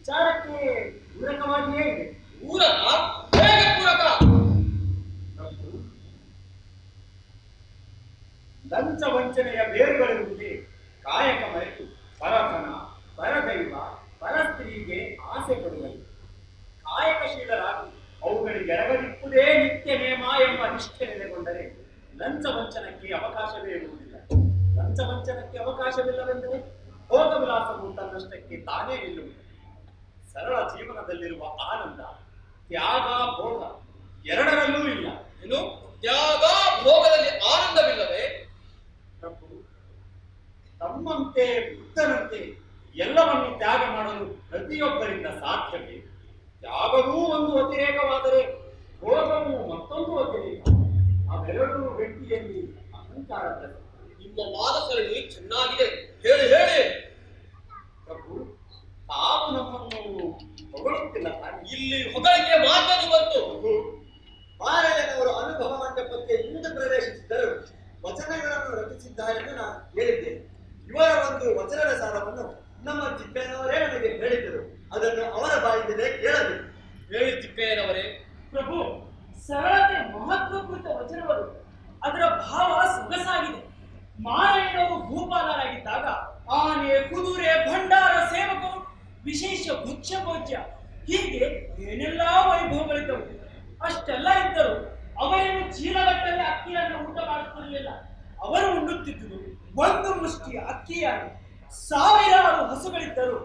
ವಿಚಾರಕ್ಕೆ ಪೂರಕವಾಗಿಯೇ ಇದೆ. ಪೂರಕ? ಹೇಗೆ ಪೂರಕ? ಪ್ರಭು, ಲಂಚ ವಂಚನೆಯ ಬೇರುಗಳಿರುವುದೇ ಕಾಯಕ ಮರೆತು ಪರತನ, ಪರದೈವ, ಪರಸ್ತ್ರೀಗೆ ಆಸೆ ಪಡುವಲ್ಲಿ ಕಾಯಕಶೀಲರಾಗಿ ಅವುಗಳಿಗೆ ಎರಗದಿಪ್ಪುದೇ ನಿತ್ಯ ನೇಮ ಎಂಬ ನಿಷ್ಠೆ ನೆಲೆಗೊಂಡರೆ ಲಂಚ ವಂಚನಕ್ಕೆ ಅವಕಾಶವೇ ಇರುವುದಿಲ್ಲ. ಲಂಚ ವಂಚನಕ್ಕೆ ಅವಕಾಶವಿಲ್ಲವೆಂದರೆ ಭೋಗ ವಿಲಾಸವು ತನ್ನಷ್ಟಕ್ಕೆ ತಾನೇ ನಿಲ್ಲುವುದು. ಸರಳ ಜೀವನದಲ್ಲಿರುವ ಆನಂದ, ತ್ಯಾಗ, ಭೋಗ ಎರಡರಲ್ಲೂ ಇಲ್ಲ. ಏನು ತ್ಯಾಗ ಭೋಗದಲ್ಲಿ ಆನಂದವಿಲ್ಲವೇ? ಪ್ರಭು, ತಮ್ಮಂತೆ ಬುದ್ಧನಂತೆ ಎಲ್ಲವನ್ನು ತ್ಯಾಗ ಮಾಡಲು ಪ್ರತಿಯೊಬ್ಬರಿಂದ ಸಾಧ್ಯವೇ? ತ್ಯಾಗವೂ ಒಂದು ಅತಿರೇಕವಾದರೆ ಭೋಗವೂ ಮತ್ತೊಂದು ಅತಿರೇಕ. ಅವೆರಡೂ ವ್ಯಕ್ತಿಯಲ್ಲಿ ಅಹಂಕಾರದ. ನಿಮ್ಮ ವಾದಸರಣಿ ಚೆನ್ನಾಗಿದೆ, ಹೇಳಿ ಹೇಳಿ. ಪ್ರಭು, ತಾವು ನಮ್ಮನ್ನು ಹೊಗಳುತ್ತಿಲ್ಲ ತಾನೆ? ಇಲ್ಲಿ ಹೊಗಳಿಕೆ ಮಾತನ್ನು ಬಂತು. ಮಾರಯ್ಯನವರು ಅನುಭವ ಮಂಟಪಕ್ಕೆ ಇಂದು ಪ್ರವೇಶಿಸಿದ್ದರು ವಚನಗಳನ್ನು ರಚಿಸಿದ್ದಾರೆಂದು ನಾನು ಹೇಳಿದ್ದೇನೆ. ಇವರ ಒಂದು ವಚನದ ಸಾರವನ್ನು ನಮ್ಮ ತಿಪ್ಪೇನವರೇ ನನಗೆ ಹೇಳಿದ್ದರು. ಅದನ್ನು ಅವರ ಬಾಯಿಂದಲೇ ಕೇಳಬೇಕು. ಹೇಳಿ ತಿಪ್ಪೇನವರೇ. ಪ್ರಭು, ಸರಳತೆ ಮಹತ್ವಪೂರ್ಣ ವಚನಗಳು. ಅದರ ಭಾವ ಸೊಗಸಾಗಿದೆ. ಮಾರಯ್ಯನವರು ಭೂಪಾಲರಾಗಿದ್ದಾಗ ಆನೆ, ಕುದುರೆ, ಭಂಡಾರ, ಸೇವಕರು, ವಿಶೇಷ ಭಕ್ಷ್ಯ ಭೋಜ್ಯ ಹೀಗೆ ಏನೆಲ್ಲಾ ವೈಭವಗಳಿದ್ದವು. ಅಷ್ಟೆಲ್ಲ ಇದ್ದರೂ ಅವರೇನು ಚೀಲಗಟ್ಟಲೆ ಅಕ್ಕಿಯನ್ನು ಊಟ ಮಾಡುತ್ತಿರಲಿಲ್ಲ. ಅವರು ಉಣ್ಣುತ್ತಿದ್ದರು ಒಂದು ಮುಷ್ಟಿ ಅಕ್ಕಿಯನ್ನು. ಸಾವಿರಾರು ಹಸುಗಳಿದ್ದರು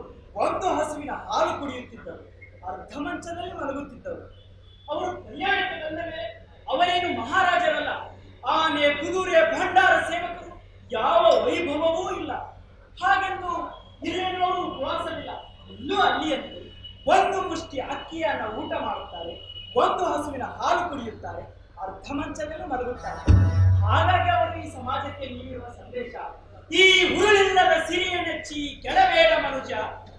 ಒಂದು ಹಸುವಿನ ಹಾಲು ಕುಡಿಯುತ್ತಿದ್ದರು. ಅರ್ಧ ಮಂಚದಲ್ಲಿ ಮಲಗುತ್ತಿದ್ದರು. ಅವರು ಕಲ್ಯಾಣಕ್ಕೆ ಬಂದ ಮೇಲೆ ಅವರೇನು ಮಹಾರಾಜರಲ್ಲ. ಆನೆ, ಕುದುರೆ, ಭಂಡಾರ, ಸೇವಕರು ಯಾವ ವೈಭವವೂ ಇಲ್ಲ. ಹಾಗೆಂದು ಹಿರಿಯನವರು ಉಪವಾಸವಿಲ್ಲ. ಇಲ್ಲೂ ಅಲ್ಲಿಯಂತೆ ಒಂದು ಮುಷ್ಟಿ ಅಕ್ಕಿಯನ್ನು ಊಟ ಮಾಡುತ್ತಾರೆ, ಒಂದು ಹಸುವಿನ ಹಾಲು ಕುಡಿಯುತ್ತಾರೆ, ಅರ್ಧ ಮಂಚದಲ್ಲಿ ಮಲಗುತ್ತಾರೆ. ಹಾಗಾಗಿ ಅವರು ಈ ಸಮಾಜಕ್ಕೆ ನೀಡಿರುವ ಸಂದೇಶ ಈ ಉರುಳಿಲ್ಲದ ಸಿರಿಯನ್ನೆಚ್ಚಿ ಕೆಳಬೇಡ ಮನುಜ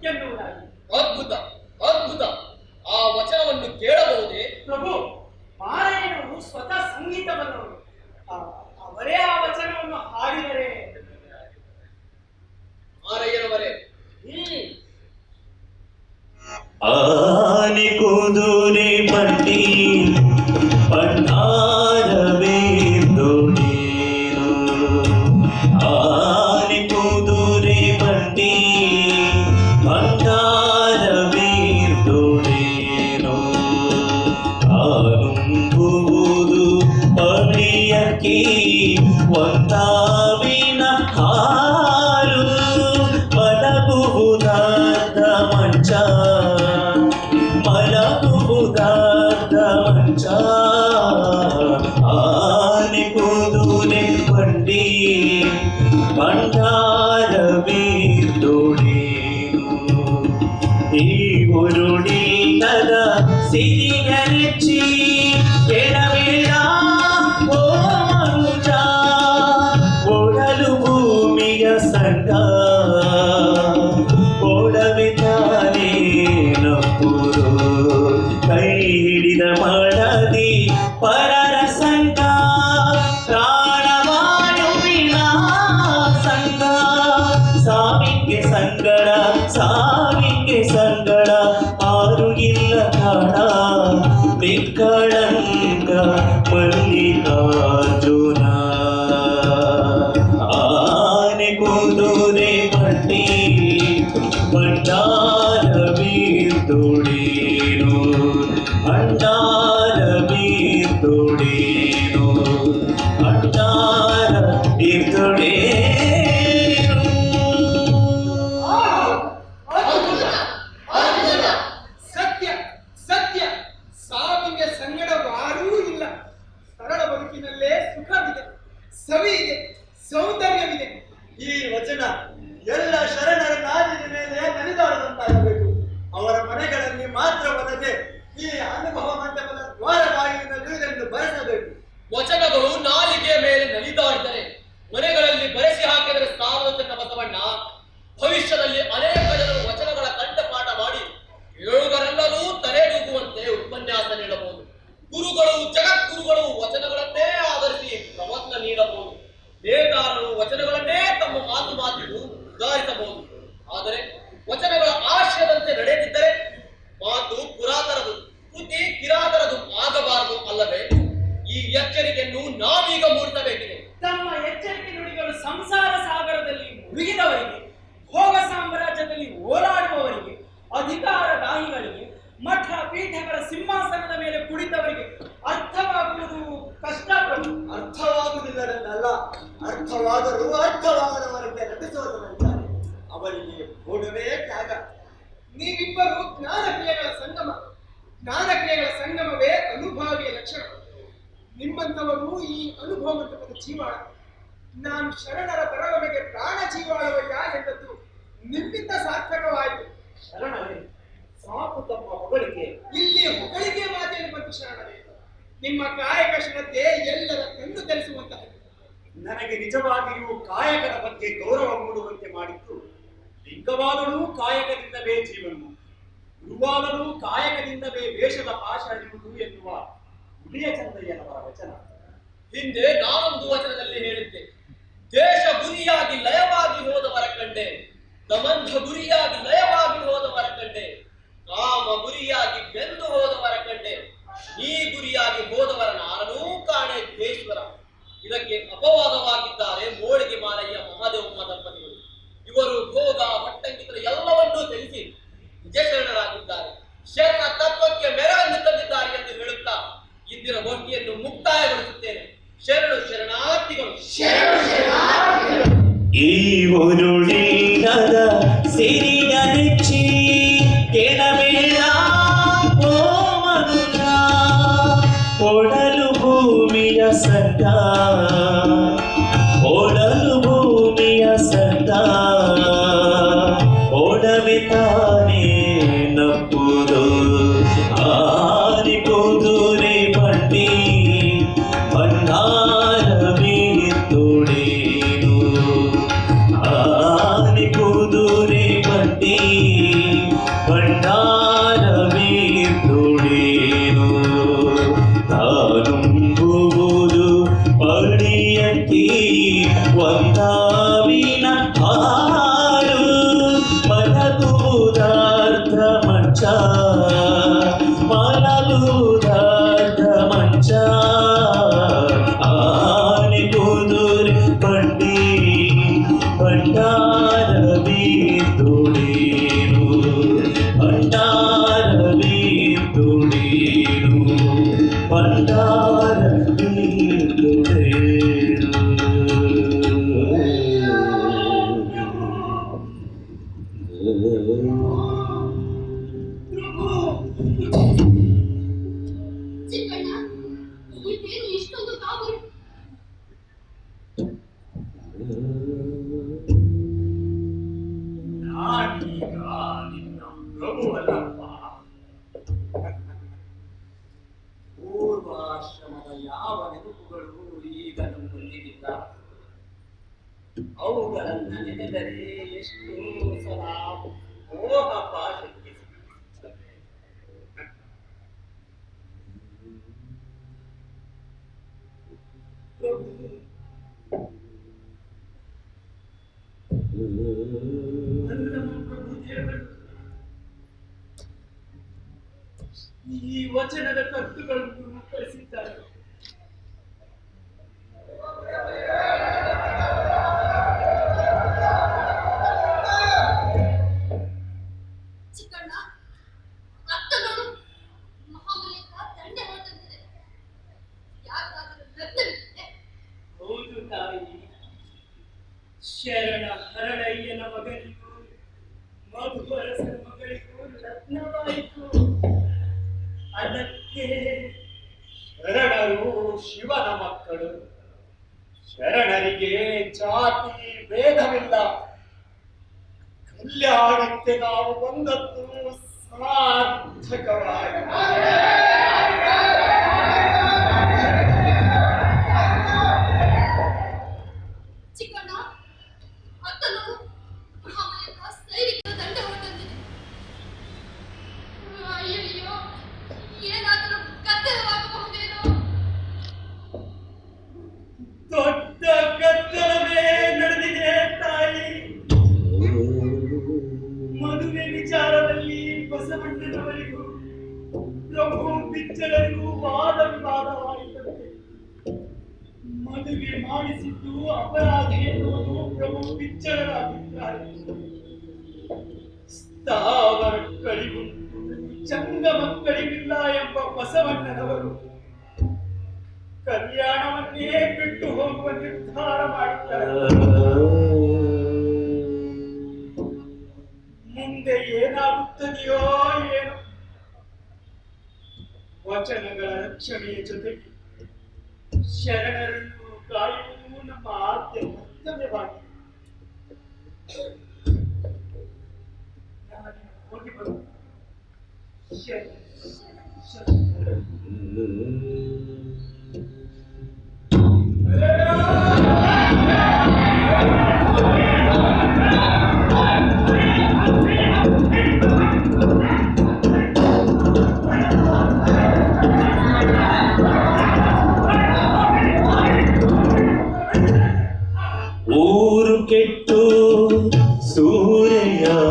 ಎನ್ನುವುದಾಗಿ. ಅದ್ಭುತ ಅದ್ಭುತ. ಆ ವಚನವನ್ನು ಕೇಳಬಹುದೇ? ಪ್ರಭು, ಮಾರಯ್ಯನವರು ಸ್ವತಃ ಸಂಗೀತ ಬಲ್ಲವರು. ಅವರೇ ಆ ವಚನವನ್ನು ಹಾಡಿದರೆ. ಮಾರಯ್ಯನವರೇ. ಆನೆ ಕುದುರೆ ಬಂಡಿ ಭಂಡಾರವೇಂದೊಡೇನು. ಆನೆ ಕುದುರೆ ಬಂಡಿ ಭಂಡಾರವೇಂದೊಡೇನು. ಆನುಂಬುವುದು ಪಡಿಯಕ್ಕಿ ಒಂದಾವಿನ ಹಾಲು ಮಲಗುವುದಾದ ಮಂಚ ಮಲಗುವುದಾದ ಮಂಚ. ಆನೆ ಕುದುರೆ ಬಂಡಿ ಭಂಡಾರವೇಂದೊಡೇನು. ಈ ಉರುಳಿಲ್ಲದ ಸಿರಿಗನೆಚ್ಚಿ ಕೆಳಬೇಡ ಓ ಮನುಜ. ಒಡಲು ಭೂಮಿಯ ಸಂಗ ಒಡವೆ ತಾನೇ ನಪ್ಪುರು. ಕೈ ಹಿಡಿದ ಮಡದಿ ಪರರ ಸಂಗ ಪ್ರಾಣವಾಯುವಿನ ಸಂಗ. ಸಾವಿಗೆ ಸಂಗಡ ಸಾವಿಗೆ ಸಂಗಡ ಆರು ಇಲ್ಲ ಕಾಣ ನಿಕ್ಕಳಂಗ ಮಲ್ಲಿಕಾರ್ಜುನ. ಆನೆ ಕುದುರೆ ಬಂಡಿ ಭಂಡಾರವೇಂದೊಡೇನು. ಭಂಡಾರವೇಂದೊಡೇನು. ಭಂಡಾರವೇಂದೊಡೇನು. ಸತ್ಯ ಸತ್ಯ. ಸಾವಿಗೆ ಸಂಗಡವಾರೂ ಇಲ್ಲ. ಸರಳ ಬದುಕಿನಲ್ಲೇ ಸುಖವಿದೆ, ಸವಿ ಇದೆ, ಸೌಂದರ್ಯವಿದೆ. ಈ ವಚನ ಎಲ್ಲ ಶರಣರ ನಾಡಿನ ಮೇಲೆ ನೆನೆದಾಡುವಂತಾಗಬೇಕು. ಅವರ ಮನೆಗಳಲ್ಲಿ ಮಾತ್ರವಲ್ಲದೆ ಈ ಅನುಭವ ಮಂಟಪದ ಅವರು ಅರ್ಥವಾಗದವರಂತೆ ನಟಿಸೋದರಂತಾರೆ. ಅವರಿಗೆ ಕೊಡುವೆ ತ್ಯಾಗ. ನೀವಿಬ್ಬರು ಜ್ಞಾನಕ್ರಿಯೆಗಳ ಸಂಗಮವೇ ಅನುಭಾವಿಯ ಲಕ್ಷಣ. ನಿಮ್ಮಂಥವರು ಈ ಅನುಭವ ಮಂಟಪದ ಜೀವಾಳ. ನಾನು ಶರಣರ ಬರವಣಿಗೆ ಪ್ರಾಣ ಜೀವಾಳವಯ್ಯ ಎಂದದ್ದು ನಿಮ್ಮಿಂದ ಸಾರ್ಥಕವಾಯಿತು. ಶರಣರೇ, ಸಾಕು ತಮ್ಮ ಹೊಗಳಿಕೆ. ಇಲ್ಲಿ ಹೊಗಳಿಕೆ ಮಾತೇನು ಬಂತು ಶರಣರೇ? ನಿಮ್ಮ ಕಾಯಕ ಶ್ರದ್ಧೆ ಎಲ್ಲರ ಕಣ್ಣು ತೆರೆಸುವಂತಹ. ನನಗೆ ನಿಜವಾಗಿಯೂ ಕಾಯಕದ ಬಗ್ಗೆ ಗೌರವ ಮೂಡುವಂತೆ ಮಾಡಿದ್ದು ಲಿಂಗವಾದರೂ ಕಾಯಕದಿಂದಲೇ ಜೀವನ, ಗುರುವಾದರೂ ಕಾಯಕದಿಂದಲೇ ವೇಷದ ಪಾಶ ಅರಿಯುವುದು ಎನ್ನುವ ಹುಲಿಯ ಚಂದಯ್ಯನವರ ವಚನ. ಹಿಂದೆ ನಾನೊಂದು ವಚನದಲ್ಲಿ ಹೇಳಿದ್ದೆ, ದೇಶ ಗುರಿಯಾಗಿ ಲಯವಾಗಿ ಹೋದವರ ಕಂಡೆ, ದಮಂಧ ಗುರಿಯಾಗಿ ಲಯವಾಗಿ ಹೋದವರ ಕಂಡೆ, ಕಾಮ ಗುರಿಯಾಗಿ ಬೆಂದು ಹೋದವರ ಕಂಡೆ, ಈ ಗುರಿಯಾಗಿ ಹೋದವರ ನಾನೂ ಕಾಣೆ ದೇಶ್ವರ. ಇದಕ್ಕೆ ಅಪವಾದವಾಗಿದ್ದಾರೆ ಮೋಳಿಗೆ ಮಾರಯ್ಯ ಮಹಾದೇವಮ್ಮ ದಂಪತಿಗಳು. ಇವರು ಭೋಗ ಭಟ್ಟಂಗಿತರ ಎಲ್ಲವನ್ನೂ ತ್ಯಜಿಸಿ ನಿಜ ಶರಣರಾಗಿದ್ದಾರೆ, ಶರಣ ತತ್ವಕ್ಕೆ ಮೆರವನ್ನು ತಂದಿದ್ದಾರೆ ಎಂದು ಹೇಳುತ್ತಾ ಇಂದಿನ ಗೋಷ್ಠಿಯನ್ನು ಮುಕ್ತಾಯಗೊಳಿಸುತ್ತೇನೆ. ಶರಣು ಶರಣಾರ್ಥಿಗಳು. ಈ ಉರುಳಿನದ ಸಿರಿಯ ನೆಚ್ಚಿ ಕೆಳಬೇಡ ಓ ಮನುಜ, ಒಡಲು ಭೂಮಿಯ ಸದ್ದ, ಒಡಲು ಭೂಮಿಯ ಸದ್ದ, ಒಡವೆ ತಾನೇ ನಪ್ಪುದು ಆರಿಪುದುರೆ ಬಟ್ಟಿ ಭಂಡಾರವಿತ್ತುಡೇನು, ಆರಿಪುದುರೆ ಬಟ್ಟಿ ಭಂಡಾರವಿತ್ತುಡೇನು, ತಾನುಂಬುವುದು ಪಡಿಯಕ್ಕಿ ಒಂದಾವಿನ ಹಾರು, ಮಲಗುವುದಾರ್ಧ ಮಂಚ, ಮಲಗುವುದಾರ್ಧ ಮಂಚ, ಆನೆ ಕುದುರೆ ಬಂಡಿ ಭಂಡಾರವಿತ್ತುಡೇನು, ಭಂಡಾರವಿತ್ತುಡೇನು, ಚಿಕ್ಕಣ್ಣ, ಇದೇನು ಇಷ್ಟೊಂದು ಕಾಬರಿ? ನಾನೀಗ ನಿನ್ನ ಪ್ರಭುವಲ್ಲಪ್ಪ. ಪೂರ್ವಾಶ್ರಮದ ಯಾವ ನೆನಪುಗಳು ಈಗ ನಮ್ಮೊಂದಿಗಿಲ್ಲ. ಅವುಗಳನ್ನ ನೆನೆದರೆ ಎಷ್ಟೋ ಸಲ ಮೋಹ ಪಾಶಕ್ಕೆ ಸಿಗುತ್ತದೆ. ಈ ವಚನದ ಕತ್ತುಗಳನ್ನು ಕಳಿಸಿದ್ದಾರೆ. ಚಿಕ್ಕಣ್ಣ, ಅತ್ತ ನೋಡು, ಮಹಾಮುನಿಯಿಂದ ದಂಡೆ ಹೊರತಂದಿದೆ. ಯಾಕಾದರೂ ಲಗ್ನವಿದೆ? ಹೌದು ತಾಯಿ, ಶರಣ ಹರಳಯ್ಯನ ಮಗನಿಗೂ ಮಧುವರಸನ ಮಗಳಿಗೂ ಲಗ್ನವಾಯಿತು. ಅದಕ್ಕೆ ಶರಣರು ಶಿವನ ಮಕ್ಕಳು. ಶರಣರಿಗೆ ಜಾತಿ ಭೇದವಿಲ್ಲ. ಕಲ್ಯಾಣಕ್ಕೆ ನಾವು ಬಂದದ್ದು ಸಾರ್ಥಕವಾಗಿ. ಚಿಕ್ಕಣ್ಣ, ಅತ್ತ ನೋಡು, ಮಹಾಮುನಿಯಿಂದ ಸೈನಿಕರ ದಂಡೆ ಹೊರತಂದಿದೆ. ಅಯ್ಯಯ್ಯೋ, ಏನಾದರೂ ಕತ್ತಲವಾಗಬಹುದೇನೋ? ದೊಡ್ಡ ಕತ್ತಲವೇ ನಡೆದಿದೆ ತಾಯಿ. ಮದುವೆ ವಿಚಾರದಲ್ಲಿ ಬಸವಣ್ಣನವರಿಗೂ ಪ್ರಭು ಬಿಚ್ಚಲರಿಗೂ ವಾದ ವಿವಾದವಾಯಿತಂತೆ. ಮದುವೆ ಮಾಡಿಸಿದ್ದು ಅಪರಾಧ ಎನ್ನುವುದು ಪ್ರಭು ಬಿಚ್ಚಲರ ಅಭಿಪ್ರಾಯ. ಸ್ಥಾವರಗಳಿಗುಂಟು ಜಂಗಮಕ್ಕಳಿಗಿಲ್ಲ ಎಂಬ ಬಸವಣ್ಣನವರು ಕಲ್ಯಾಣವನ್ನೇ ಬಿಟ್ಟು ಬಿಟ್ಟು ಹೋಗುವ ನಿರ್ಧಾರ ಮಾಡಿದ್ದಾರೆ. ಮುಂದೆ ಏನಾಗುತ್ತದೆಯೋ ಏನು. ವಚನಗಳ ರಕ್ಷಣೆಯ ಜೊತೆಗೆ ಶರಣರನ್ನು ಕಾಯುವುದು ನಮ್ಮ ಆದ್ಯ ಕರ್ತವ್ಯವಾಗಿದೆ. ನಾನು ಹೋಗಿ ಬರುತ್ತೇನೆ. ಊರು ಕೆಟ್ಟು ಸೂರೆಯಾಡುವಲ್ಲಿ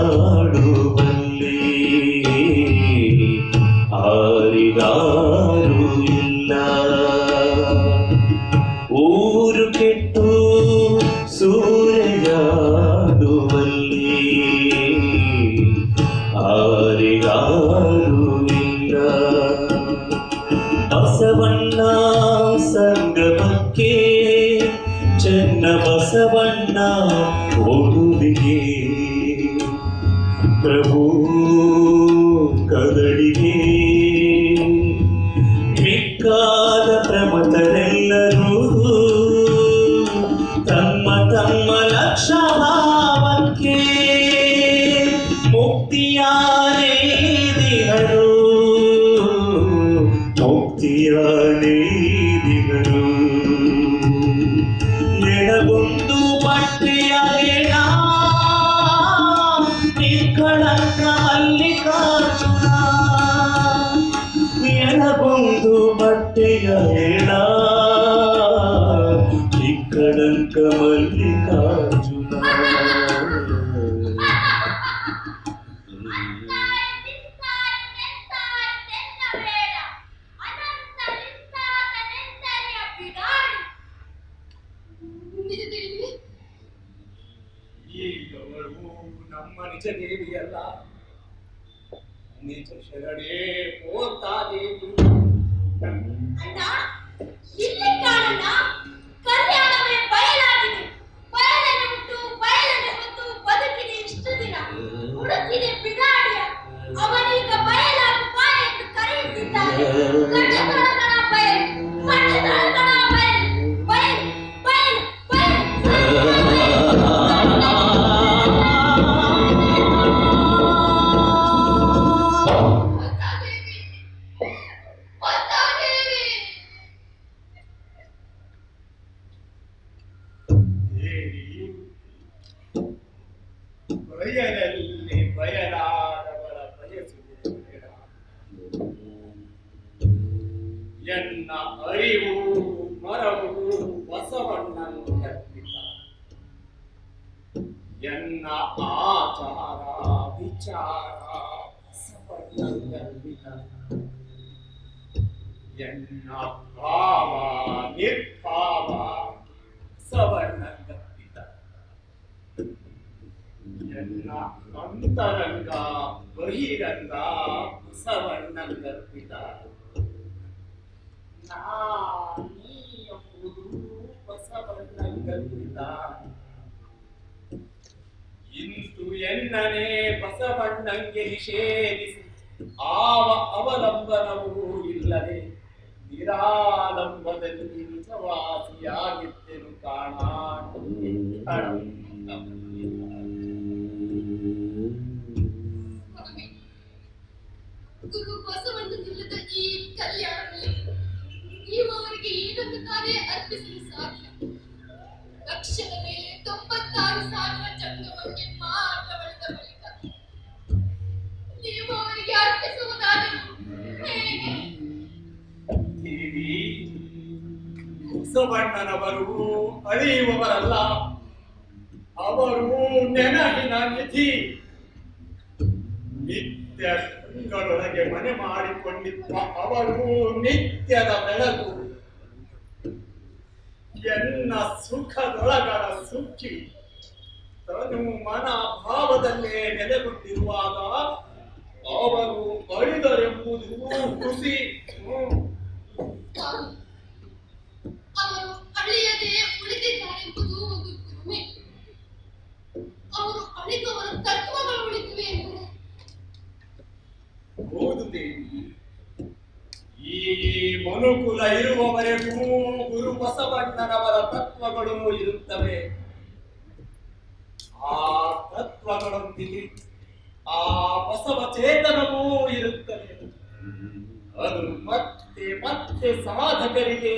ಆರಿಗಾರು ಇಲ್ಲ. ಊರು ಕೆಟ್ಟು ಸೂರೆಯಾಡುವಲ್ಲಿ ಆರಿಗಾರು ಇಲ್ಲ. ಬಸವಣ್ಣ ಸಂಗಮಕ್ಕೆ ಚೆನ್ನ ಬಸವಣ್ಣ ಓಡುವಿಗೆ ಪ್ರಭು ಕದಡಿಗೆ ಮಿಕ್ಕಾದ ಪ್ರಮತರೆಲ್ಲರೂ ತಮ್ಮ ತಮ್ಮ ಲಕ್ಷ್ಯ ಭಾವಕ್ಕೆ ಮುಕ್ತಿಯಾನೇ ದಿಹರು ಮುಕ್ತಿಯಾನೇ ದಿಹರು. ಎಡಗೊಂದು ಬಟ್ಟೆಯ ಎಡ ನಿಕ್ಕಳಂಕ ಮಲ್ಲಿಕಾರ್ಜುನ. ಎಡಗೊಂದು ಬಟ್ಟೆಯ ಎಡ ನಿಕ್ಕಳಂಕ ಮಲ್ಲಿಕಾರ್ಜುನ. ಈಗವಳು ನಮ್ಮ ನಿಜ ದೇವಿಯಲ್ಲ, ನಿಜ ಶರಣೇ ಪೋತಾದೇವಿ. ಅಣ್ಣ, ಇಲ್ಲಿ ಕಾಣಣ್ಣ, ಕಲ್ಯಾಣವೇ ಬಯಲಾಗಿದೆ. ಬಯಲನ್ನು ಬಿಟ್ಟು ಬಯಲನ್ನು ಹೊತ್ತು ಬದುಕಿದೆ ಇಷ್ಟು ದಿನ. ಹುಡುಕಿದೆ ಬಿಡಾಡಿಯ, ಅವನೀಗ ಬಯಲಾಗು ಬಾ ಎಂದು ಕರೆಯುತ್ತಿದ್ದಾನೆ. ಕಟ್ಟತೊಳಗಣ ಬಯಲು, ಕಟ್ಟತೊಳಗಣ ಬಯಲು, ಬಯಲು ಬಯಲು ಬಯಲು. ಬಯಲಲ್ಲಿ ಬಯಲಾದವಳ ಬಯಸುವುದಿಲ್ಲ. ಎನ್ನ ಅರಿವು ಮರವು ಬಸವಣ್ಣನು ಕರ್ಪಿತ. ಎನ್ನ ಆಚಾರ ವಿಚಾರ ಬಸವಣ್ಣನು ಕರ್ಪಿತ. ಎನ್ನ ಭಾವ ನಿರ್ಭಾವ ಬಸವಣ್ಣನು ಕರ್ಪಿತ. ಎನ್ನ ಅಂತರಂಗ ಬಹಿರಂಗ ಬಸವಣ್ಣನು ಕರ್ಪಿತ. ನೀ ಎಂಬುದು ಬಸವಣ್ಣನು ಕರ್ಪಿತ. ಇಂದು ಎನ್ನನೇ ಬಸವಣ್ಣಂಗೆ ನಿಷೇಧಿಸಿ ಆವ ಅವಲಂಬನವೂ ಇಲ್ಲದೆ ನಿರಾಲಂಬದಲ್ಲಿ ನಿಜವಾಸಿಯಾಗಿದ್ದೆನು ಕಾಣ. ಗುರು ಬಸವಣ್ಣನಿಲ್ಲದ ಈ ಕಲ್ಯಾಣದಲ್ಲಿ ನೀವು ಅವರಿಗೆ ಏನನ್ನು ತಾನೇ ಅರ್ಪಿಸಲು ಸಾಧ್ಯ? ಲಕ್ಷದ ಮೇಲೆ 96,000 ಜಂಗಮಕ್ಕೆ ಮಾತ್ರ ಬಳಿದ ಬಳಿಕ ನೀವು ಅವರಿಗೆ ಅರ್ಪಿಸುವುದಾದರೆ ಹೇಗೆ? ದೇವಿ, ಬಸವಣ್ಣನವರು ಅಳಿಯುವವರಲ್ಲ, ಅವರು ನೆನಹಿನ ನಿಧಿ. ನಿತ್ಯ ಶೃಂಗದೊಳಗೆ ಮನೆ ಮಾಡಿಕೊಂಡಿದ್ದ ಅವರು ನಿತ್ಯದ ಬೆಳಕು. ಎನ್ನ ಸುಖದೊಳಗಳ ಸುಖಿ ತನು ಮನ ಭಾವದಲ್ಲೇ ನೆಲೆಗೊಂಡಿರುವಾಗ ಅವರು ಅಳಿದರೆಂಬುದು ಖುಷಿ. ಅವರು ಅಳಿಯದೆ ಉಳಿದಿದ್ದಾರೆ ಎಂಬುದು ಒಂದು ಭ್ರಮೆ. ಅವರು ಅಳಿದು ಅವರ ತತ್ವಗಳು ಉಳಿದಿವೆ ಎಂದರೆ ಹೌದು ದೇವಿ, ಈ ಮನುಕುಲ ಇರುವವರೆಗೂ ಗುರು ಬಸವಣ್ಣನವರ ತತ್ವಗಳು ಇರುತ್ತವೆ. ಆ ತತ್ವಗಳೊಂದಿಗೆ ಆ ಬಸವ ಚೇತನವೂ ಇರುತ್ತದೆ. ಅದು ಮತ್ತೆ ಮತ್ತೆ ಸಾಧಕರಿಗೆ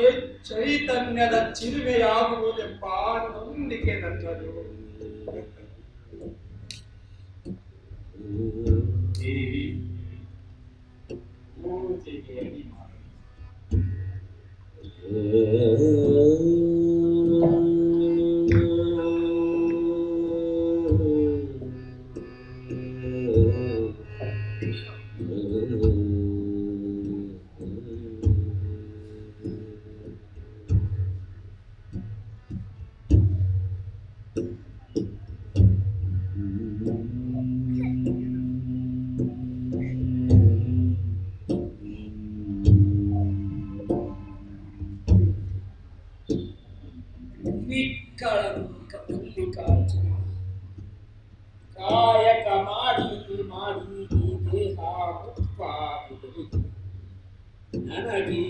ಚೈತನ್ಯದ ಚಿಲುಮೆಯಾಗುವುದೆಂಬ ನಂಬಿಕೆ ನನ್ನದು. ದೇವಿ, ಪೂಜೆಗೆ ಅಡಿ ಮಾಡಿ. ನಿಕ್ಕಳಂಕ ಮಲ್ಲಿಕಾರ್ಜುನ, ಕಾಯಕ ಮಾಡಿ ಮಾಡಿ ದೇಹ ಮುಪ್ಪಾಗಿದೆ. ನನಗೆ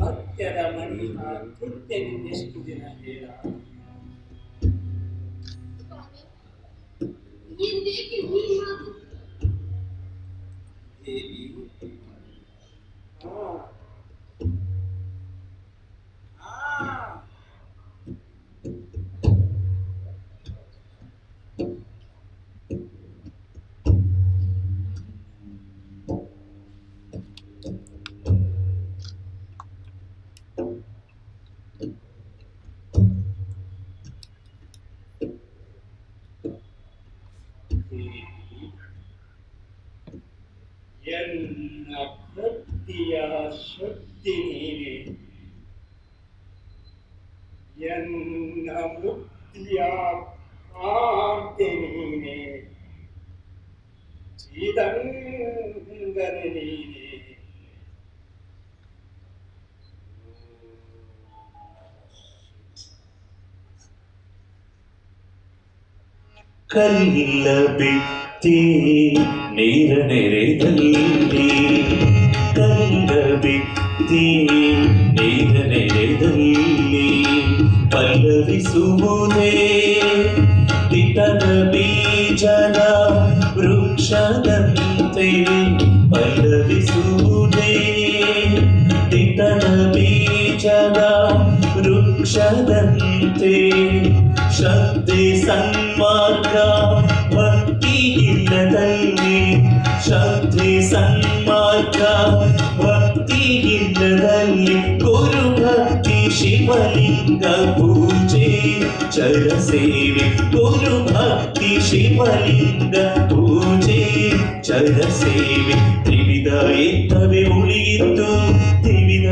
ಭಕ್ತ್ಯದ ಮಣಿಯ ಕೃತ್ಯದಿಂದೆಷ್ಟು ದಿನ ಹೇಳ. ಸ್ವಾಮಿ, ಎಂದೇಕೆ ಈ ಮಾತು? ದೇವಿ, ಎನ್ನ ಭಕ್ತಿಯ ಶಕ್ತಿ ನೀನೆ, ಎನ್ನ ಮುಕ್ತಿಯ ಕಾಂತಿ ನೀನೆ, ಚಿದಂಗನೆ ನೀನೆ. ಕಲ್ಲ ಬಿತ್ತಿ ನೀರ ನೆರೆದಲ್ಲಿ, ಕಲ್ಲ ಬಿತ್ತಿ ನೀರ ನೆರೆದಲ್ಲಿ ಪಲ್ಲವಿಸುವುದೇ ತಿತನ ಬೀಜನ ವೃಕ್ಷದಂತೆ. ಪಲ್ಲವಿಸುವುದೇ ತಿತನ ಬೀಜನ ವೃಕ್ಷದಂತೆ. ಶ್ರದ್ಧೆ ಸನ್ಮಾರ್ಗ ಭಕ್ತಿ ಇಲ್ಲದಲ್ಲಿ, ಶ್ರದ್ಧೆ ಸನ್ಮಾರ್ಗ ಭಕ್ತಿ ಇಲ್ಲದಲ್ಲಿ ಗುರು ಭಕ್ತಿ ಶಿವಲಿಂಗ ಪೂಜೆ ಚರ ಸೇವೆ. ಗುರು ಭಕ್ತಿ ಶಿವಲಿಂಗ ಪೂಜೆ ಚರ ಸೇವೆ. ತ್ರಿವಿಧ ಎತ್ತವೆ ಉಳಿಯಿತು, ತ್ರಿವಿಧ